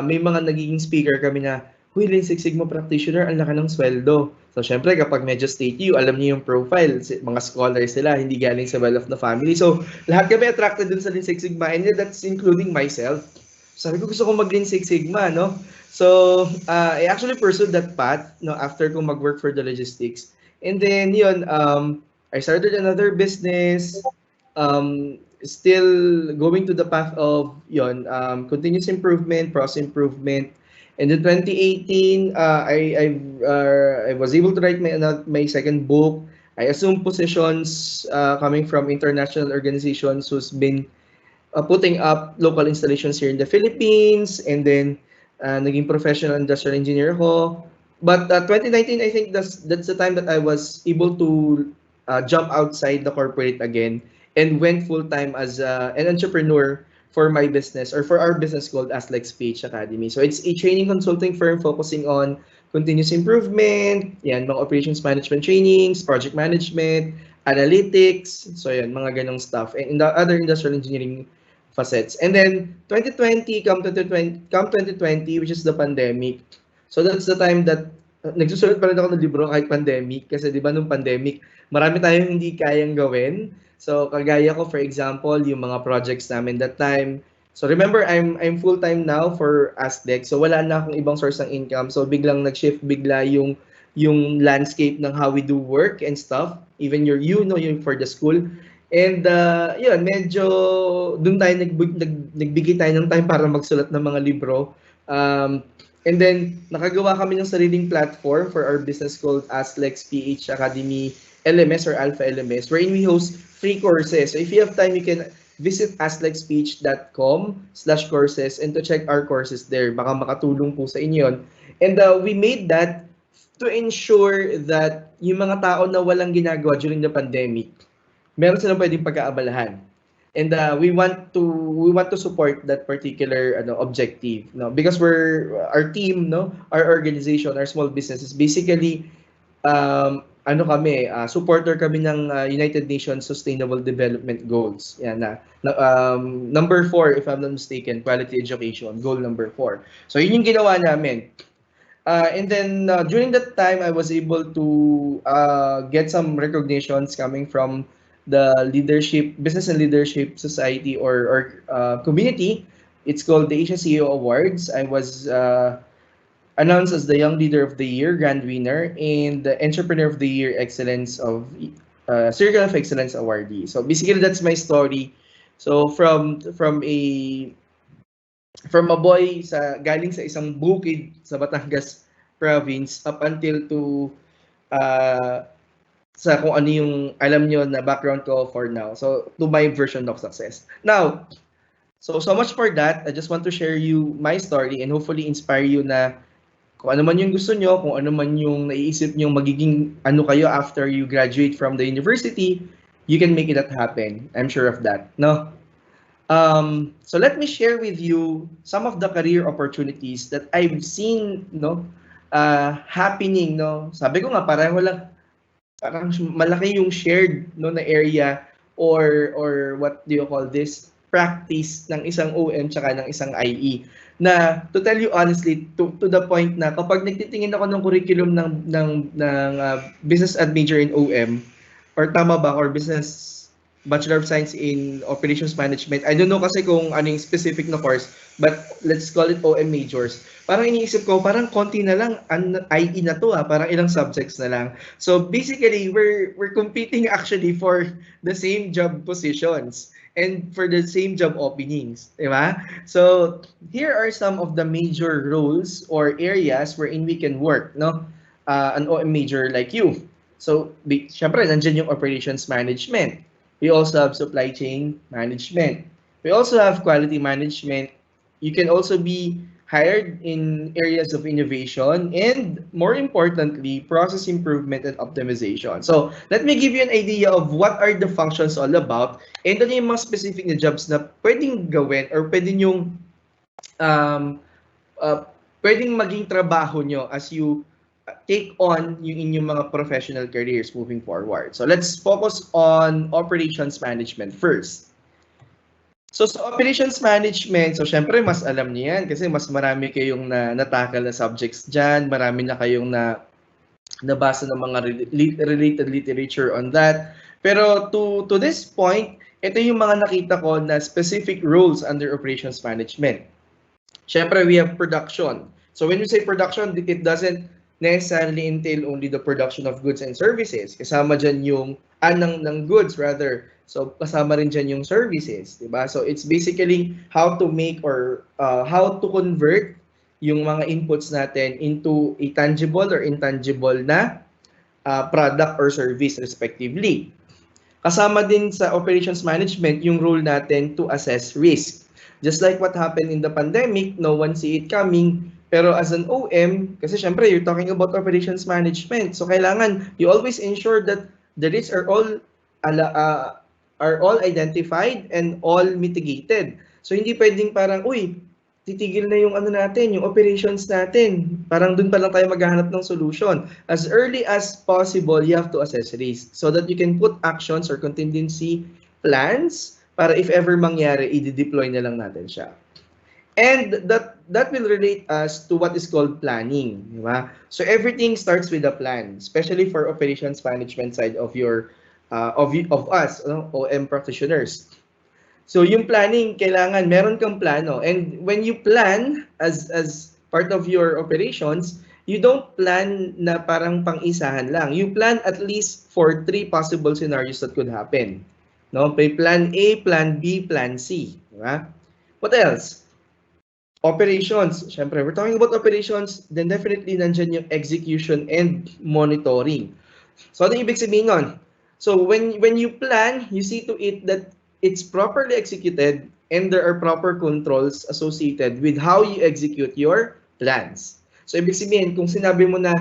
may mga nagiging speaker kami na, huy, Lean Six Sigma practitioner, ang laki ng sweldo. So, syempre, kapag medyo state you, alam niyo yung profile, mga scholars sila, hindi galing sa well of the family. So, lahat kami attracted dun sa Lean Six Sigma, and that's including myself. Sabi ko, gusto ko mag Lean Six Sigma, no? So, I actually pursued that path, no, after ko mag-work for the logistics. And then, yun, I started another business, still going to the path of continuous improvement, process improvement. And in 2018, I was able to write my second book. I assumed positions coming from international organizations who's been putting up local installations here in the Philippines, and then naging professional industrial engineer ko. But 2019, I think that's the time that I was able to jump outside the corporate again and went full-time as an entrepreneur for my business, or for our business called Aslex PH Academy. So it's a training consulting firm focusing on continuous improvement, yan, mga operations management trainings, project management, analytics, so yan, mga ganong stuff, and in the other industrial engineering facets. And then 2020, come 2020, which is the pandemic. So that's the time that nagsusulat pa rin ako ng libro kahit pandemic, kasi di ba nung pandemic, marami tayong hindi kayang gawin. So kagaya ko, for example, yung mga projects namin that time. So remember, I'm full-time now for Asdex. So wala na akong ibang source ng income. So biglang nag-shift bigla yung landscape ng how we do work and stuff. Even yung for the school. And yun, medyo doon tayo nagbigay tayo ng time para magsulat ng mga libro. And then nakagawa kami ng sariling platform for our business called Aslex PH Academy LMS or Alpha LMS, wherein we host free courses. So if you have time, you can visit aslexspeech.com/courses and to check our courses there. Baka makatulong po sa inyo yun. And we made that to ensure that yung mga tao na walang ginagawa during the pandemic, meron silang pwedeng pagkaabalahan. And we want to support that particular objective, no? Because our team, no, our organization, our small businesses, basically supporter kami ng United Nations Sustainable Development Goals. Yan number 4, if I'm not mistaken, quality education, goal number 4. So yun yung ginawa namin. And then during that time, I was able to get some recognitions coming from the Business and Leadership Society or community. It's called the Asia CEO Awards. I was announced as the Young Leader of the Year Grand Winner and the Entrepreneur of the Year Circle of Excellence Awardee. So basically, that's my story. So from a boy galing sa isang bukid sa Batangas province up until to sa kung ano yung alam nyo na background ko for now. So to my version of success. Now, so much for that. I just want to share you my story and hopefully inspire you na kung ano man yung gusto nyo, kung ano man yung naiisip nyo magiging ano kayo after you graduate from the university, you can make it happen. I'm sure of that. No. So let me share with you some of the career opportunities that I've seen, no, happening, no. Sabi ko nga pareho lang, parang malaki yung shared, no, na area or what do you call this, practice ng isang OM tsaka ng isang IE. Na to tell you honestly, to the point na kapag nagtitingin ako ng curriculum ng business ad major in OM, or tama ba, or business Bachelor of Science in Operations Management. I don't know kasi kung ano yung specific na course, but let's call it OM majors. Parang iniisip ko, parang konti na lang, IE na to parang ilang subjects na lang. So basically, we're competing actually for the same job positions and for the same job openings, di ba? So here are some of the major roles or areas wherein we can work, no? An OM major like you. So, syempre, nandiyan yung operations management. We also have supply chain management. We also have quality management. You can also be hired in areas of innovation and, more importantly, process improvement and optimization. So let me give you an idea of what are the functions all about and ano yung mga specific na jobs na pwedeng gawin or pwedeng yung pwedeng maging trabaho nyo as you take on yung inyong mga professional careers moving forward. So let's focus on operations management first. So sa operations management, so syempre mas alam niyo yan kasi mas marami kayong natakal na subjects dyan, marami na kayong nabasa ng mga related literature on that. Pero to this point, ito yung mga nakita ko na specific roles under operations management. Syempre, we have production. So when we say production, it doesn't necessarily entail only the production of goods and services. Kasama dyan yung, ng goods rather. So kasama rin dyan yung services, di ba? So it's basically how to make or how to convert yung mga inputs natin into a tangible or intangible na product or service respectively. Kasama din sa operations management yung role natin to assess risk. Just like what happened in the pandemic, no one see it coming. Pero as an OM, kasi syempre you're talking about operations management. So kailangan you always ensure that the risks are all identified and all mitigated. So hindi pwedeng parang, uy, titigil na yung ano natin, yung operations natin. Parang dun pa lang tayo maghahanap ng solution. As early as possible, you have to assess risk so that you can put actions or contingency plans para if ever mangyari, i-deploy na lang natin siya. And that will relate us to what is called planning, di ba? So everything starts with a plan, especially for operations management side of your of us, OM practitioners. So yung planning, kailangan meron kang plano. And when you plan as part of your operations, you don't plan na parang pang-isahan lang. You plan at least for 3 possible scenarios that could happen. No, may plan A, plan B, plan C, di ba? What else? Operations. Syempre, we're talking about operations, then definitely nandiyan yung execution and monitoring. So ano ibig sabihin nun? So when you plan, you see to it that it's properly executed and there are proper controls associated with how you execute your plans. So ibig sabihin, kung sinabi mo na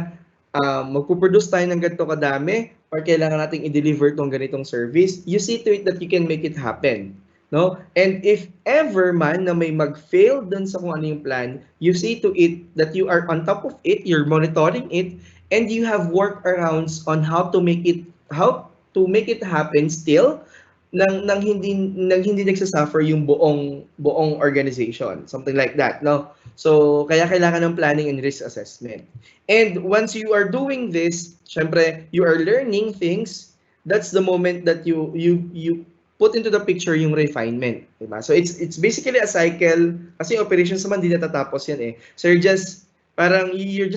magpuproduce tayo ng ganito kadami or kailangan nating i-deliver tong ganitong service, you see to it that you can make it happen. No? And if ever man na may mag-fail dun sa kung ano yung plan, you see to it that you are on top of it, you're monitoring it, and you have workarounds on how to make it happen still nang hindi nagsasuffer yung buong organization, something like that, no? So kaya kailangan ng planning and risk assessment. And once you are doing this, syempre you are learning things. That's the moment that you put into the picture yung refinement, diba? So it's basically a cycle kasi operations naman di natatapos yan eh. So you're just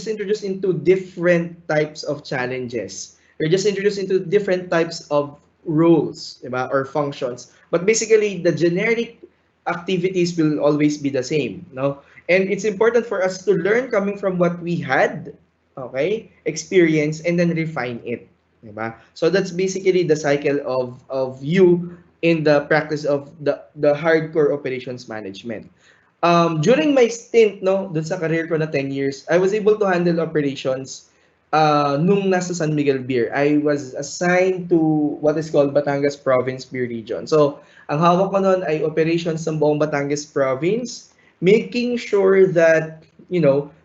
introduced into different types of challenges. You're just introduced into different types of roles, diba? Or functions. But basically the generic activities will always be the same, no? And it's important for us to learn coming from what we had, okay, experience and then refine it. Diba? So that's basically the cycle of you in the practice of the hardcore operations management. During my stint, no, dun sa career ko na 10 years, I was able to handle operations nung nasa San Miguel Beer, I was assigned to what is called Batangas Province Beer Region. So, ang hawak ko noon ay operations ng buong Batangas Province, making sure that,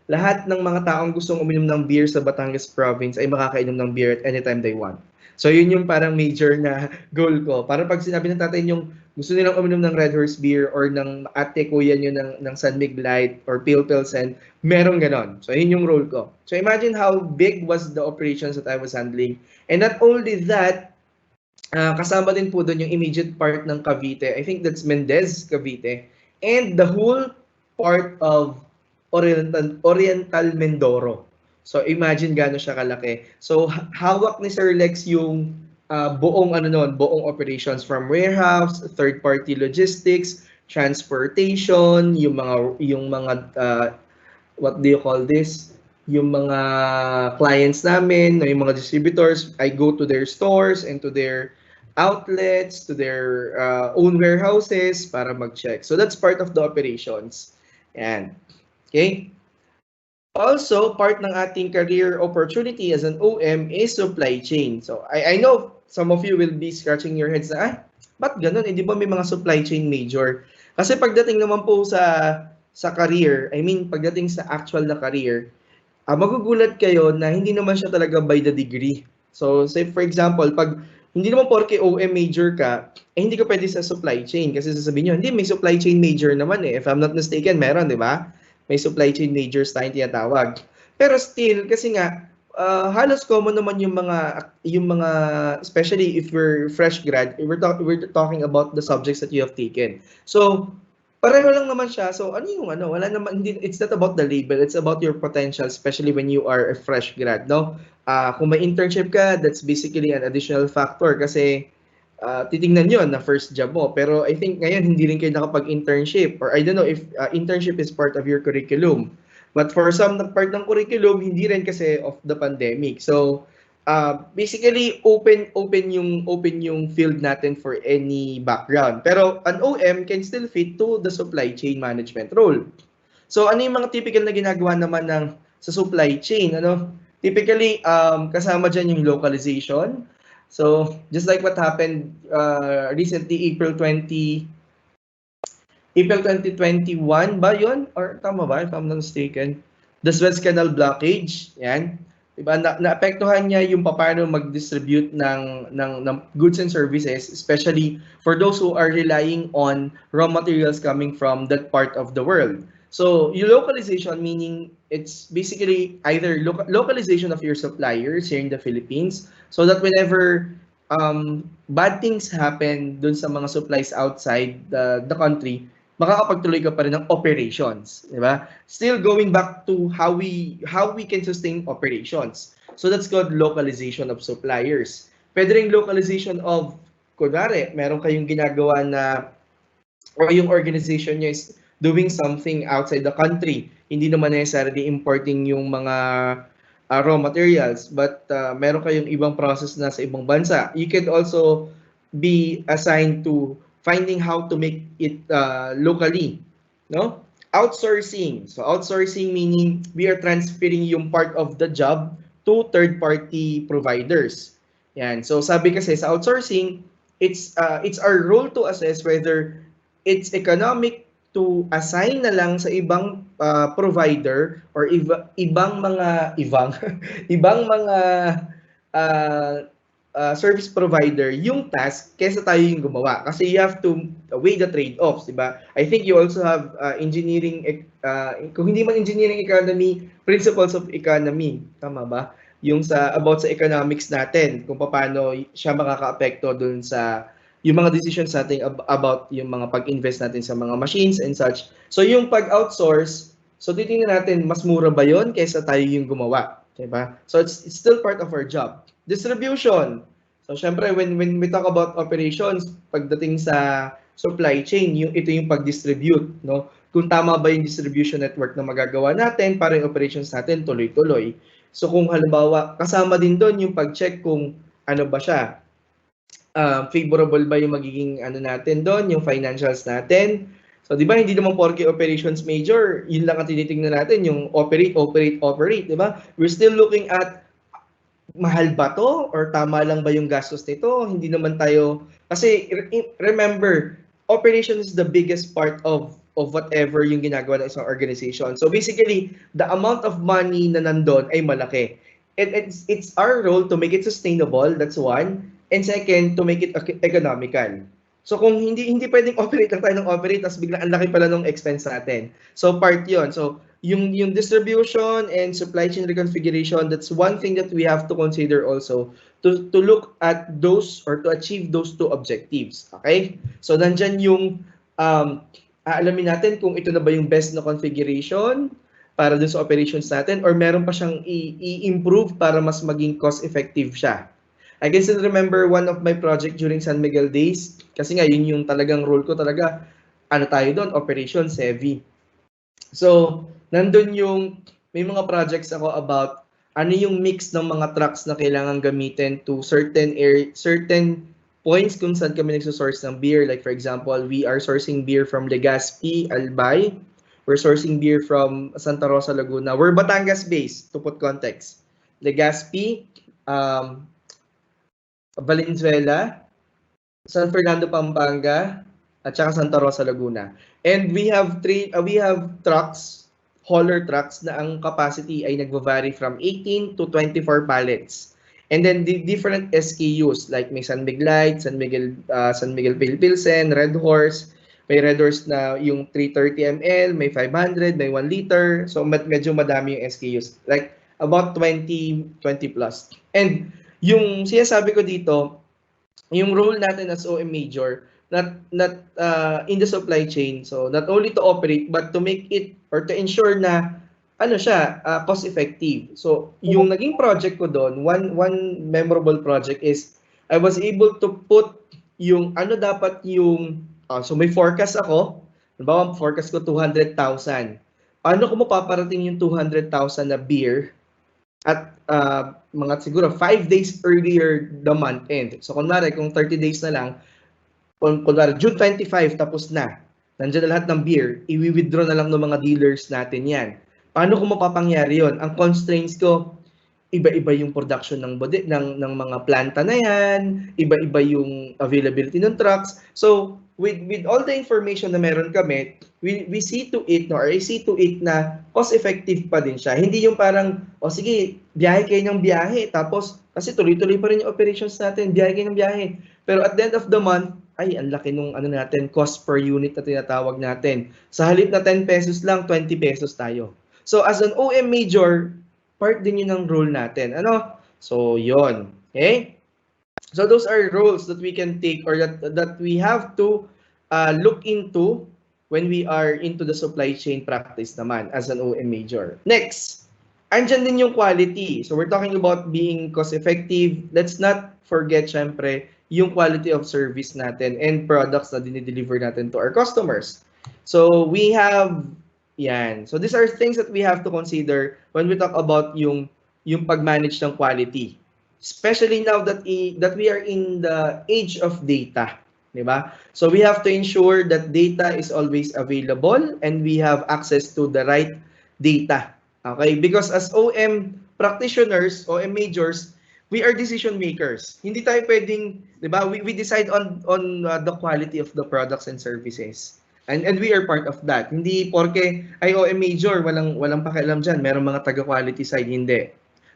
lahat ng mga taong gustong uminom ng beer sa Batangas Province ay makakainom ng beer at anytime they want. So, yun yung parang major na goal ko. Para pag sinabi ng tatay yung gusto nilang uminom ng Red Horse Beer or ng ate kuya nyo ng San Mig Light or Pale Pilsen, meron ganon. So, yun yung role ko. So, imagine how big was the operations that I was handling. And not only that, kasama din po doon yung immediate part ng Cavite. I think that's Mendez, Cavite. And the whole part of Oriental Mindoro. So, imagine gaano siya kalaki. So, hawak ni Sir Lex yung buong buong operations from warehouse, third party logistics, transportation, yung mga what do you call this? Yung mga clients namin, yung mga distributors, I go to their stores and to their outlets, to their own warehouses para mag-check. So that's part of the operations. And okay? Also, part ng ating career opportunity as an OM is supply chain. So, I know some of you will be scratching your heads na, ba't ganun? Di ba may mga supply chain major? Kasi pagdating naman po sa career, I mean, pagdating sa actual na career, magugulat kayo na hindi naman siya talaga by the degree. So, say for example, pag hindi naman porke OM major ka, hindi ka pwede sa supply chain. Kasi sasabihin nyo, hindi, may supply chain major naman eh. If I'm not mistaken, meron, di ba? May supply chain majors tayong tinatawag. Pero still, kasi nga, halos common naman yung mga, especially if we're fresh grad, we're talking about the subjects that you have taken. So, pareho lang naman siya. So, wala naman, it's not about the label, it's about your potential, especially when you are a fresh grad, no? Kung may internship ka, that's basically an additional factor kasi titingnan yun na first job mo. Pero I think ngayon hindi rin kayo nakapag-internship or I don't know if internship is part of your curriculum. But for some part ng curriculum, hindi rin kasi of the pandemic. So basically open yung field natin for any background. Pero an OM can still fit to the supply chain management role. So ano yung mga typical na ginagawa naman sa supply chain, Typically kasama diyan yung localization. So, just like what happened recently, April 2021 ba yun? Or tama ba, if I'm not mistaken? The Suez Canal blockage, yan. Diba? Naapektuhan niya yung paano mag-distribute ng goods and services, especially for those who are relying on raw materials coming from that part of the world. So, yung localization, meaning it's basically either localization of your suppliers here in the Philippines, so that whenever bad things happen dun sa mga supplies outside the country, makakapagtuloy ka pa rin ng operations, di ba? Still going back to how we can sustain operations. So that's called localization of suppliers. Pwede rin localization of, kunwari, meron kayong ginagawa na, o yung organization nyo is doing something outside the country. Hindi naman necessarily importing yung mga raw materials, but meron kayong ibang process na sa ibang bansa. You can also be assigned to finding how to make it locally, no? Outsourcing. So outsourcing meaning we are transferring yung part of the job to third-party providers. Yan. So sabi kasi sa outsourcing, it's our role to assess whether it's economic to assign na lang sa ibang provider or ibang mga service provider yung task kaysa tayo yung gumawa, kasi you have to weigh the trade-offs, di ba? I think you also have engineering, kung hindi man engineering economy, principles of economy, tama ba? Yung about sa economics natin, kung paano siya makakaapekto dun sa yung mga decisions natin about yung mga pag-invest natin sa mga machines and such. So yung pag-outsource, so titingnan natin, mas mura ba yon kaysa tayo yung gumawa? Diba? So it's still part of our job. Distribution. So syempre, when we talk about operations, pagdating sa supply chain, ito yung pag-distribute. No? Kung tama ba yung distribution network na magagawa natin para yung operations natin tuloy-tuloy. So kung halimbawa, kasama din doon yung pag-check kung ano ba siya, favorable ba yung magiging natin doon, yung financials natin. So, di ba, hindi naman porke operations major, yun lang ang tinitingnan natin, yung operate, di ba? We're still looking at mahal ba to or tama lang ba yung gastos nito? Hindi naman tayo kasi remember, operation is the biggest part of whatever yung ginagawa ng isang organization. So basically, the amount of money na nandun ay malaki. And it's our role to make it sustainable, that's one. And second, to make it economical. So kung hindi pwedeng operate lang tayo ng operate tapos biglang ang laki pala ng expense natin. So part 'yon. So yung distribution and supply chain reconfiguration, that's one thing that we have to consider also to look at those or to achieve those two objectives. Okay? So nandyan yung aalamin natin kung ito na ba yung best na configuration para dun sa operations natin or meron pa siyang i-improve para mas maging cost effective siya. I can still remember one of my project during San Miguel days kasi nga yun yung talagang role ko talaga, ano tayo doon, operations heavy. So, nandun yung may mga projects ako about ano yung mix ng mga trucks na kailangan gamitin to certain points kung saan kami nagsosource ng beer. Like for example, we are sourcing beer from Legazpi, Albay. We're sourcing beer from Santa Rosa, Laguna. We're Batangas based, to put context. Legazpi, Valenzuela, San Fernando, Pampanga, at saka Santa Rosa, Laguna. And we have trucks, hauler trucks na ang capacity ay nagva-vary from 18 to 24 pallets. And then the different SKUs like may San Miguel, San Miguel Pilsen, Red Horse, may Red Horse na yung 330 ml, may 500, may 1 liter. So medyo madami yung SKUs. Like about 20 plus. And yung sinasabi ko dito, yung role natin as OM Major, not in the supply chain. So not only to operate but to make it or to ensure na ano siya, cost effective. So yung naging project ko doon, one memorable project is I was able to put yung ano dapat yung so may forecast ako. Halimbawa, forecast ko 200,000. Paano ko mapaparating yung 200,000 na beer at mga siguro 5 days earlier the month end. So kunwari kung 30 days na lang, kunwari June 25 tapos na. Nandiyan na lahat ng beer, i-withdraw na lang ng mga dealers natin 'yan. Paano ko mapapangyari 'yon? Ang constraints ko, iba-iba yung production ng mga planta na 'yan, iba-iba yung availability ng trucks. So with all the information na meron kami, we see to it or I see to it na cost effective pa din siya. Hindi yung parang sige, biyahe kayo ng biyahe tapos kasi tuloy-tuloy pa rin yung operations natin, biyahe kayo ng biyahe. Pero at the end of the month, ay ang laki nung natin, cost per unit na tinatawag natin. Sa halip na 10 pesos lang, 20 pesos tayo. So as an OM Major, part din yun ng role natin. So yon. Okay? So those are roles that we can take or that we have to look into when we are into the supply chain practice naman as an OM Major. Next, andyan din yung quality. So we're talking about being cost effective. Let's not forget syempre yung quality of service natin and products na dinideliver natin to our customers. So we have yan. So these are things that we have to consider when we talk about yung pag-manage ng quality. Especially now that we are in the age of data, di ba? So we have to ensure that data is always available and we have access to the right data. Okay? Because as OM practitioners, OM majors, we are decision makers. Hindi tayo pwedeng, di ba? We decide on the quality of the products and services. And we are part of that. Hindi porke ay OM major, walang pakialam diyan. Meron mga taga-quality side, hindi.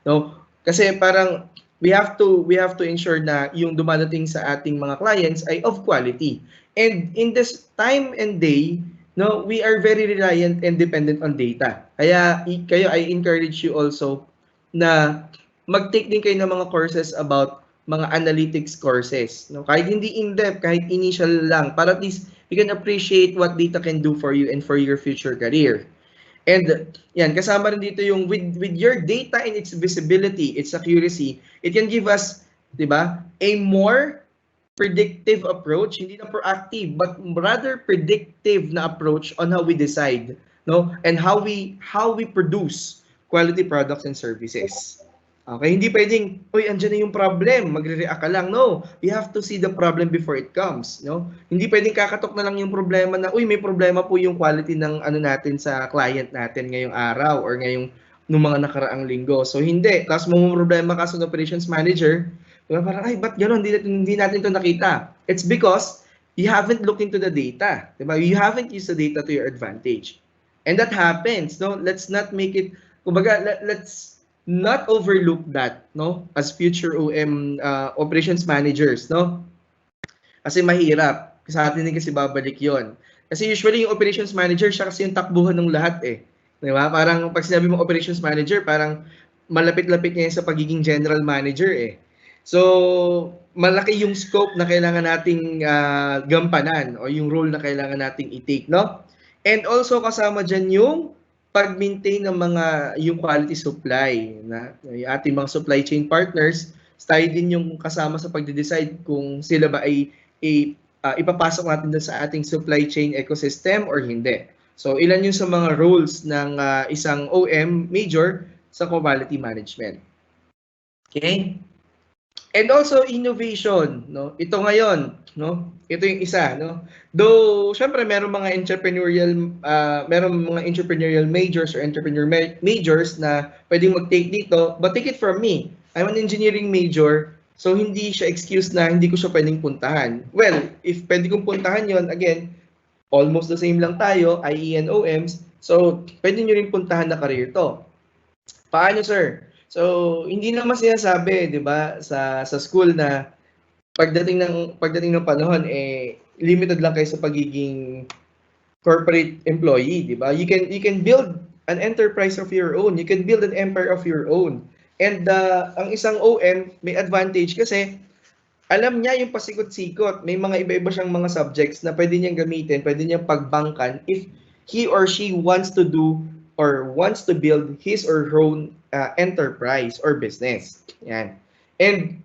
No? Kasi parang we have to ensure na yung dumadating sa ating mga clients ay of quality. And in this time and day, no, we are very reliant and dependent on data. Kaya I encourage you also na mag-take din kayo ng mga courses about mga analytics courses. No? Kahit hindi in-depth, kahit initial lang, para at least you can appreciate what data can do for you and for your future career. And yan, kasama rin dito yung with your data and its visibility, its accuracy, it can give us, di ba, a more predictive approach, hindi na proactive, but rather predictive na approach on how we decide, no? And how we produce quality products and services. Okay, hindi pwedeng, andyan na yung problem, magre-react ka lang. No, we have to see the problem before it comes, no? Hindi pwedeng kakatok na lang yung problema na, may problema po yung quality ng natin sa client natin ngayong araw or ngayong nung mga nakaraang linggo. So hindi, tapos problema ka sa operations manager, diba? Parang, ay, ba't gano'n? Hindi natin ito nakita. It's because you haven't looked into the data. Diba? You haven't used the data to your advantage. And that happens. No? Let's not make it, kumbaga, let's not overlook that, no, as future OM operations managers, no? Kasi mahirap. Sa atin din kasi babalik yon. Kasi usually yung operations manager, siya kasi yung takbuhan ng lahat eh. Di ba? Parang pag sinabi mo operations manager, parang malapit-lapit niya sa pagiging general manager eh. So, malaki yung scope na kailangan nating gampanan o yung role na kailangan nating i-take, no? And also kasama dyan yung pag-maintain ng mga yung quality supply na yung ating mga supply chain partners, tayo din yung kasama sa pagde-decide kung sila ba ay ipapasok natin doon sa ating supply chain ecosystem or hindi. So, ilan yung sa mga roles ng isang OM major sa quality management. Okay? And also innovation, no? Ito ngayon, no? Ito yung isa, no? Though syempre meron mga entrepreneurial majors or entrepreneur majors na pwedeng mag-take dito, but take it from me. I'm an engineering major, so hindi siya excuse na hindi ko siya pwedeng puntahan. Well, if pwede kong puntahan yon, again, almost the same lang tayo, IE and OMs, so pwede nyo rin puntahan na career to. Paano, sir? So, hindi naman sinasabi, 'di ba, sa school na pagdating ng panahon limited lang kayo sa pagiging corporate employee, 'di ba? You can build an enterprise of your own. You can build an empire of your own. And ang isang OM may advantage kasi alam niya yung pasikot-sikot. May mga iba-iba siyang mga subjects na pwede niyang gamitin, pwede niyang pagbangkan if he or she wants to do or wants to build his or her own enterprise or business. Yan. And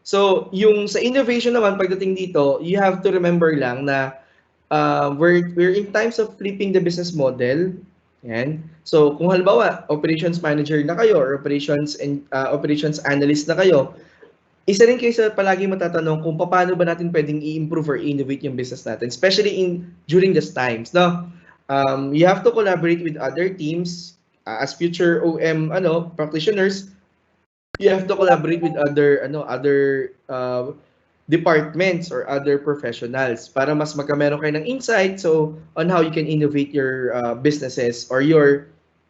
so, yung sa innovation naman, pagdating dito, you have to remember lang na we're in times of flipping the business model. Yan. So, kung halimbawa, operations manager na kayo or operations analyst na kayo, isa rin kayo sa palagi matatanong kung paano ba natin pwedeng i-improve or innovate yung business natin, especially during these times, no? You have to collaborate with other teams as future OM practitioners. You have to collaborate with other departments or other professionals para mas magkameron kayo ng insight so on how you can innovate your businesses or your,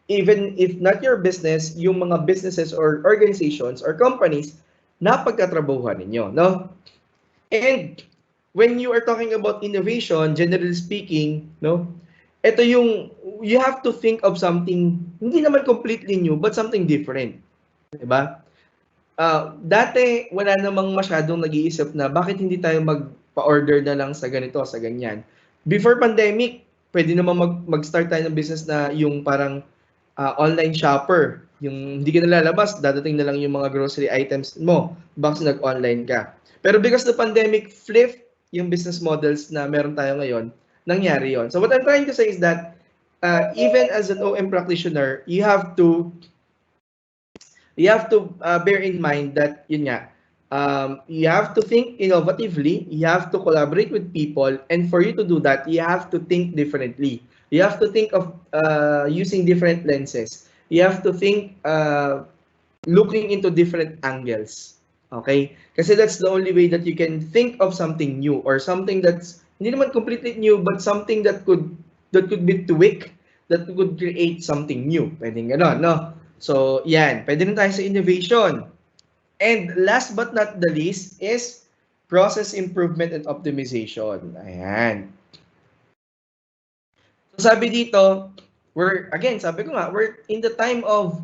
even if not your business, yung mga businesses or organizations or companies na pagkatrabahuhan ninyo, no? And when you are talking about innovation, generally speaking, no, ito yung you have to think of something hindi naman completely new but something different, 'di ba? Dati wala namang masyadong nag-iisip na bakit hindi tayo magpa-order na lang sa ganito, sa ganyan. Before pandemic, pwede naman mag-start tayo ng business na yung parang online shopper. Yung hindi ka nalalabas, dadating na lang yung mga grocery items mo bakit nag-online ka. Pero because the pandemic flipped yung business models na meron tayo ngayon, nangyari yon. So what I'm trying to say is that even as an OM practitioner, you have to bear in mind that yun nga, you have to think innovatively, you have to collaborate with people, and for you to do that, you have to think differently. You have to think of using different lenses. You have to think looking into different angles. Okay? Kasi that's the only way that you can think of something new or something that's hindi naman completely new but something that could be tweaked, that could create something new. Pwedeng gano'n, no? So, yan. Pwede rin tayo sa innovation. And last but not the least is process improvement and optimization. Ayan. So, sabi dito, sabi ko nga, we're in the time of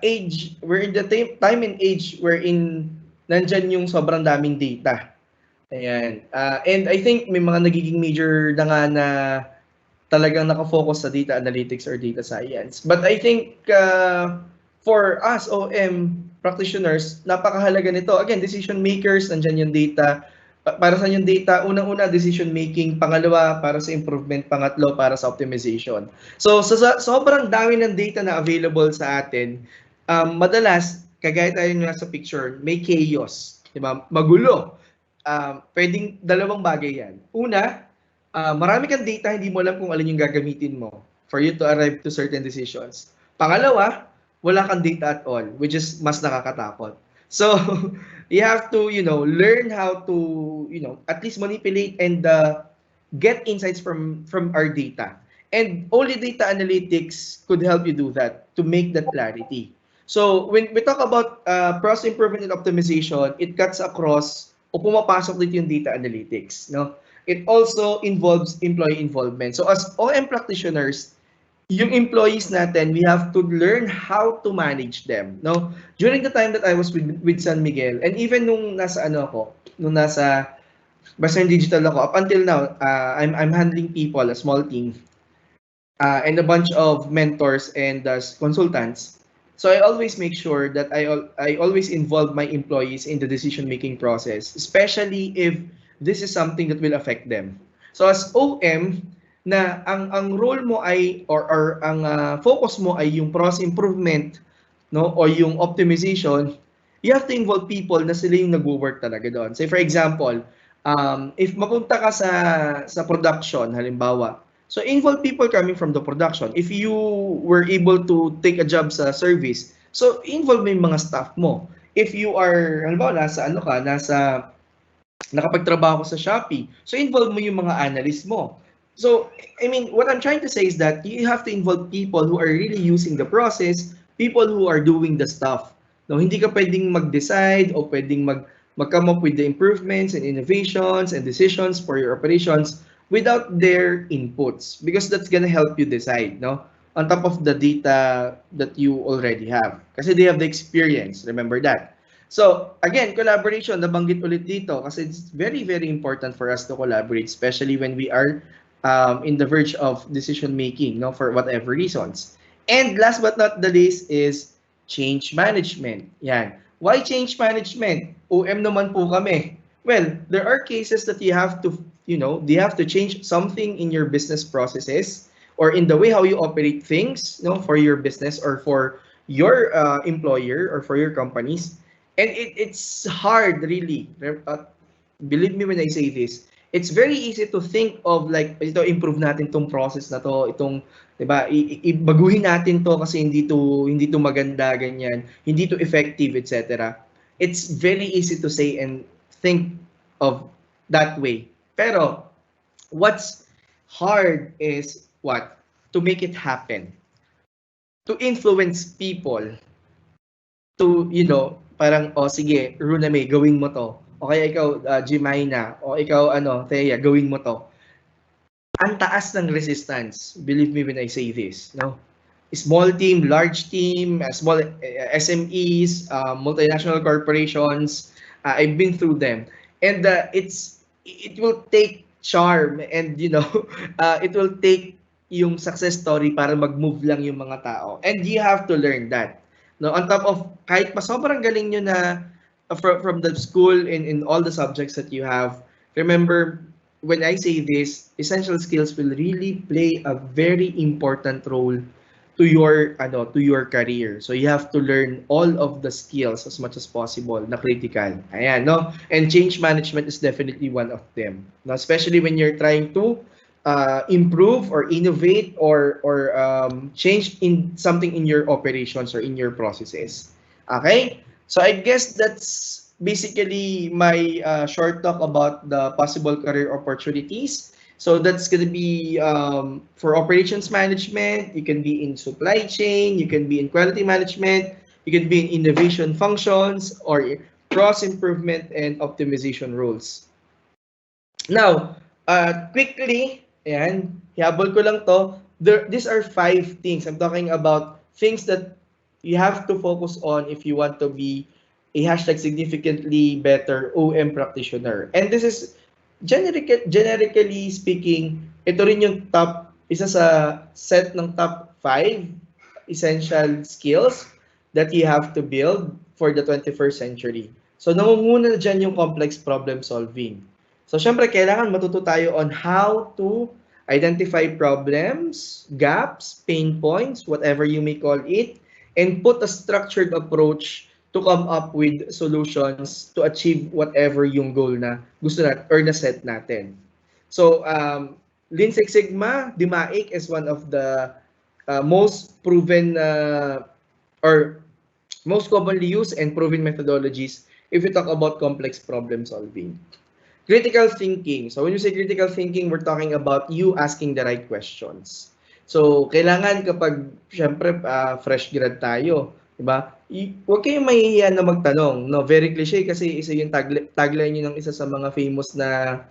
age, we're in the time and age wherein nandyan yung sobrang daming data. Ayan. And I think may mga nagiging major na nga na talagang nakafocus sa data analytics or data science. But I think for us OM practitioners, napakahalaga nito. Again, decision makers, nandyan yung data. Para sa yung data, unang-una decision making, pangalawa para sa improvement, pangatlo para sa optimization. So sa sobrang dami ng data na available sa atin, madalas kagaya tayo nga sa picture, may chaos, 'di ba? Magulo. Pwedeng dalawang bagay 'yan. Una, marami kang data, hindi mo alam kung alin yung gagamitin mo for you to arrive to certain decisions. Pangalawa, wala kang data at all, which is mas nakakatakot. So, you have to, learn how to, at least manipulate and get insights from our data. And only data analytics could help you do that, to make that clarity. So when we talk about process improvement and optimization, it cuts across o pumapasok dito yung data analytics, no? It also involves employee involvement. So as OM practitioners, yung employees natin, we have to learn how to manage them, no? During the time that I was with San Miguel, and even nung nasa ano ako, nung nasa basta yung digital ako, up until now, I'm handling people, a small team, and a bunch of mentors and consultants. So I always make sure that I always involve my employees in the decision making process, especially if this is something that will affect them. So as OM, na ang role mo ay or ang focus mo ay yung process improvement, no, or yung optimization, you have to involve people na sila yung nagwo-work talaga doon. Say for example, if mapunta ka sa production halimbawa, so involve people coming from the production. If you were able to take a job sa service, so involve mo yung mga staff mo. If you are halimbawa nasa nakapagtrabaho sa Shopee, so involve mo yung mga analyst mo. So, I mean, what I'm trying to say is that you have to involve people who are really using the process, people who are doing the stuff. No, hindi ka pwedeng mag-decide o pwedeng mag-come up with the improvements and innovations and decisions for your operations without their inputs, because that's gonna help you decide, no? On top of the data that you already have. Kasi they have the experience, remember that. So, again, collaboration, nabanggit ulit dito kasi it's very, very important for us to collaborate, especially when we are in the verge of decision making, no, for whatever reasons. And last but not the least is change management. Yan. Why change management? OM naman po kami. Well, there are cases that you have to, you have to change something in your business processes or in the way how you operate things, for your business or for your employer or for your companies. And it's hard, really. Believe me when I say this. It's very easy to think of like, ito, improve natin tong process na to, itong, 'di ba, ibaguhin natin to kasi hindi to maganda, ganyan, hindi to effective, etc. It's very easy to say and think of that way. Pero what's hard is what? To make it happen. To influence people to, parang, sige, Runa May, gawin mo to. O kaya ikaw, Jimaina, o ikaw, Thea, gawin mo to. Ang taas ng resistance, believe me when I say this, no? Small team, large team, small SMEs, multinational corporations, I've been through them. And it will take charm and, it will take yung success story para mag-move lang yung mga tao. And you have to learn that. No, on top of kahit pa sobrang galing nyo na from the school in all the subjects that you have, remember when I say this, essential skills will really play a very important role to your career. So you have to learn all of the skills as much as possible na critical. Ayan, no? And change management is definitely one of them. No, especially when you're trying to improve or innovate or change in something in your operations or in your processes. Okay? So I guess that's basically my short talk about the possible career opportunities. So that's going to be for operations management. You can be in supply chain. You can be in quality management. You can be in innovation functions or cross improvement and optimization roles. Now, quickly, ayan, hihabol ko lang to. These are 5 things. I'm talking about things that you have to focus on if you want to be a #significantly better OM practitioner. And this is generically speaking, ito rin yung isa sa set ng top 5 essential skills that you have to build for the 21st century. So nangunguna na dyan yung complex problem solving. So syempre kailangan matuto tayo on how to identify problems, gaps, pain points, whatever you may call it, and put a structured approach to come up with solutions to achieve whatever yung goal na gusto natin or na-set natin. So, Lean Six Sigma, DMAIC is one of the most proven or most commonly used and proven methodologies if we talk about complex problem solving. Critical thinking. So when you say critical thinking, we're talking about you asking the right questions. So kailangan kapag syempre fresh grad tayo, 'di ba? Huwag kayong mahihiya na magtanong, no? Very cliche kasi isa yung tagline niyo ng isa sa mga famous na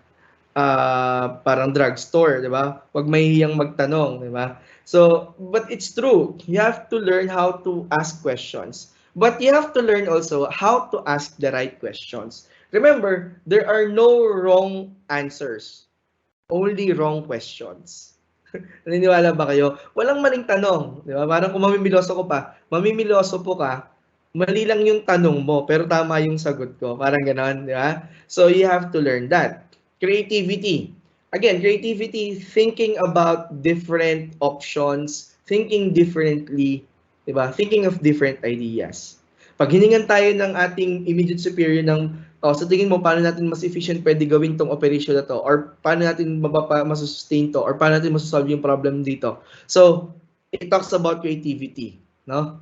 parang drugstore, 'di ba? Huwag mahihiyang magtanong, 'di ba? So, but it's true. You have to learn how to ask questions. But you have to learn also how to ask the right questions. Remember, there are no wrong answers, only wrong questions. Naniniwala ba kayo? Walang maling tanong, di ba? Parang kung mamimiloso ko pa, mamimiloso po ka, mali lang yung tanong mo, pero tama yung sagot ko. Parang gano'n, di ba? So, you have to learn that. Creativity. Again, creativity, thinking about different options, thinking differently, di ba? Thinking of different ideas. Pag hiningan tayo ng ating immediate superior ng, sa tingin mo, paano natin mas efficient pwede gawin tong operation na to? Or paano natin masustain to? Or paano natin masasolve yung problem dito? So, it talks about creativity, no?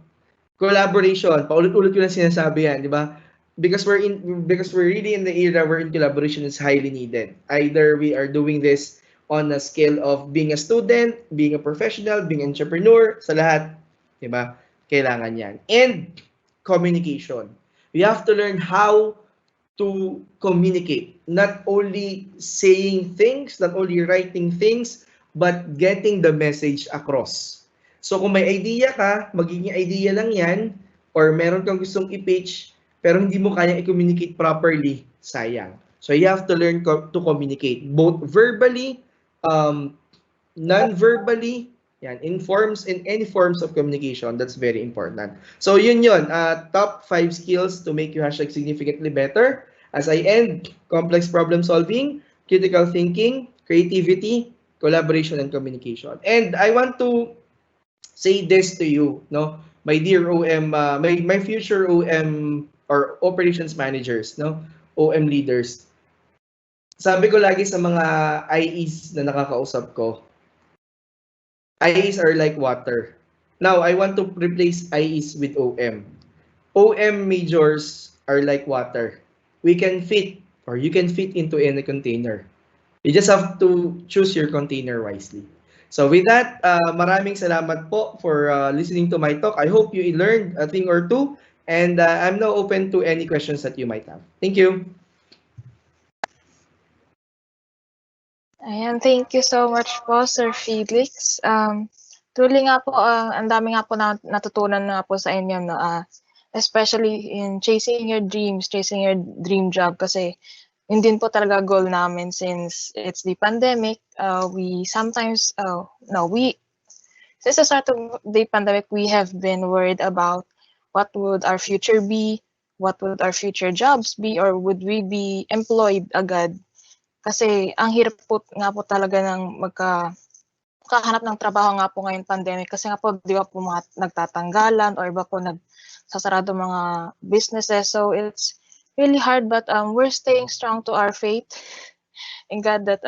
Collaboration, paulit-ulit ko lang sinasabi yan, di ba? Because we're really in the era wherein collaboration is highly needed. Either we are doing this on a scale of being a student, being a professional, being an entrepreneur, sa lahat, di ba? Kailangan yan. And communication. We have to learn how to communicate. Not only saying things, not only writing things, but getting the message across. So kung may idea ka, magiging idea lang yan, or meron kang gustong i-pitch, pero hindi mo kayang i-communicate properly, sayang. So you have to learn to communicate, both verbally, non-verbally, yan, in any forms of communication. That's very important. So yun, top 5 skills to make you hashtag significantly better. As I end, complex problem solving, critical thinking, creativity, collaboration, and communication. And I want to say this to you, no, my dear OM, my future OM or operations managers, no, OM leaders. Sabi ko lagi sa mga IEs na nakakausap ko, IEs are like water. Now, I want to replace IEs with OM. OM majors are like water. We can fit, or you can fit into any container. You just have to choose your container wisely. So with that, maraming salamat po for listening to my talk. I hope you learned a thing or two, and I'm now open to any questions that you might have. Thank you. Ayan, thank you so much po, Sir Felix. Truly nga po, ang dami nga po natutunan nga po sa inyo, no? Especially in chasing your dreams, chasing your dream job, kasi yun din po talaga goal namin since it's the pandemic. We sometimes, since the start of the pandemic, we have been worried about what would our future be, what would our future jobs be, or would we be employed agad? Kasi ang hirap po nga po talaga ng makahanap ng trabaho nga po ngayon pandemic kasi nga po di ba po mga nagtatanggalan or iba po nagsasarado mga businesses. So it's really hard, but we're staying strong to our faith in God that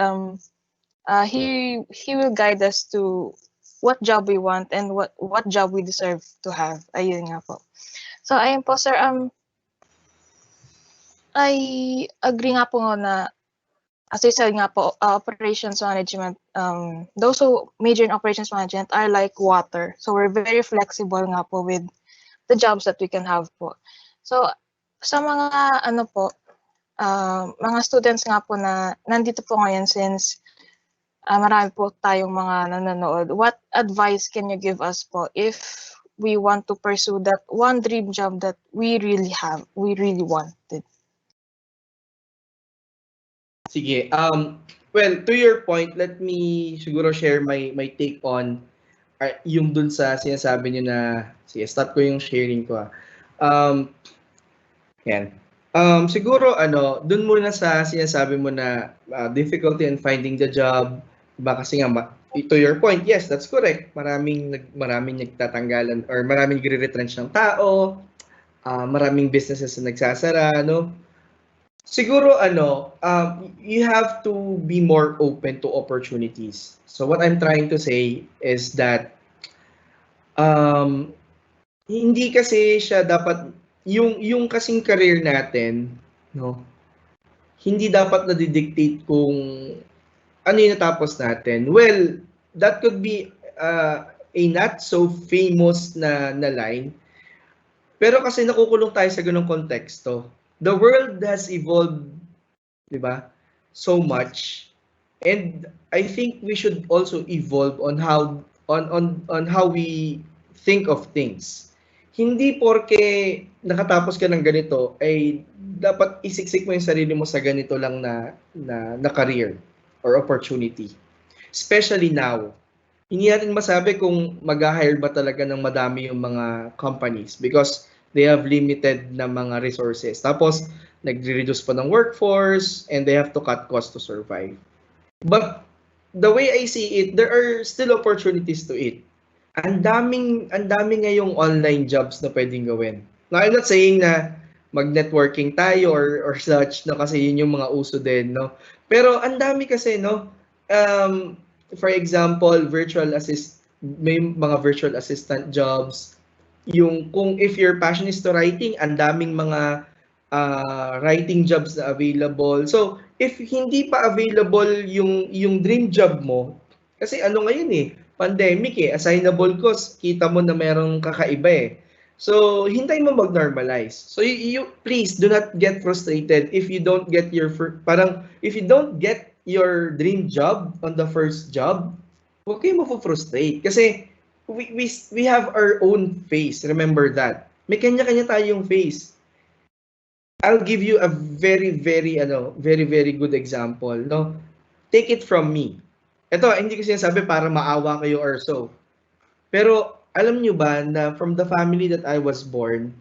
he will guide us to what job we want and what job we deserve to have. Ayun nga po. So ayun po sir, I agree nga po na as I said nga po, operations management, those who major in operations management are like water. So we're very flexible nga po with the jobs that we can have po. So sa mga mga students nga po na nandito po ngayon since marami po tayong mga nanonood, what advice can you give us po if we want to pursue that one dream job that we really wanted? Sige. Well, to your point, let me siguro share my take on yung dun sa sinasabi niyo na, sige, stop ko yung sharing ko. Yan. Siguro, dun muna sa sinasabi mo na difficulty in finding the job, diba? Kasi nga, to your point, yes, that's correct. Maraming nagtatanggalan or maraming nagre-retrench ng tao, maraming businesses na nagsasara, no? Siguro you have to be more open to opportunities. So what I'm trying to say is that hindi kasi siya dapat yung kasing career natin, no? Hindi dapat na-dictate kung ano yung natapos natin. Well, that could be a not so famous na line, pero kasi nakukulong tayo sa ganung konteksto. The world has evolved, 'di ba? So much. And I think we should also evolve on how we think of things. Hindi porke nakatapos ka ng ganito ay dapat isiksik mo yung sarili mo sa ganito lang na career or opportunity. Especially now. Hindi natin masabi kung mag-hire ba talaga ng madami yung mga companies because they have limited na mga resources. Tapos, nagre-reduce pa ng workforce and they have to cut costs to survive. But the way I see it, there are still opportunities to it. Ang daming ngayong online jobs na pwedeng gawin. Now, I'm not saying na mag-networking tayo or such, no, kasi yun yung mga uso din, no. Pero ang dami kasi, no, for example, may mga virtual assistant jobs. Yung kung if your passion is to writing, ang daming mga writing jobs na available. So, if hindi pa available yung dream job mo, kasi ano ngayon eh, pandemic eh, assignable cost, kita mo na merong kakaiba eh. So, hintay mo mag-normalize. So, you please do not get frustrated if you don't get if you don't get your dream job on the first job, huwag kayo mafo-frustrate. Kasi we have our own face. Remember that. May kanya-kanya tayong face. I'll give you a very good example, no? Take it from me. Ito, hindi ko sinasabi para maawa kayo or so. Pero alam nyo ba na from the family that I was born,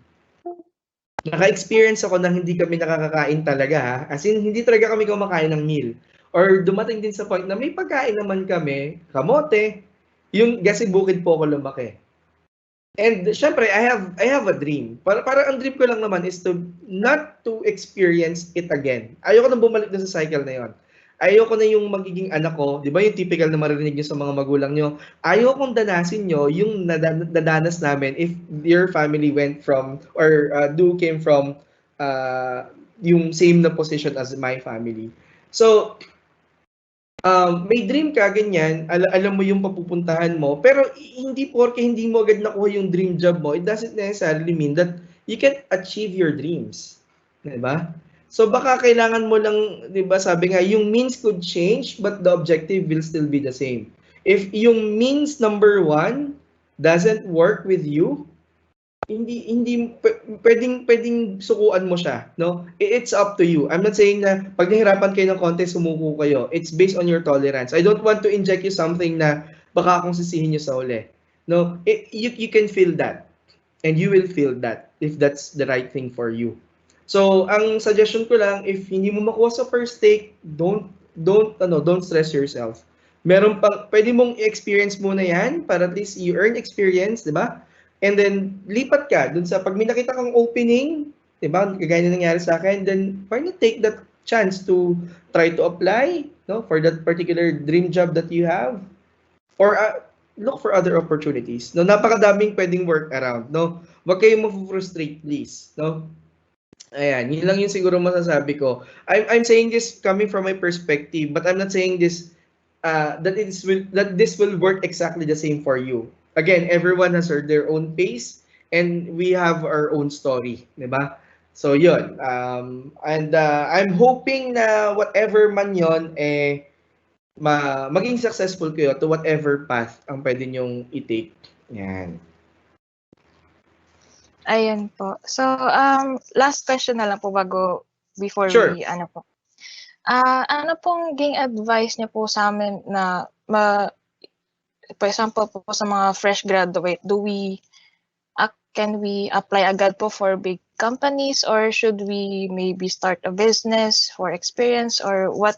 naka-experience ako na hindi kami nakakakain talaga ha. As in, hindi talaga kami kumakain ng meal. Or dumating din sa point na may pagkain naman kami, kamote, yung kasi bukid po ako lumaki. And syempre, I have a dream. Para ang dream ko lang naman is not to experience it again. Ayoko nang bumalik na sa cycle na yon. Ayoko na yung magiging anak ko, di ba yung typical na maririnig nyo sa mga magulang nyo, ayokong danasin nyo yung nadanas namin if your family went from or came from yung same na position as my family. So, may dream ka, ganyan, alam mo yung papupuntahan mo, pero hindi porke hindi mo agad nakuha yung dream job mo, it doesn't necessarily mean that you can achieve your dreams. Diba? So baka kailangan mo lang, 'di ba, sabi nga yung means could change but the objective will still be the same. If yung means number 1 doesn't work with you, hindi pwedeng sukuan mo siya, no? It's up to you. I'm not saying na pag nahirapan kayo ng konti sumuko kayo. It's based on your tolerance. I don't want to inject you something na baka akong sisihin niyo sa uli. No, you can feel that. And you will feel that if that's the right thing for you. So, ang suggestion ko lang, if hindi mo makuha sa first take, don't stress yourself. Meron pang pwede mong experience muna 'yan para at least you earn experience, 'di ba? And then lipat ka dun sa pag may nakita kang opening, 'di ba? Kagaya na nangyari sa akin, then why not take that chance to try to apply, no, for that particular dream job that you have, or look for other opportunities. No, napakadaming pwedeng work around, no? Huwag kayong ma-frustrate, please, no? Ayan, yun lang yung siguro masasabi ko. I'm saying this coming from my perspective, but I'm not saying this that this will work exactly the same for you. Again, everyone has their own pace and we have our own story, 'di ba? So yun. I'm hoping na whatever man yon maging successful kayo to whatever path ang pwede nyong i-take. Yan. Ayan po. So, last question na lang po before Sure. we, ano pong naging advice niyo po sa amin na, for example po sa mga fresh graduate, can we apply agad po for big companies or should we maybe start a business for experience or what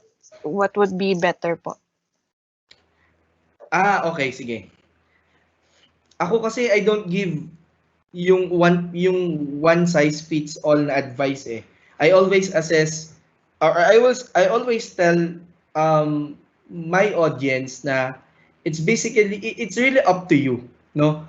would be better po? Okay, sige. Ako kasi I don't give yung one size fits all na advice eh. I always assess or I always tell my audience na it's really up to you, no?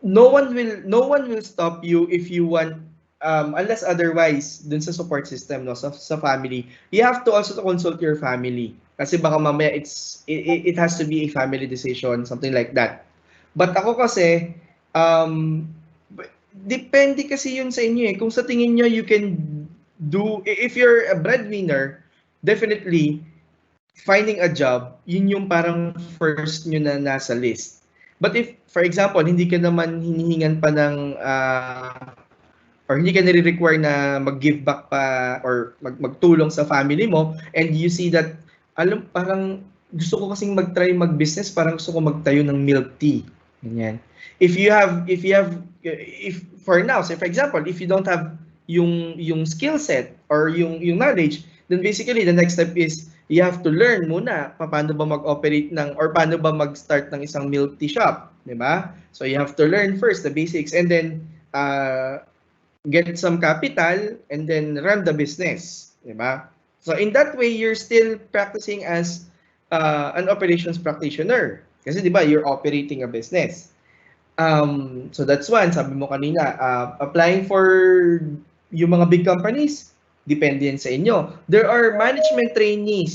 no one will stop you if you want, unless otherwise dun sa support system, no, sa family. You have to also consult your family kasi baka mamaya it has to be a family decision, something like that. But ako kasi, um depende kasi yun sa inyo eh. Kung sa tingin nyo you can if you're a breadwinner, definitely finding a job, yun yung parang first nyo na nasa list. But if, for example, hindi ka naman hinihingan pa ng, or hindi ka nire-require na mag-give back pa or magtulong sa family mo, and you see that, parang gusto ko kasing mag-try mag-business, parang gusto ko magtayo ng milk tea. Ganyan. If for now, say for example, if you don't have yung skill set or yung knowledge, then basically the next step is you have to learn muna paano ba mag-operate ng or paano ba mag-start ng isang milk tea shop, 'di ba? So you have to learn first the basics and then get some capital and then run the business, 'di ba? So in that way you're still practicing as an operations practitioner kasi 'di ba you're operating a business. So that's one, sabi mo kanina, applying for yung mga big companies, depende yan sa inyo. There are management trainee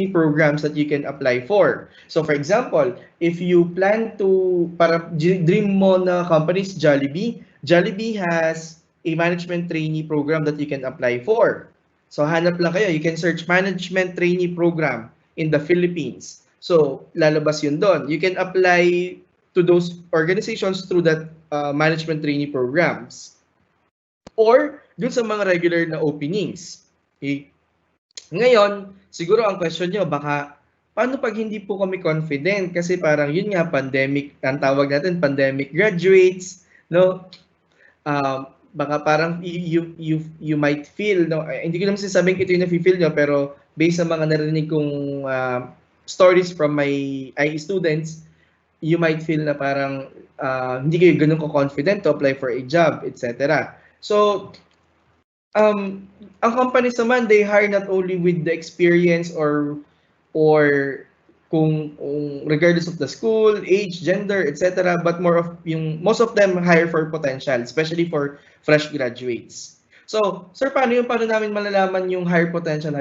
programs that you can apply for. So for example, if you plan to, para dream mo na companies, Jollibee has a management trainee program that you can apply for. So hanap lang kayo, you can search management trainee program in the Philippines. So, lalabas yun doon. You can apply to those organizations through that management trainee programs. Or, dun sa mga regular na openings. Okay? Ngayon, siguro ang question nyo, baka, paano pag hindi po kami confident? Kasi parang yun nga, pandemic, ang tawag natin, pandemic graduates, no? Baka parang you might feel, no? Hindi ko naman sinasabing ito yung nafe-feel nyo, pero based sa mga narinig kong stories from my IE students, you might feel na parang hindi kayo ganun ko-confident to apply for a job, etc. So, ang companies naman, they hire not only with the experience or kung regardless of the school, age, gender, etc. But most of them hire for potential, especially for fresh graduates. So, sir, paano namin malalaman yung higher potential?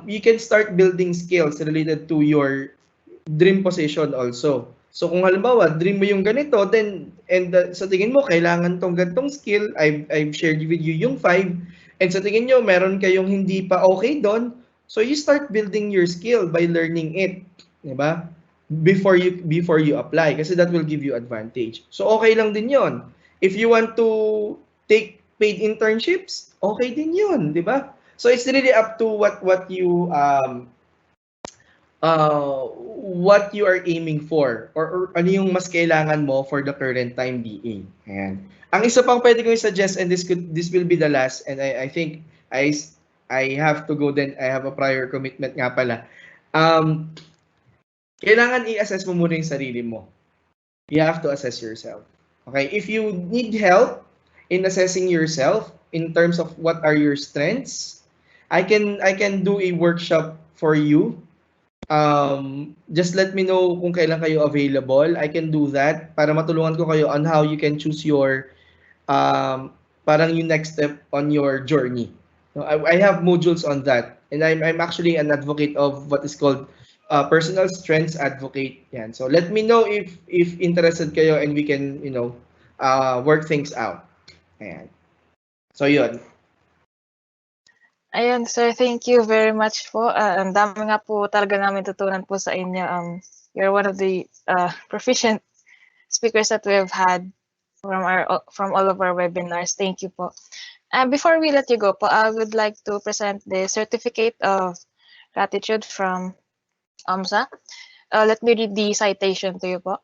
You can start building skills related to your dream position also. So kung halimbawa, dream mo yung ganito, then, sa tingin mo, kailangan tong ganitong skill, I've shared with you yung 5, and sa tingin nyo, meron kayong hindi pa okay doon, so you start building your skill by learning it, di ba? Before you apply, kasi that will give you advantage. So okay lang din yon. If you want to take paid internships, okay din yun, di ba? So it's really up to what you are aiming for or ano yung mas kailangan mo for the current time being. Ayan. Ang isa pang pwede kong i-suggest, and this will be the last, and I think I have to go then, I have a prior commitment nga pala. Kailangan i-assess mo muna yung sarili mo. You have to assess yourself. Okay? If you need help in assessing yourself in terms of what are your strengths, I can do a workshop for you. Just let me know kung kailan kayo available. I can do that para matulungan ko kayo on how you can choose your parang yung next step on your journey. I have modules on that, and I'm actually an advocate of what is called personal strengths advocate. Yan. So let me know if interested kayo, and we can work things out. Ayan. So yun. Ayun, sir, thank you very much po. Ang dami nga po talaga namin tutunan po sa inyo. You're one of the proficient speakers that we have had from all of our webinars. Thank you po. Before we let you go po, I would like to present the certificate of gratitude from OMSA. Let me read the citation to you po.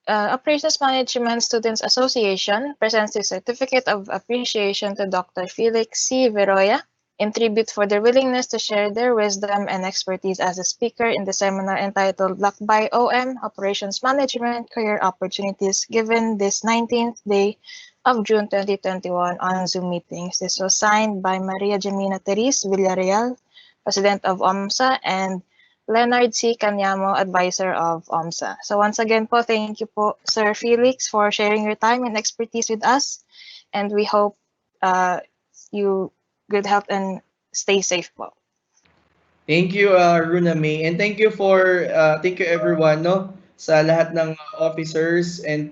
Operations Management Students Association presents the Certificate of Appreciation to Dr. Felix C. Veroya in tribute for their willingness to share their wisdom and expertise as a speaker in the seminar entitled Lakbay OM, Operations Management Career Opportunities, given this 19th day of June 2021 on Zoom meetings. This was signed by Maria Gemina Therese Villarreal, President of OMSA, and Leonard C. Canyamo, advisor of OMSA. So once again po, thank you po, Sir Felix, for sharing your time and expertise with us. And we hope you good health and stay safe po. Thank you, Runa May. And thank you everyone, no? Sa lahat ng officers and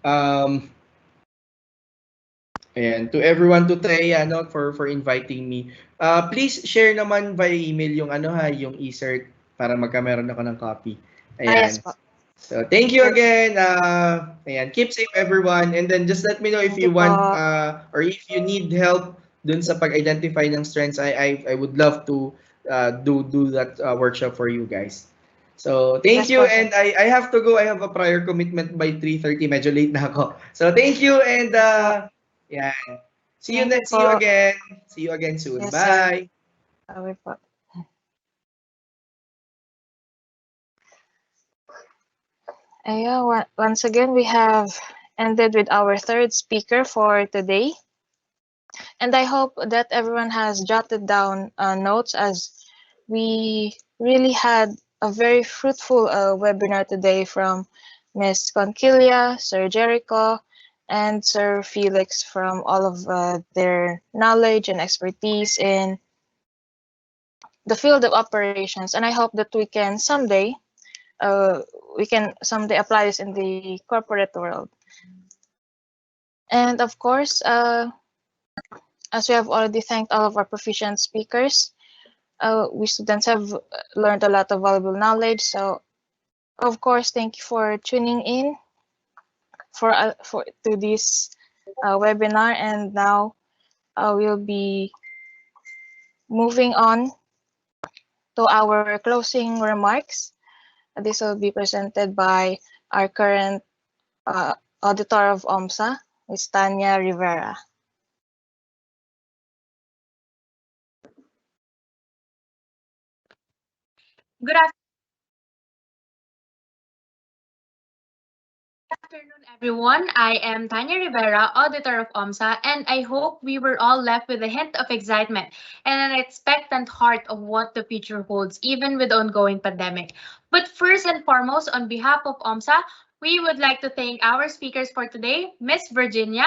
um, to everyone, to Treya, no, for inviting me. Please share naman via email yung yung e-cert para meron ako ng copy. Yes Ayan. po. So, thank you again. Ayan, keep safe everyone. And then just let me know if Thank you you want po. or if you need help dun sa pag-identify ng strengths. I would love to do that workshop for you guys. So, thank Yes you po, sir. and I have to go. I have a prior commitment by 3:30. Medyo late na ako. So, thank you and Yes po. yeah. Thank you See you po. again. See you again soon. Yes, sir. Bye. Sabi po. Once again, we have ended with our third speaker for today. And I hope that everyone has jotted down notes, as we really had a very fruitful webinar today from Ms. Conchilia, Sir Jericho, and Sir Felix, from all of their knowledge and expertise in the field of operations. And I hope that we can someday apply this in the corporate world. And of course, as we have already thanked all of our proficient speakers, we students have learned a lot of valuable knowledge. So, of course, thank you for tuning in for to this webinar. And now we'll be moving on to our closing remarks. This will be presented by our current auditor of OMSA, Ms. Tanya Rivera. Good afternoon, everyone. I am Tanya Rivera, auditor of OMSA, and I hope we were all left with a hint of excitement and an expectant heart of what the future holds, even with the ongoing pandemic. But first and foremost, on behalf of OMSA, we would like to thank our speakers for today, Miss Virginia,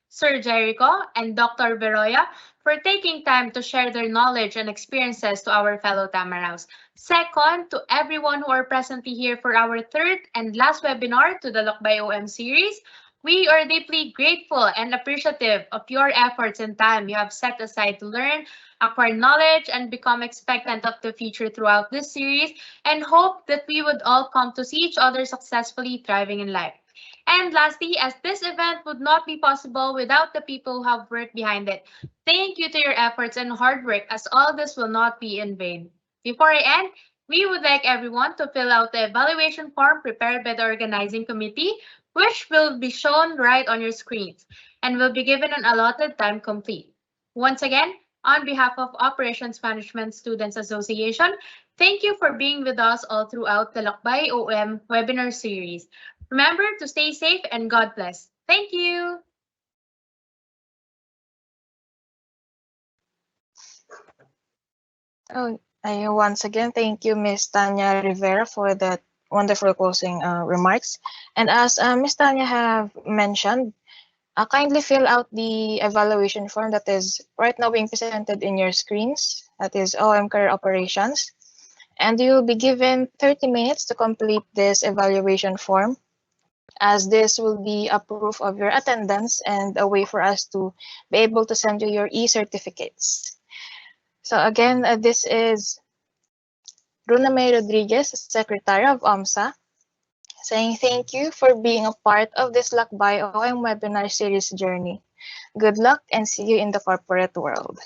Sir Jericho, and Dr. Beroya, for taking time to share their knowledge and experiences to our fellow Tamaraos. Second, to everyone who are presently here for our third and last webinar to the Lakbay OM series, we are deeply grateful and appreciative of your efforts and time you have set aside to learn, acquire knowledge, and become expectant of the future throughout this series, and hope that we would all come to see each other successfully thriving in life. And lastly, as this event would not be possible without the people who have worked behind it, thank you to your efforts and hard work, as all this will not be in vain. Before I end, we would like everyone to fill out the evaluation form prepared by the organizing committee, which will be shown right on your screens and will be given an allotted time complete. Once again, on behalf of Operations Management Students Association, thank you for being with us all throughout the Lakbay OM webinar series. Remember to stay safe and God bless. Thank you. Oh, once again, thank you, Ms. Tanya Rivera, for that wonderful closing remarks. And as Ms. Tanya have mentioned, kindly fill out the evaluation form that is right now being presented in your screens. That is OM Career Operations. And you will be given 30 minutes to complete this evaluation form, as this will be a proof of your attendance and a way for us to be able to send you your e-certificates. So again, this is Runa May Rodriguez, Secretary of OMSA, saying thank you for being a part of this Lakbay OM webinar series journey. Good luck and see you in the corporate world.